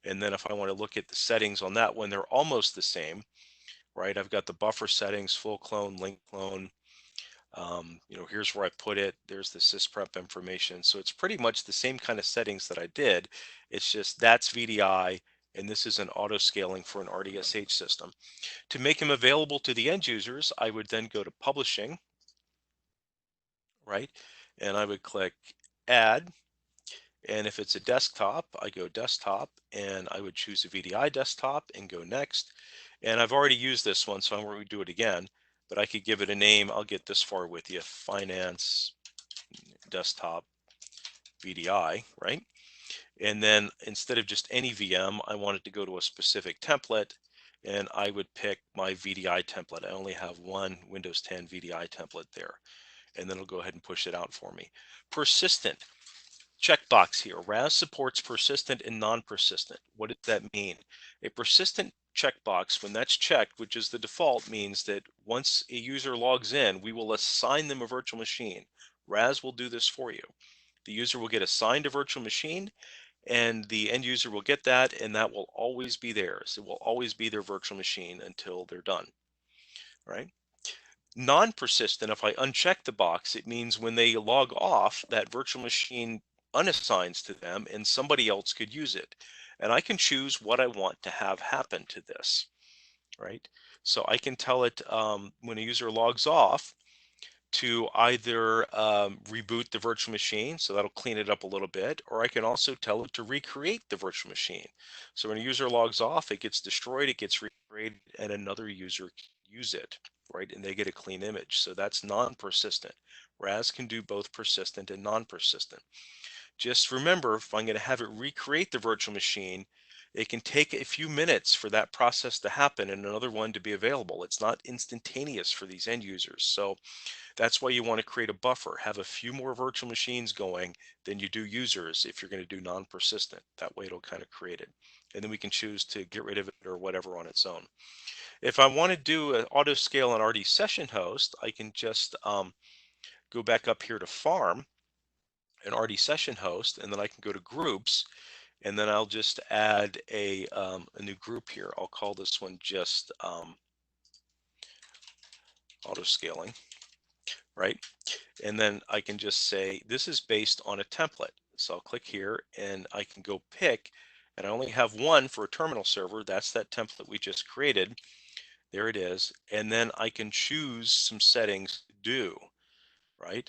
And then if I want to look at the settings on that one, they're almost the same, right? I've got the buffer settings, full clone, link clone. Here's where I put it. There's the sysprep information. So it's pretty much the same kind of settings that I did. It's just that's VDI, and this is an auto scaling for an RDSH system. To make them available to the end users, I would then go to publishing, right? And I would click add. And if it's a desktop, I go desktop, and I would choose a VDI desktop and go next. And I've already used this one, so I'm going to do it again, but I could give it a name. I'll get this far with you, Finance Desktop VDI, right? And then instead of just any VM, I wanted to go to a specific template, and I would pick my VDI template. I only have one Windows 10 VDI template there, and then it'll go ahead and push it out for me. Persistent. Checkbox here. RAS supports persistent and non-persistent. What does that mean? A persistent checkbox, when that's checked, which is the default, means that once a user logs in, we will assign them a virtual machine. RAS will do this for you. The user will get assigned a virtual machine, and the end user will get that, and that will always be theirs. It will always be their virtual machine until they're done, right? Non-persistent, if I uncheck the box, it means when they log off, that virtual machine unassigns to them and somebody else could use it. And I can choose what I want to have happen to this, right? So I can tell it when a user logs off to either reboot the virtual machine, so that'll clean it up a little bit, or I can also tell it to recreate the virtual machine. So when a user logs off, it gets destroyed, it gets recreated, and another user can use it, right? And they get a clean image. So that's non-persistent. RAS can do both persistent and non-persistent. Just remember, if I'm going to have it recreate the virtual machine, It can take a few minutes for that process to happen and another one to be available. It's not instantaneous for these end users. So that's why you want to create a buffer, have a few more virtual machines going than you do users if you're going to do non-persistent. That way it'll kind of create it. And then we can choose to get rid of it or whatever on its own. If I want to do an auto scale on RD session host, I can just go back up here to farm an RD session host, and then I can go to groups, and then I'll just add a new group here. I'll call this one just auto scaling, right? And then I can just say, this is based on a template. So I'll click here and I can go pick, and I only have one for a terminal server. That's that template we just created. There it is. And then I can choose some settings to do, right?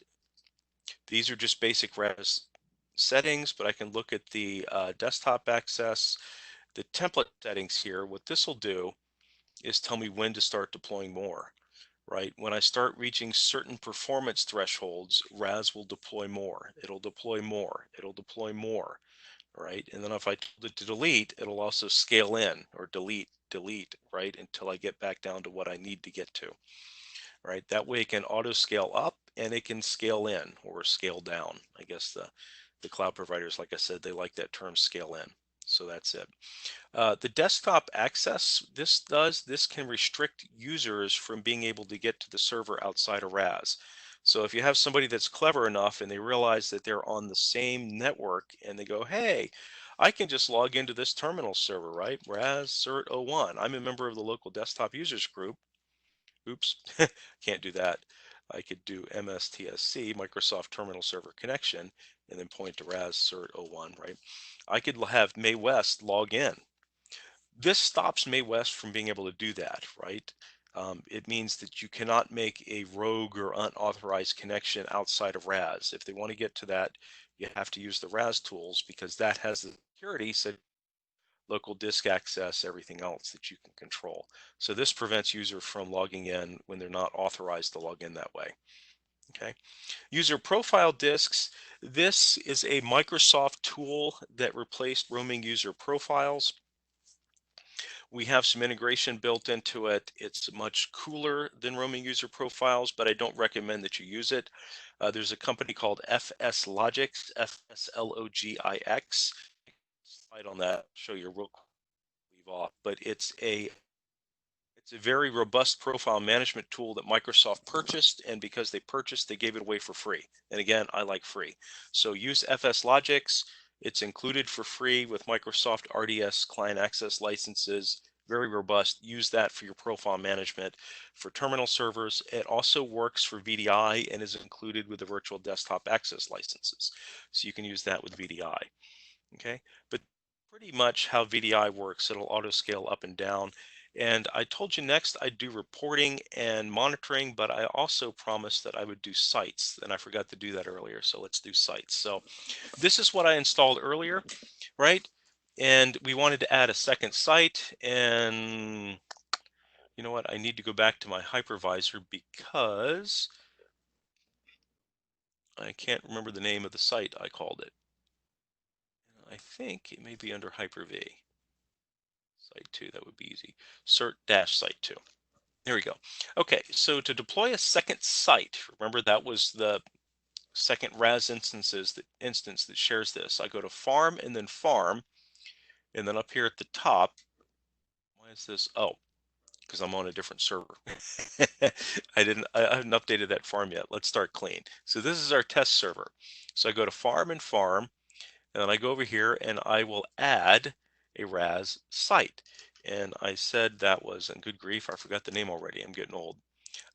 These are just basic RAS settings, but I can look at the desktop access, the template settings here. What this will do is tell me when to start deploying more, right? When I start reaching certain performance thresholds, RAS will deploy more. It'll deploy more. It'll deploy more, right? And then if I told it to delete, it'll also scale in or delete, right? Until I get back down to what I need to get to, right? That way it can auto scale up and it can scale in or scale down. I guess the cloud providers, like I said, they like that term scale in. So that's it. The desktop access, this can restrict users from being able to get to the server outside of RAS. So if you have somebody that's clever enough and they realize that they're on the same network and they go, hey, I can just log into this terminal server, right? RAS cert 01. I'm a member of the local desktop users group. Oops, can't do that. I could do MSTSC, Microsoft Terminal Server Connection, and then point to RAS cert 01, right? I could have Mae West log in. This stops Mae West from being able to do that, right? It means that you cannot make a rogue or unauthorized connection outside of RAS. If they want to get to that, you have to use the RAS tools because that has the security, so local disk access, everything else that you can control. So this prevents users from logging in when they're not authorized to log in that way. Okay. User profile disks. This is a Microsoft tool that replaced roaming user profiles. We have some integration built into it. It's much cooler than roaming user profiles, but I don't recommend that you use it. There's a company called FS Logix, FSLOGIX. Slide on that, show you real quick, leave off, but it's a very robust profile management tool that Microsoft purchased, and because they purchased, they gave it away for free. And again, I like free. So use FS Logix. It's included for free with Microsoft RDS client access licenses. Very robust. Use that for your profile management for terminal servers. It also works for VDI and is included with the virtual desktop access licenses. So you can use that with VDI. Okay, but pretty much how VDI works, it'll auto scale up and down. And I told you next I'd do reporting and monitoring, but I also promised that I would do sites, and I forgot to do that earlier. So let's do sites. So this is what I installed earlier, right? And we wanted to add a second site, and you know what? I need to go back to my hypervisor because I can't remember the name of the site I called it. I think it may be under Hyper-V. Site 2, that would be easy. Cert dash site 2. There we go. Okay, so to deploy a second site, remember that was the second RAS instance that shares this. I go to farm and then farm, and then up here at the top, why is this? Oh, because I'm on a different server. I haven't updated that farm yet. Let's start clean. So this is our test server. So I go to farm and farm, and then I go over here and I will add a RAS site. And I said that was, and good grief, I forgot the name already. I'm getting old.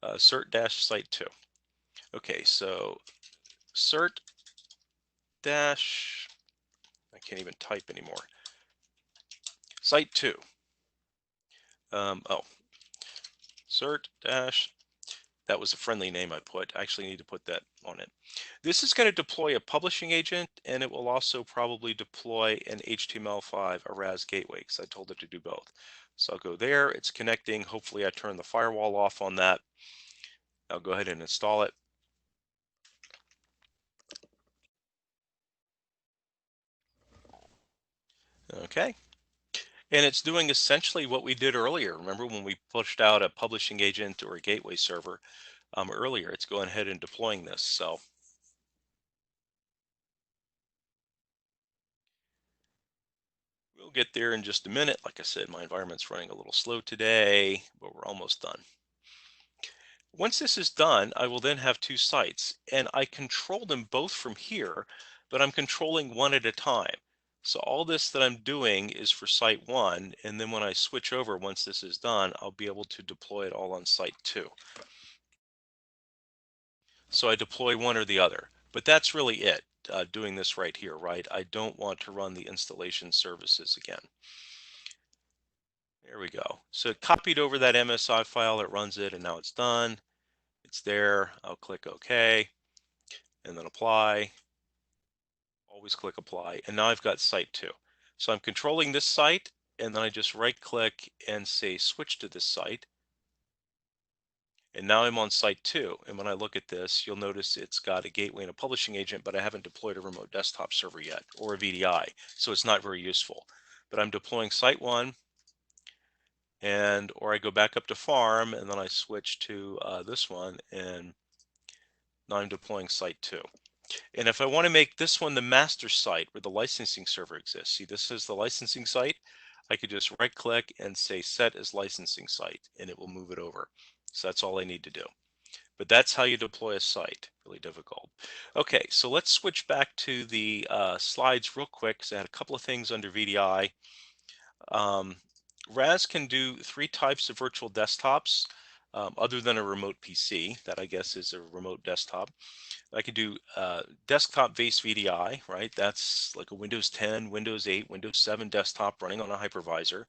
Cert dash site 2. Okay, so cert dash, I can't even type anymore. Site 2. Oh, cert dash, that was a friendly name I put. I actually need to put that on it. This is going to deploy a publishing agent, and it will also probably deploy an HTML5, a RAS gateway, because I told it to do both. So I'll go there. It's connecting. Hopefully I turn the firewall off on that. I'll go ahead and install it. Okay. And it's doing essentially what we did earlier. Remember when we pushed out a publishing agent or a gateway server earlier? It's going ahead and deploying this. So we'll get there in just a minute. Like I said, my environment's running a little slow today, but we're almost done. Once this is done, I will then have two sites, and I control them both from here, but I'm controlling one at a time. So all this that I'm doing is for site one, and then when I switch over, once this is done, I'll be able to deploy it all on site two. So I deploy one or the other, but that's really it, doing this right here, right? I don't want to run the installation services again. There we go. So it copied over that MSI file, it runs it, and now it's done. It's there. I'll click OK and then apply. Always click apply. And now I've got site two. So I'm controlling this site, and then I just right click and say switch to this site. And now I'm on site two. And when I look at this, you'll notice it's got a gateway and a publishing agent, but I haven't deployed a remote desktop server yet or a VDI. So it's not very useful. But I'm deploying site one, and or I go back up to farm, and then I switch to this one, and now I'm deploying site two. And if I want to make this one the master site where the licensing server exists, see, this is the licensing site. I could just right click and say set as licensing site, and it will move it over. So that's all I need to do. But that's how you deploy a site. Really difficult. Okay, so let's switch back to the slides real quick, because I had a couple of things under VDI. RAS can do three types of virtual desktops, other than a remote PC. That, I guess, is a remote desktop. I could do desktop-based VDI, right? That's like a Windows 10, Windows 8, Windows 7 desktop running on a hypervisor.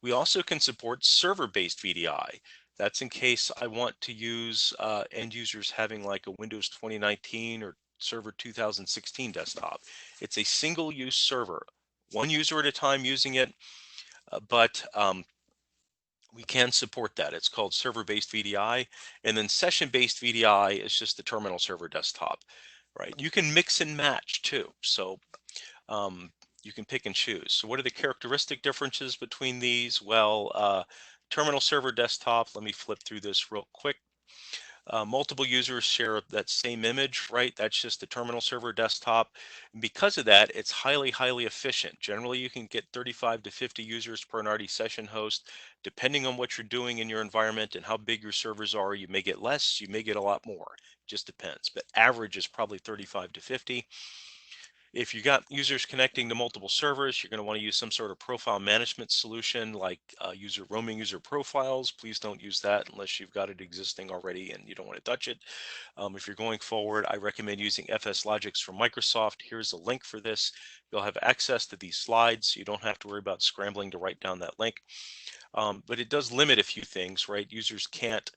We also can support server-based VDI. That's in case I want to use end users having like a Windows 2019 or Server 2016 desktop. It's a single-use server, one user at a time using it, but we can support that. It's called server-based VDI, and then session-based VDI is just the terminal server desktop, right? You can mix and match too, so you can pick and choose. So what are the characteristic differences between these? Well, terminal server desktop, let me flip through this real quick. Multiple users share that same image, right? That's just the terminal server desktop. And because of that, it's highly, highly efficient. Generally, you can get 35 to 50 users per an RD session host. Depending on what you're doing in your environment and how big your servers are, you may get less, you may get a lot more. It just depends. But average is probably 35 to 50. If you got users connecting to multiple servers, you're going to want to use some sort of profile management solution like roaming user profiles. Please don't use that unless you've got it existing already and you don't want to touch it. If you're going forward, I recommend using FS Logics from Microsoft. Here's a link for this. You'll have access to these slides, so you don't have to worry about scrambling to write down that link. But it does limit a few things, right? Users can't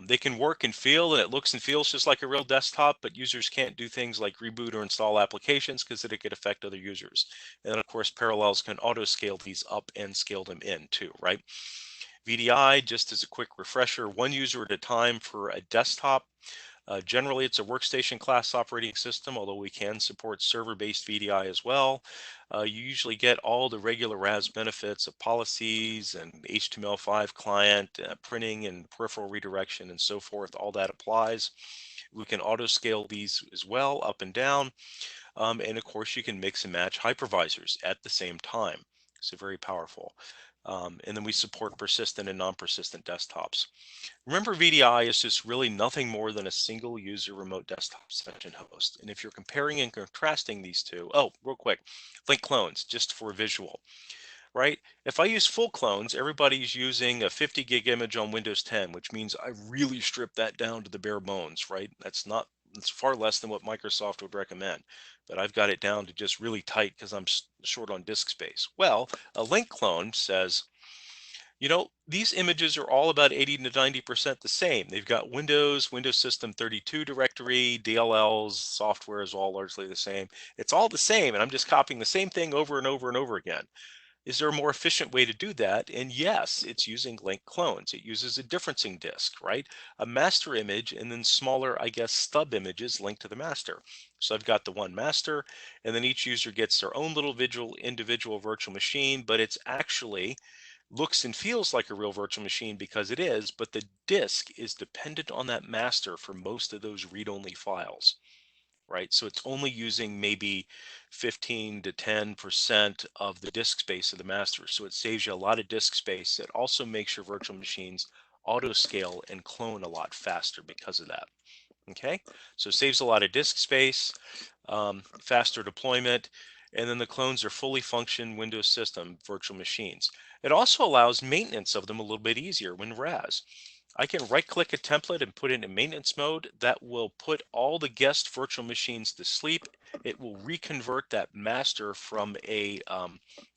they can work and feel, and it looks and feels just like a real desktop, but users can't do things like reboot or install applications because it could affect other users. And then, of course, Parallels can auto scale these up and scale them in too, right? VDI, just as a quick refresher, one user at a time for a desktop. Generally, it's a workstation class operating system, although we can support server-based VDI as well. You usually get all the regular RAS benefits of policies and HTML5 client, printing and peripheral redirection and so forth. All that applies. We can auto scale these as well, up and down. And of course, you can mix and match hypervisors at the same time. So very powerful. And then we support persistent and non-persistent desktops. Remember, VDI is just really nothing more than a single user remote desktop session host. And if you're comparing and contrasting these two, oh, real quick, link clones, just for visual, right? If I use full clones, everybody's using a 50 gig image on Windows 10, which means I really strip that down to the bare bones, right? It's far less than what Microsoft would recommend, but I've got it down to just really tight because I'm short on disk space. Well, a link clone says, these images are all about 80 to 90% the same. They've got Windows System 32 directory, DLLs, software is all largely the same. It's all the same, and I'm just copying the same thing over and over and over again. Is there a more efficient way to do that? And yes, it's using linked clones. It uses a differencing disk, right? A master image and then smaller, I guess, stub images linked to the master. So I've got the one master, and then each user gets their own little individual virtual machine, but it's actually looks and feels like a real virtual machine because it is, but the disk is dependent on that master for most of those read-only files, right? So it's only using maybe 15 to 10% of the disk space of the master. So it saves you a lot of disk space. It also makes your virtual machines auto scale and clone a lot faster because of that. Okay, so it saves a lot of disk space, faster deployment, and then the clones are fully function Windows system virtual machines. It also allows maintenance of them a little bit easier when RAS. I can right click a template and put it in maintenance mode. That will put all the guest virtual machines to sleep. It will reconvert that master from a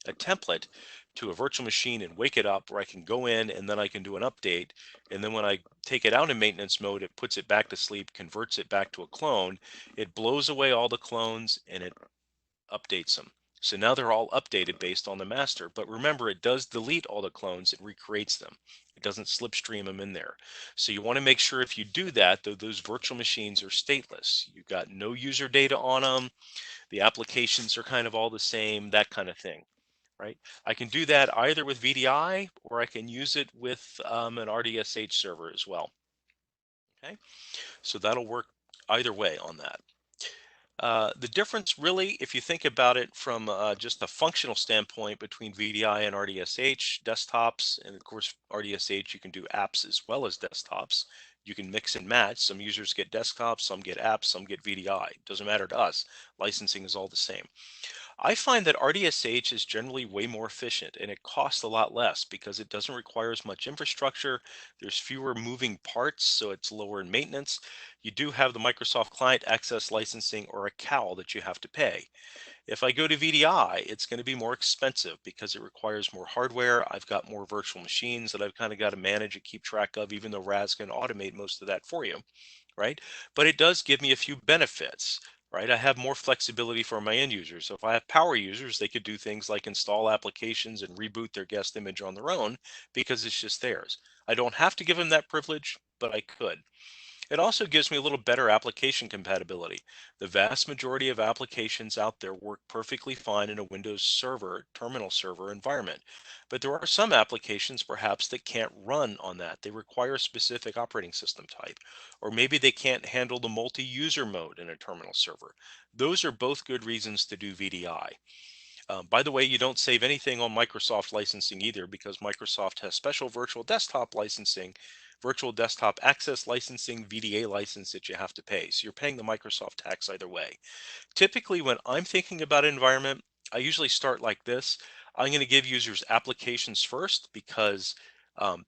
template to a virtual machine and wake it up where I can go in and then I can do an update. And then when I take it out in maintenance mode, it puts it back to sleep, converts it back to a clone. It blows away all the clones and it updates them. So now they're all updated based on the master. But remember, it does delete all the clones and recreates them. It doesn't slipstream them in there. So you want to make sure if you do that, that those virtual machines are stateless. You've got no user data on them. The applications are kind of all the same, that kind of thing, right? I can do that either with VDI or I can use it with an RDSH server as well. Okay, so that'll work either way on that. The difference really, if you think about it from just a functional standpoint between VDI and RDSH desktops, and of course RDSH, you can do apps as well as desktops. You can mix and match. Some users get desktops, some get apps, some get VDI. Doesn't matter to us. Licensing is all the same. I find that RDSH is generally way more efficient and it costs a lot less because it doesn't require as much infrastructure. There's fewer moving parts, so it's lower in maintenance. You do have the Microsoft Client Access licensing or a CAL that you have to pay. If I go to VDI, it's going to be more expensive because it requires more hardware. I've got more virtual machines that I've kind of got to manage and keep track of, even though RAS can automate most of that for you, right? But it does give me a few benefits, right? I have more flexibility for my end users. So if I have power users, they could do things like install applications and reboot their guest image on their own because it's just theirs. I don't have to give them that privilege, but I could. It also gives me a little better application compatibility. The vast majority of applications out there work perfectly fine in a Windows Server, terminal server environment. But there are some applications perhaps that can't run on that. They require a specific operating system type, or maybe they can't handle the multi-user mode in a terminal server. Those are both good reasons to do VDI. By the way, you don't save anything on Microsoft licensing either because Microsoft has special virtual desktop licensing, virtual desktop access licensing, VDA license that you have to pay. So you're paying the Microsoft tax either way. Typically, when I'm thinking about an environment, I usually start like this. I'm going to give users applications first because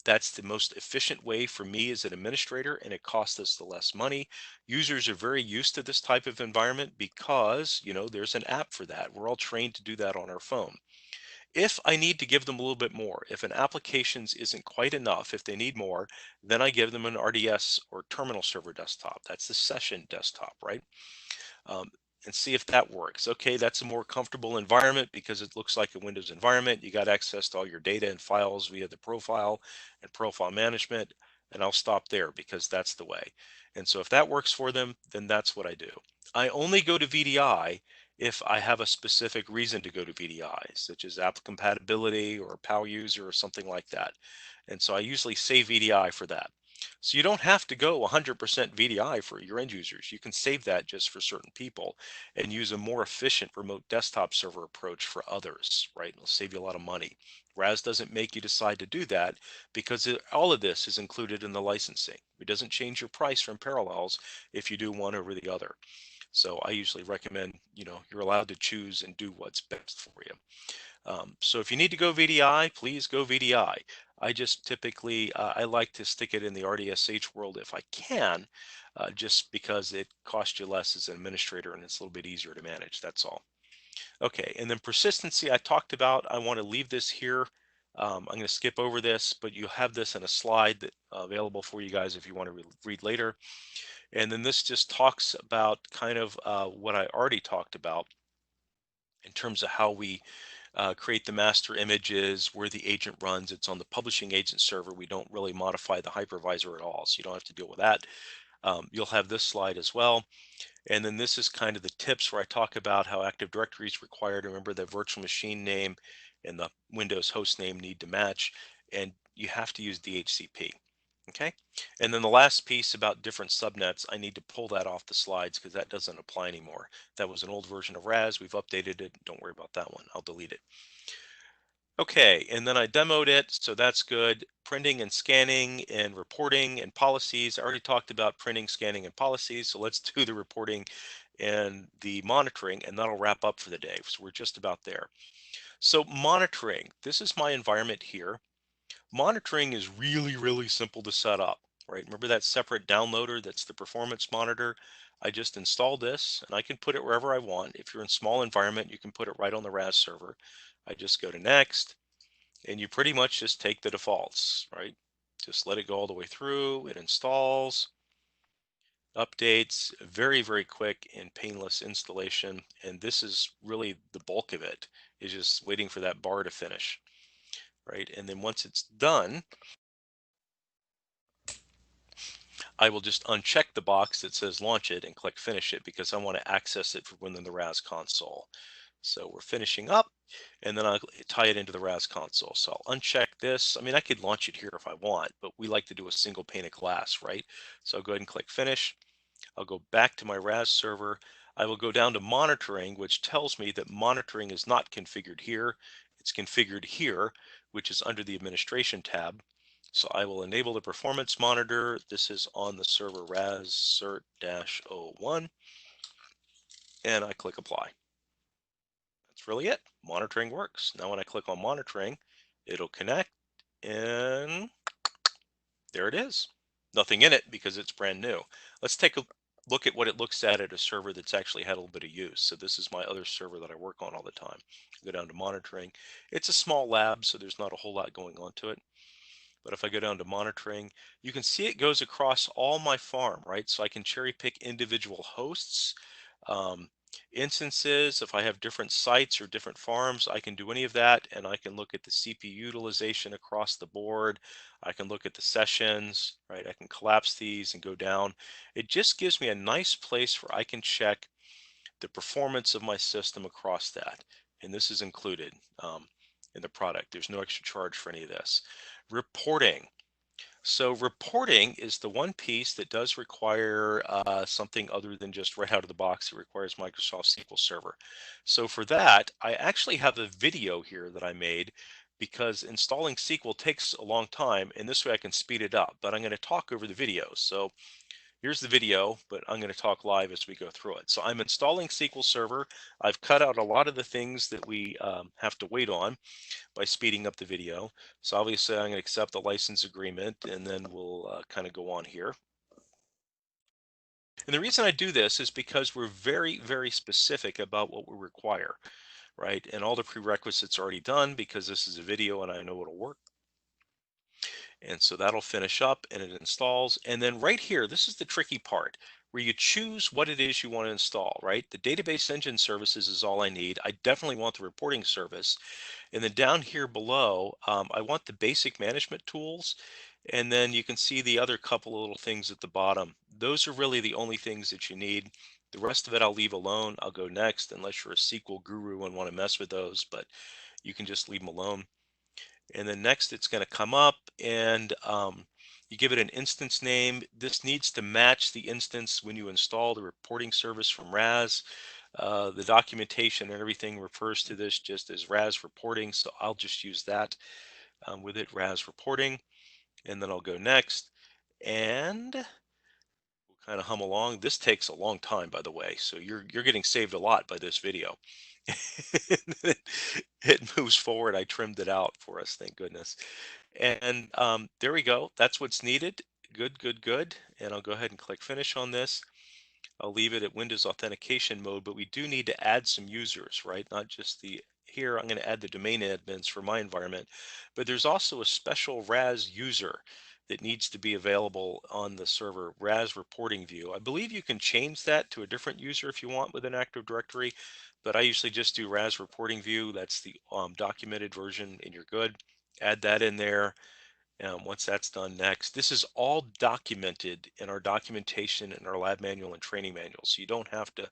that's the most efficient way for me as an administrator and it costs us the less money. Users are very used to this type of environment because, there's an app for that. We're all trained to do that on our phone. If I need to give them a little bit more, if an applications isn't quite enough, if they need more, then I give them an RDS or terminal server desktop. That's the session desktop, right? um, and see if that works. Okay, that's a more comfortable environment because it looks like a Windows environment. You got access to all your data and files via the profile and profile management. And I'll stop there because that's the way. And so if that works for them, then that's what I do. I only go to VDI if I have a specific reason to go to VDI, such as app compatibility or a power user or something like that. And so I usually save VDI for that. So you don't have to go 100% VDI for your end users. You can save that just for certain people and use a more efficient remote desktop server approach for others, right? It'll save you a lot of money. RAS doesn't make you decide to do that because all of this is included in the licensing. It doesn't change your price from Parallels if you do one over the other. So I usually recommend, you're allowed to choose and do what's best for you. So if you need to go VDI, please go VDI. I just typically, I like to stick it in the RDSH world if I can, just because it costs you less as an administrator and it's a little bit easier to manage. That's all. Okay, and then persistency I talked about. I want to leave this here. I'm going to skip over this, but you have this in a slide that available for you guys if you want to read later. And then this just talks about kind of what I already talked about in terms of how we create the master images, where the agent runs. It's on the publishing agent server. We don't really modify the hypervisor at all, so you don't have to deal with that. You'll have this slide as well. And then this is kind of the tips where I talk about how Active Directory is required. Remember, the virtual machine name and the Windows host name need to match, and you have to use DHCP. Okay. And then the last piece about different subnets, I need to pull that off the slides because that doesn't apply anymore. That was an old version of RAS. We've updated it. Don't worry about that one. I'll delete it. Okay, and then I demoed it, so that's good. Printing and scanning and reporting and policies. I already talked about printing, scanning, and policies, so let's do the reporting and the monitoring, and that'll wrap up for the day. So we're just about there. So monitoring, this is my environment here. Monitoring is really, really simple to set up, right? Remember that separate downloader that's the performance monitor? I just installed this, and I can put it wherever I want. If you're in small environment, you can put it right on the RAS server. I just go to next, and you pretty much just take the defaults, right? Just let it go all the way through. It installs, updates, very, very quick and painless installation. And this is really the bulk of it, is just waiting for that bar to finish, right? And then once it's done, I will just uncheck the box that says launch it and click finish it because I want to access it from within the RAS console. So we're finishing up, and then I'll tie it into the RAS console. So I'll uncheck this. I mean, I could launch it here if I want, but we like to do a single pane of glass, right? So I'll go ahead and click finish. I'll go back to my RAS server. I will go down to monitoring, which tells me that monitoring is not configured here. It's configured here, which is under the administration tab. So I will enable the performance monitor. This is on the server RAS cert-01, and I click apply. That's really it. Monitoring works. Now when I click on monitoring, it'll connect, and there it is. Nothing in it because it's brand new. Let's take a look at what it looks at a server that's actually had a little bit of use. So this is my other server that I work on all the time. Go down to monitoring. It's a small lab, so there's not a whole lot going on to it. But if I go down to monitoring, you can see it goes across all my farm, right? So I can cherry pick individual hosts, um, instances. If I have different sites or different farms, I can do any of that. And I can look at the CPU utilization across the board. I can look at the sessions, right? I can collapse these and go down. It just gives me a nice place where I can check the performance of my system across that. And this is included in the product. There's no extra charge for any of this. Reporting. So reporting is the one piece that does require something other than just right out of the box. It requires Microsoft SQL Server. So for that, I actually have a video here that I made because installing SQL takes a long time, and this way I can speed it up. But I'm going to talk over the video. So here's the video, but I'm going to talk live as we go through it. So I'm installing SQL Server. I've cut out a lot of the things that we have to wait on by speeding up the video. So obviously I'm going to accept the license agreement, and then we'll kind of go on here. And the reason I do this is because we're very, very specific about what we require, right? And all the prerequisites are already done because this is a video and I know it'll work. And so that'll finish up and it installs. And then right here, this is the tricky part where you choose what it is you want to install, right? The database engine services is all I need. I definitely want the reporting service. And then down here below, I want the basic management tools. And then you can see the other couple of little things at the bottom. Those are really the only things that you need. The rest of it I'll leave alone. I'll go next unless you're a SQL guru and want to mess with those, but you can just leave them alone. And then next it's going to come up and you give it an instance name. This needs to match the instance when you install the reporting service from RAS. The documentation and everything refers to this just as RAS reporting, so I'll just use that with it, RAS reporting, and then I'll go next, and we'll kind of hum along. This takes a long time, by the way, so you're getting saved a lot by this video. It moves forward. I trimmed it out for us, thank goodness. And there we go. That's what's needed. Good, good, good. And I'll go ahead and click finish on this. I'll leave it at Windows authentication mode, but we do need to add some users, right? Not just here I'm going to add the domain admins for my environment, but there's also a special RAS user. that needs to be available on the server RAS reporting view. I believe you can change that to a different user if you want within Active Directory, but I usually just do RAS reporting view. That's the documented version, and you're good. Add that in there. Once that's done, next, this is all documented in our documentation in our lab manual and training manual. So you don't have to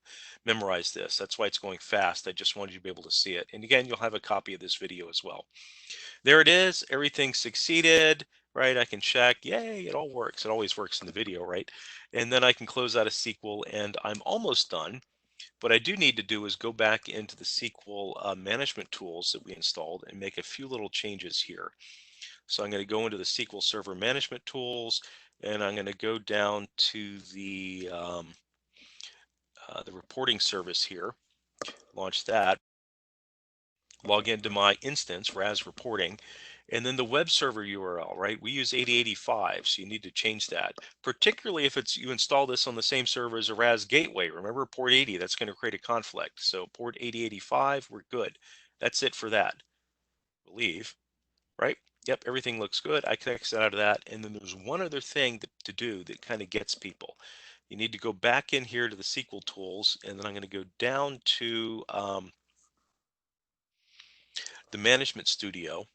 memorize this. That's why it's going fast. I just wanted you to be able to see it. And again, you'll have a copy of this video as well. There it is. Everything succeeded, right? I can check. Yay, it all works. It always works in the video, right? And then I can close out a SQL and I'm almost done. What I do need to do is go back into the SQL management tools that we installed and make a few little changes here. So I'm going to go into the SQL Server Management Tools, and I'm going to go down to the reporting service here, launch that, log into my instance, RAS reporting, and then the web server URL, right? We use 8085, so you need to change that, particularly if it's you install this on the same server as a RAS gateway. Remember port 80, that's going to create a conflict. So port 8085, we're good. That's it for that, I believe. Right? Yep, everything looks good. I can exit out of that. And then there's one other thing to do that kind of gets people. You need to go back in here to the SQL tools, and then I'm going to go down to the Management Studio.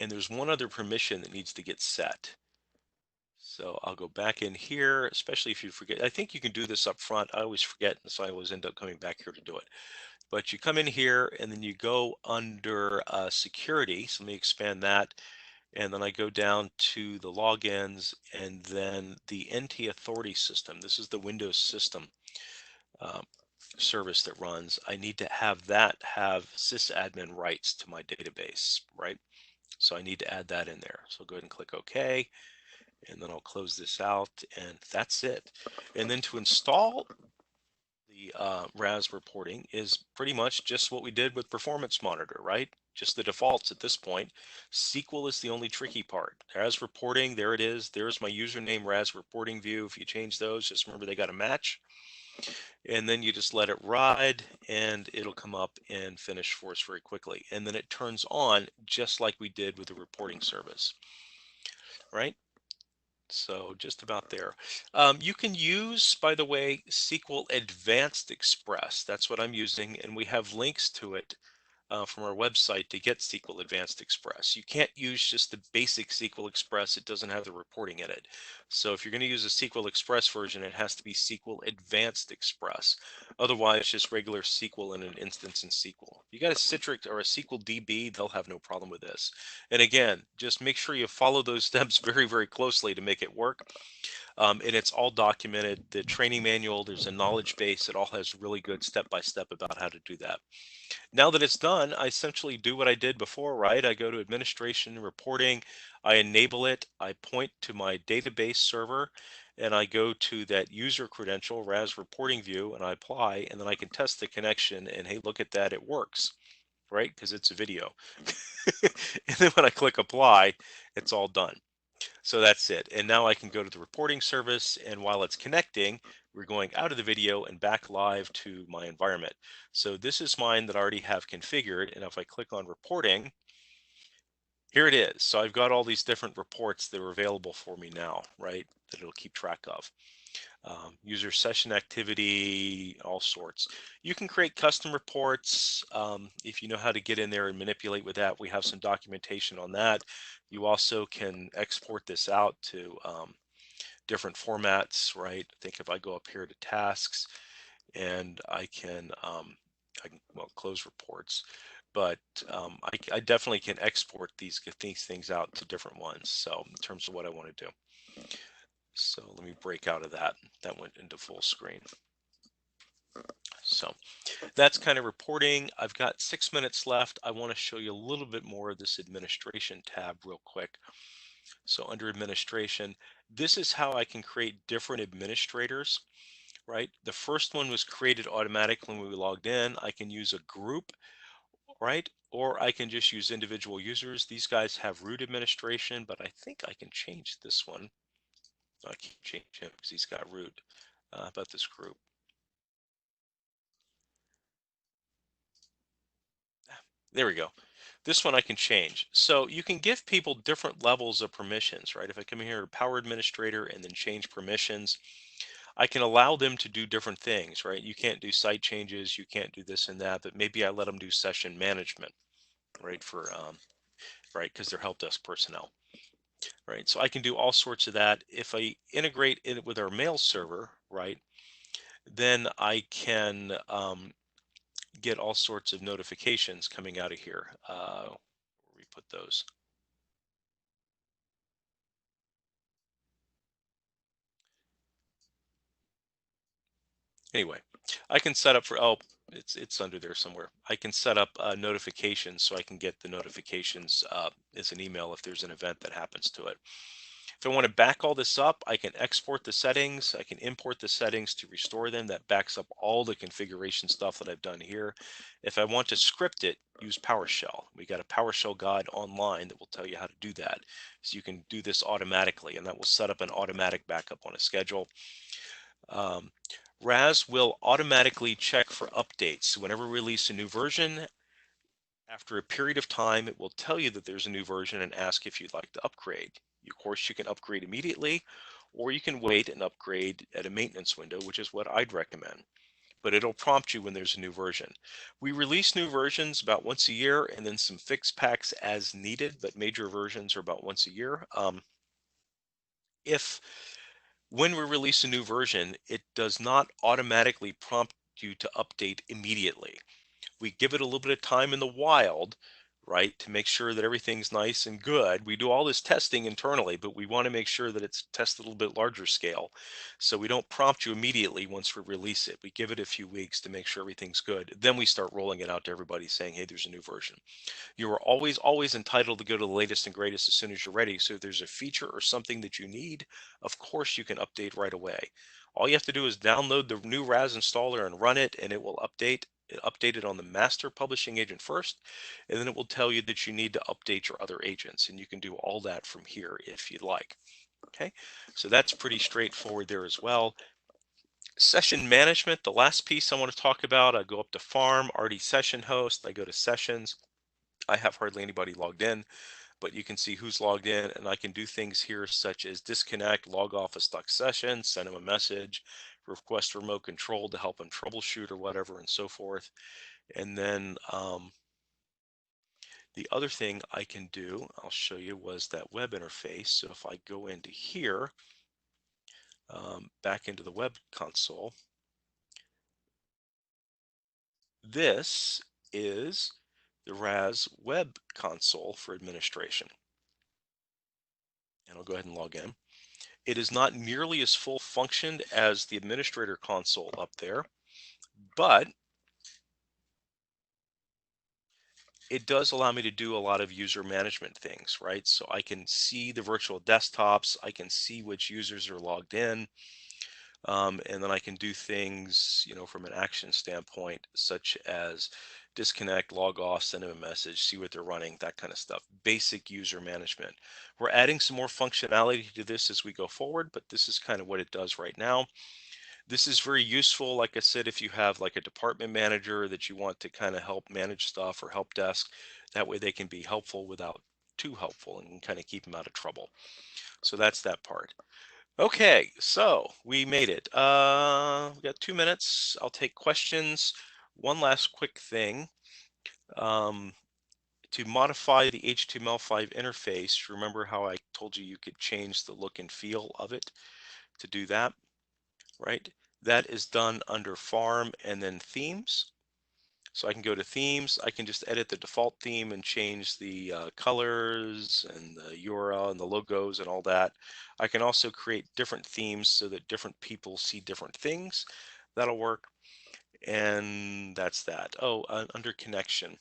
And there's one other permission that needs to get set. So I'll go back in here, especially if you forget. I think you can do this up front. I always forget, so I always end up coming back here to do it. But you come in here, and then you go under security. So let me expand that. And then I go down to the logins and then the NT Authority system. This is the Windows system um, service that runs. I need to have that have sysadmin rights to my database, right? So I need to add that in there. So go ahead and click OK, and then I'll close this out, and that's it. And then to install the RAS reporting is pretty much just what we did with Performance Monitor, right? Just the defaults at this point. SQL is the only tricky part. RAS reporting, there it is. There's my username RAS reporting view. If you change those, just remember they got to match. And then you just let it ride and it'll come up and finish for us very quickly. And then it turns on just like we did with the reporting service, right? So just about there. You can use, by the way, SQL Advanced Express. That's what I'm using, and we have links to it from our website to get SQL Advanced Express. You can't use just the basic SQL Express. It doesn't have the reporting in it. So if you're going to use a SQL Express version, it has to be SQL Advanced Express. Otherwise, just regular SQL in an instance in SQL. You got a Citrix or a SQL DB, they'll have no problem with this. And again, just make sure you follow those steps very, very closely to make it work. And it's all documented. The training manual, there's a knowledge base. It all has really good step-by-step about how to do that. Now that it's done, I essentially do what I did before, right? I go to administration reporting, I enable it, I point to my database server, and I go to that user credential, RAS reporting view, and I apply, and then I can test the connection, and hey, look at that, it works, right? Because it's a video. And then when I click apply, it's all done. So that's it. And now I can go to the reporting service, and while it's connecting, we're going out of the video and back live to my environment. So this is mine that I already have configured. And if I click on reporting, here it is. So I've got all these different reports that are available for me now, right? That it'll keep track of. User session activity, all sorts. You can create custom reports if you know how to get in there and manipulate with that. We have some documentation on that. You also can export this out to different formats, right? I think if I go up here to tasks and I can well, close reports, but I definitely can export these things out to different ones. So in terms of what I want to do. So let me break out of that. That went into full screen. So that's kind of reporting. I've got 6 minutes left. I want to show you a little bit more of this administration tab real quick. So under administration, this is how I can create different administrators, right? The first one was created automatically when we logged in. I can use a group, right? Or I can just use individual users. These guys have root administration, but I think I can change this one. I can't change him because he's got root. About this group. There we go. This one I can change. So you can give people different levels of permissions, right? If I come in here to Power Administrator and then change permissions, I can allow them to do different things, right? You can't do site changes, you can't do this and that, but maybe I let them do session management, right? Right, because they're help desk personnel, right? So I can do all sorts of that. If I integrate it with our mail server, right, then I can get all sorts of notifications coming out of here. Where we put those. Anyway, I can set up for, oh, it's under there somewhere. I can set up notifications so I can get the notifications as an email if there's an event that happens to it. If I want to back all this up, I can export the settings. I can import the settings to restore them. That backs up all the configuration stuff that I've done here. If I want to script it, use PowerShell. We got a PowerShell guide online that will tell you how to do that. So you can do this automatically, and that will set up an automatic backup on a schedule. Um, RAS will automatically check for updates. So whenever we release a new version, after a period of time, it will tell you that there's a new version and ask if you'd like to upgrade. Of course, you can upgrade immediately, or you can wait and upgrade at a maintenance window, which is what I'd recommend. But it'll prompt you when there's a new version. We release new versions about once a year and then some fix packs as needed, but major versions are about once a year. If when we release a new version, it does not automatically prompt you to update immediately. We give it a little bit of time in the wild, right, to make sure that everything's nice and good. We do all this testing internally, but we want to make sure that it's tested a little bit larger scale. So we don't prompt you immediately once we release it. We give it a few weeks to make sure everything's good. Then we start rolling it out to everybody saying, hey, there's a new version. You are always entitled to go to the latest and greatest as soon as you're ready. So if there's a feature or something that you need, of course you can update right away. All you have to do is download the new RAS installer and run it, and it will update it on the master publishing agent first, and then it will tell you that you need to update your other agents, and you can do all that from here if you'd like. Okay, so that's pretty straightforward there as well. Session management, the last piece I want to talk about, I go up to Farm, already session host, I go to Sessions. I have hardly anybody logged in, but you can see who's logged in, and I can do things here such as disconnect, log off a stuck session, send them a message, request remote control to help them troubleshoot or whatever, and so forth. And then the other thing I can do, I'll show you, was that web interface. So if I go into here, back into the web console, this is the RAS web console for administration. And I'll go ahead and log in. It is not nearly as full functioned as the administrator console up there, but it does allow me to do a lot of user management things, right? So I can see the virtual desktops, I can see which users are logged in, and then I can do things, from an action standpoint, such as disconnect, log off, send them a message, see what they're running, that kind of stuff. Basic user management. We're adding some more functionality to this as we go forward, but this is kind of what it does right now. This is very useful, like I said, if you have like a department manager that you want to kind of help manage stuff or help desk, that way they can be helpful without too helpful and kind of keep them out of trouble. So that's that part. Okay, so we made it. We got 2 minutes. I'll take questions. One last quick thing. Um, to modify the HTML5 interface, remember how I told you you could change the look and feel of it? To do that, right? That is done under Farm and then Themes. So I can go to Themes. I can just edit the default theme and change the colors and the URL and the logos and all that. I can also create different themes so that different people see different things. That'll work. And that's that. Oh, under connection.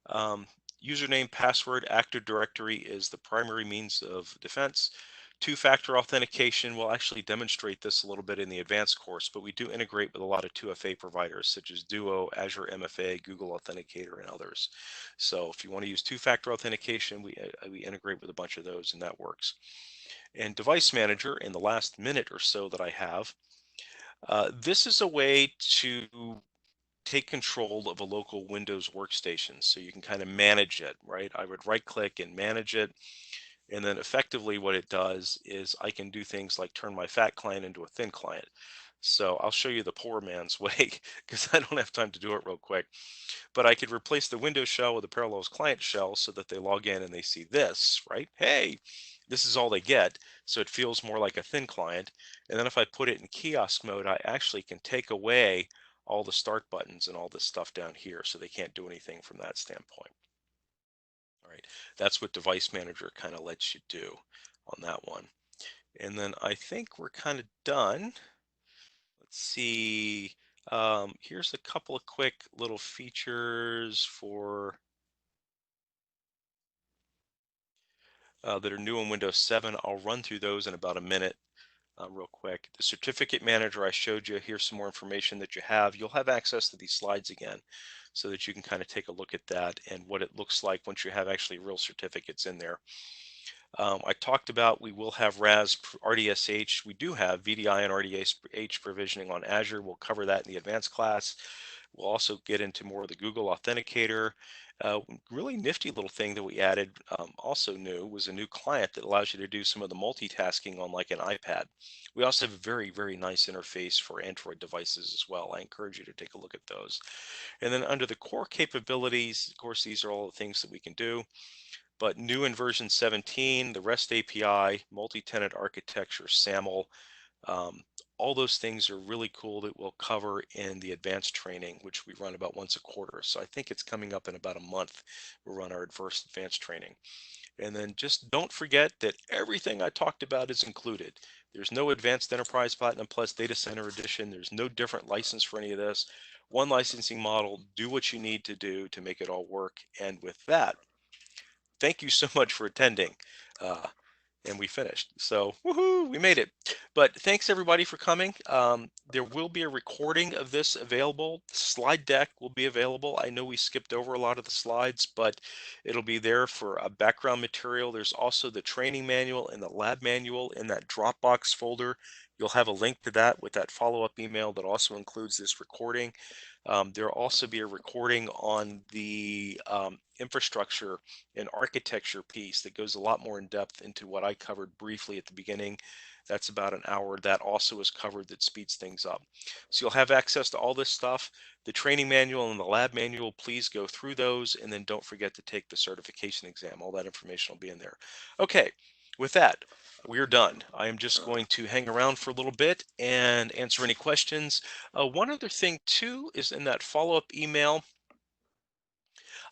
Um, Username, password, Active Directory is the primary means of defense. Two-factor authentication, we'll actually demonstrate this a little bit in the advanced course, but we do integrate with a lot of 2FA providers such as Duo, Azure MFA, Google Authenticator, and others. So if you want to use two-factor authentication, we integrate with a bunch of those, and that works. And Device Manager, in the last minute or so that I have, this is a way to take control of a local Windows workstation so you can kind of manage it, right? I would right click and manage it. And then effectively what it does is I can do things like turn my fat client into a thin client. So I'll show you the poor man's way because I don't have time to do it real quick. But I could replace the Windows shell with a Parallels client shell so that they log in and they see this, right? Hey, this is all they get. So it feels more like a thin client. And then if I put it in kiosk mode, I actually can take away all the start buttons and all this stuff down here so they can't do anything from that standpoint. All right, that's what Device Manager kind of lets you do on that one. And then I think we're kind of done. Let's see. Here's a couple of quick little features for that are new in Windows 7. I'll run through those in about a minute, real quick. The certificate manager I showed you, here's some more information that you have. You'll have access to these slides again so that you can kind of take a look at that and what it looks like once you have actually real certificates in there. I talked about we will have RAS RDSH. We do have VDI and RDSH provisioning on Azure. We'll cover that in the advanced class. We'll also get into more of the Google Authenticator. Really nifty little thing that we added, also new, was a new client that allows you to do some of the multitasking on like an iPad. We also have a very, very nice interface for Android devices as well. I encourage you to take a look at those. And then under the core capabilities, of course, these are all the things that we can do. But new in version 17, the REST API, multi-tenant architecture, SAML, um, all those things are really cool that we'll cover in the advanced training, which we run about once a quarter. So I think it's coming up in about a month. We'll run our advanced training. And then just don't forget that everything I talked about is included. There's no Advanced Enterprise Platinum Plus Data Center Edition. There's no different license for any of this. One licensing model, do what you need to do to make it all work. And with that, thank you so much for attending. Uh, and we finished. So woohoo, we made it. But thanks everybody for coming. There will be a recording of this available. The slide deck will be available. I know we skipped over a lot of the slides, but it'll be there for a background material. There's also the training manual and the lab manual in that Dropbox folder. You'll have a link to that with that follow-up email that also includes this recording. There'll also be a recording on the infrastructure and architecture piece that goes a lot more in depth into what I covered briefly at the beginning. That's about an hour. That also is covered, that speeds things up. So you'll have access to all this stuff. The training manual and the lab manual, please go through those, and then don't forget to take the certification exam. All that information will be in there. Okay, with that, we're done. I am just going to hang around for a little bit and answer any questions. One other thing too is in that follow-up email,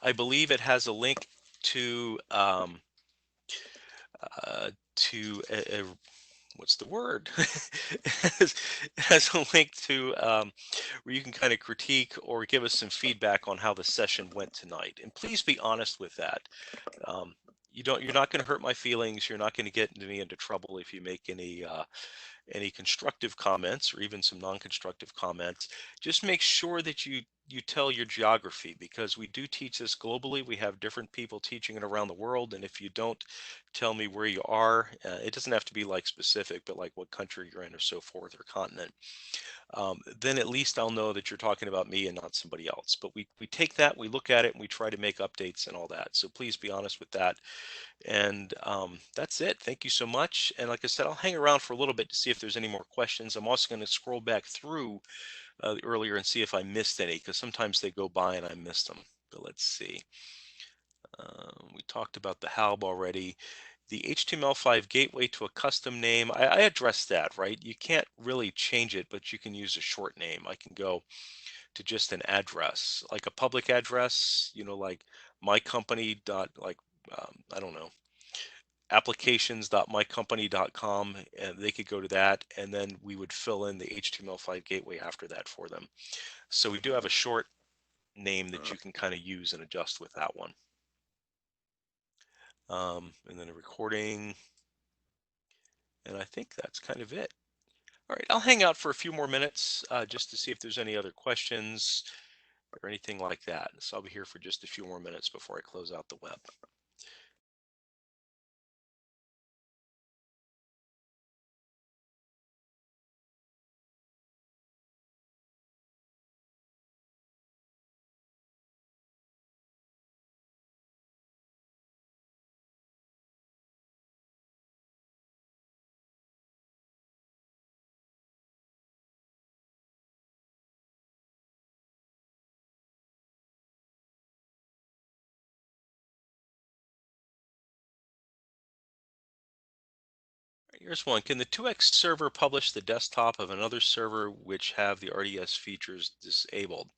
I believe it has a link to what's the word? It has a link to where you can kind of critique or give us some feedback on how the session went tonight. And please be honest with that. Um, you're not going to hurt my feelings. You're not going to get me into trouble if you make any constructive comments or even some non-constructive comments. Just make sure that you tell your geography, because we do teach this globally. We have different people teaching it around the world, and if you don't tell me where you are, it doesn't have to be like specific, but like what country you're in or so forth, or continent, then at least I'll know that you're talking about me and not somebody else. But we take that, we look at it, and we try to make updates and all that. So please be honest with that. And that's it. Thank you so much. And like I said, I'll hang around for a little bit to see if there's any more questions. I'm also going to scroll back through earlier and see if I missed any, because sometimes they go by and I missed them. But let's see. We talked about the HALB already. The HTML5 gateway to a custom name, I addressed that, right? You can't really change it, but you can use a short name. I can go to just an address, like a public address, like my company dot, like, I don't know, applications.mycompany.com, and they could go to that, and then we would fill in the HTML5 gateway after that for them. So we do have a short name that you can kind of use and adjust with that one. And then a recording, and I think that's kind of it. All right, I'll hang out for a few more minutes just to see if there's any other questions or anything like that. So I'll be here for just a few more minutes before I close out the web. Here's one. Can the 2x server publish the desktop of another server which have the RDS features disabled?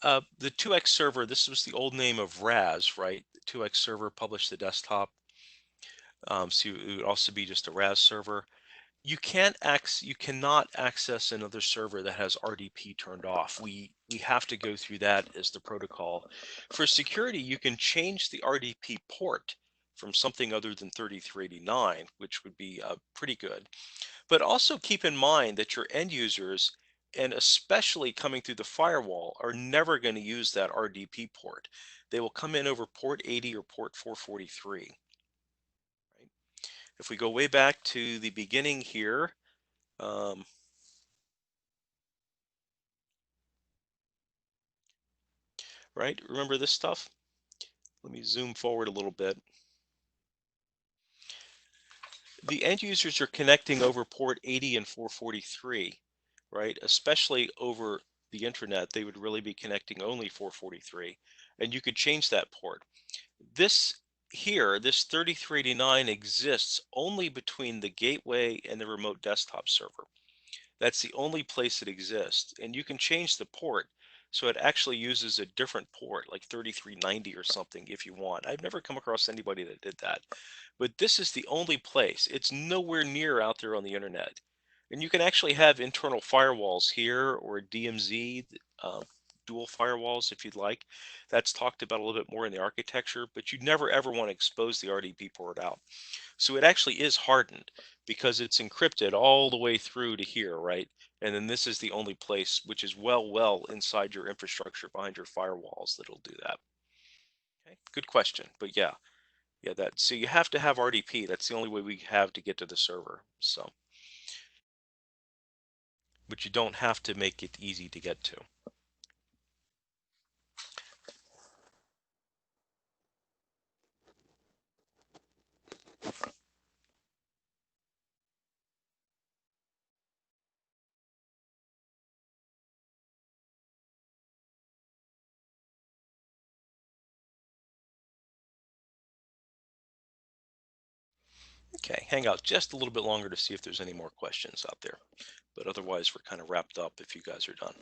The 2x server, this was the old name of RAS, right? The 2x server published the desktop. So it would also be just a RAS server. You cannot access another server that has RDP turned off. We have to go through that as the protocol. For security, you can change the RDP port from something other than 3389, which would be pretty good. But also keep in mind that your end users, and especially coming through the firewall, are never going to use that RDP port. They will come in over port 80 or port 443. Right? If we go way back to the beginning here, um, right? Remember this stuff? Let me zoom forward a little bit. The end users are connecting over port 80 and 443, right? Especially over the internet, they would really be connecting only 443, and you could change that port. This here, this 3389 exists only between the gateway and the remote desktop server. That's the only place it exists. And you can change the port so it actually uses a different port, like 3390 or something if you want. I've never come across anybody that did that. But this is the only place. It's nowhere near out there on the internet. And you can actually have internal firewalls here or DMZ, dual firewalls if you'd like. That's talked about a little bit more in the architecture, but you never ever want to expose the RDP port out. So it actually is hardened because it's encrypted all the way through to here, right? And then this is the only place which is well inside your infrastructure behind your firewalls that'll do that. Okay, good question. But yeah, that so you have to have RDP. That's the only way we have to get to the server. So, but you don't have to make it easy to get to. Okay, hang out just a little bit longer to see if there's any more questions out there. But otherwise, we're kind of wrapped up if you guys are done.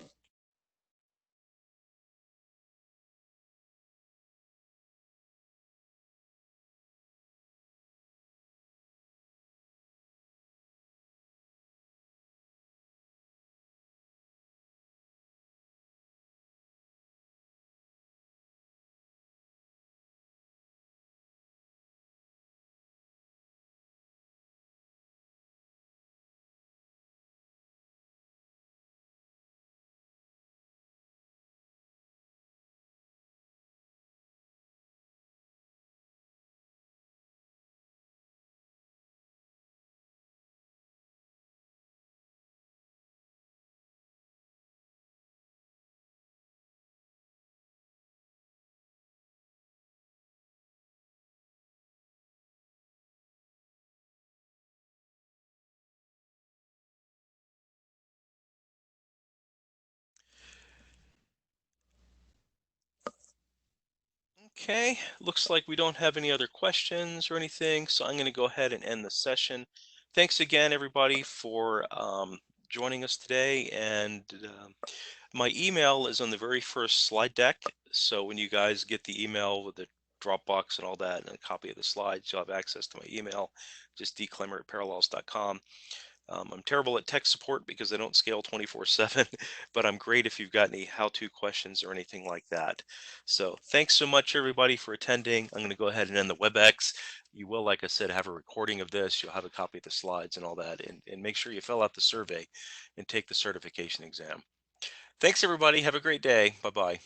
Okay, looks like we don't have any other questions or anything, so I'm going to go ahead and end the session. Thanks again, everybody, for joining us today. And my email is on the very first slide deck. So when you guys get the email with the Dropbox and all that, and a copy of the slides, you'll have access to my email. Just dclemmer@parallels.com. I'm terrible at tech support because I don't scale 24/7, but I'm great if you've got any how-to questions or anything like that. So thanks so much, everybody, for attending. I'm going to go ahead and end the WebEx. You will, like I said, have a recording of this. You'll have a copy of the slides and all that, and make sure you fill out the survey and take the certification exam. Thanks, everybody. Have a great day. Bye-bye.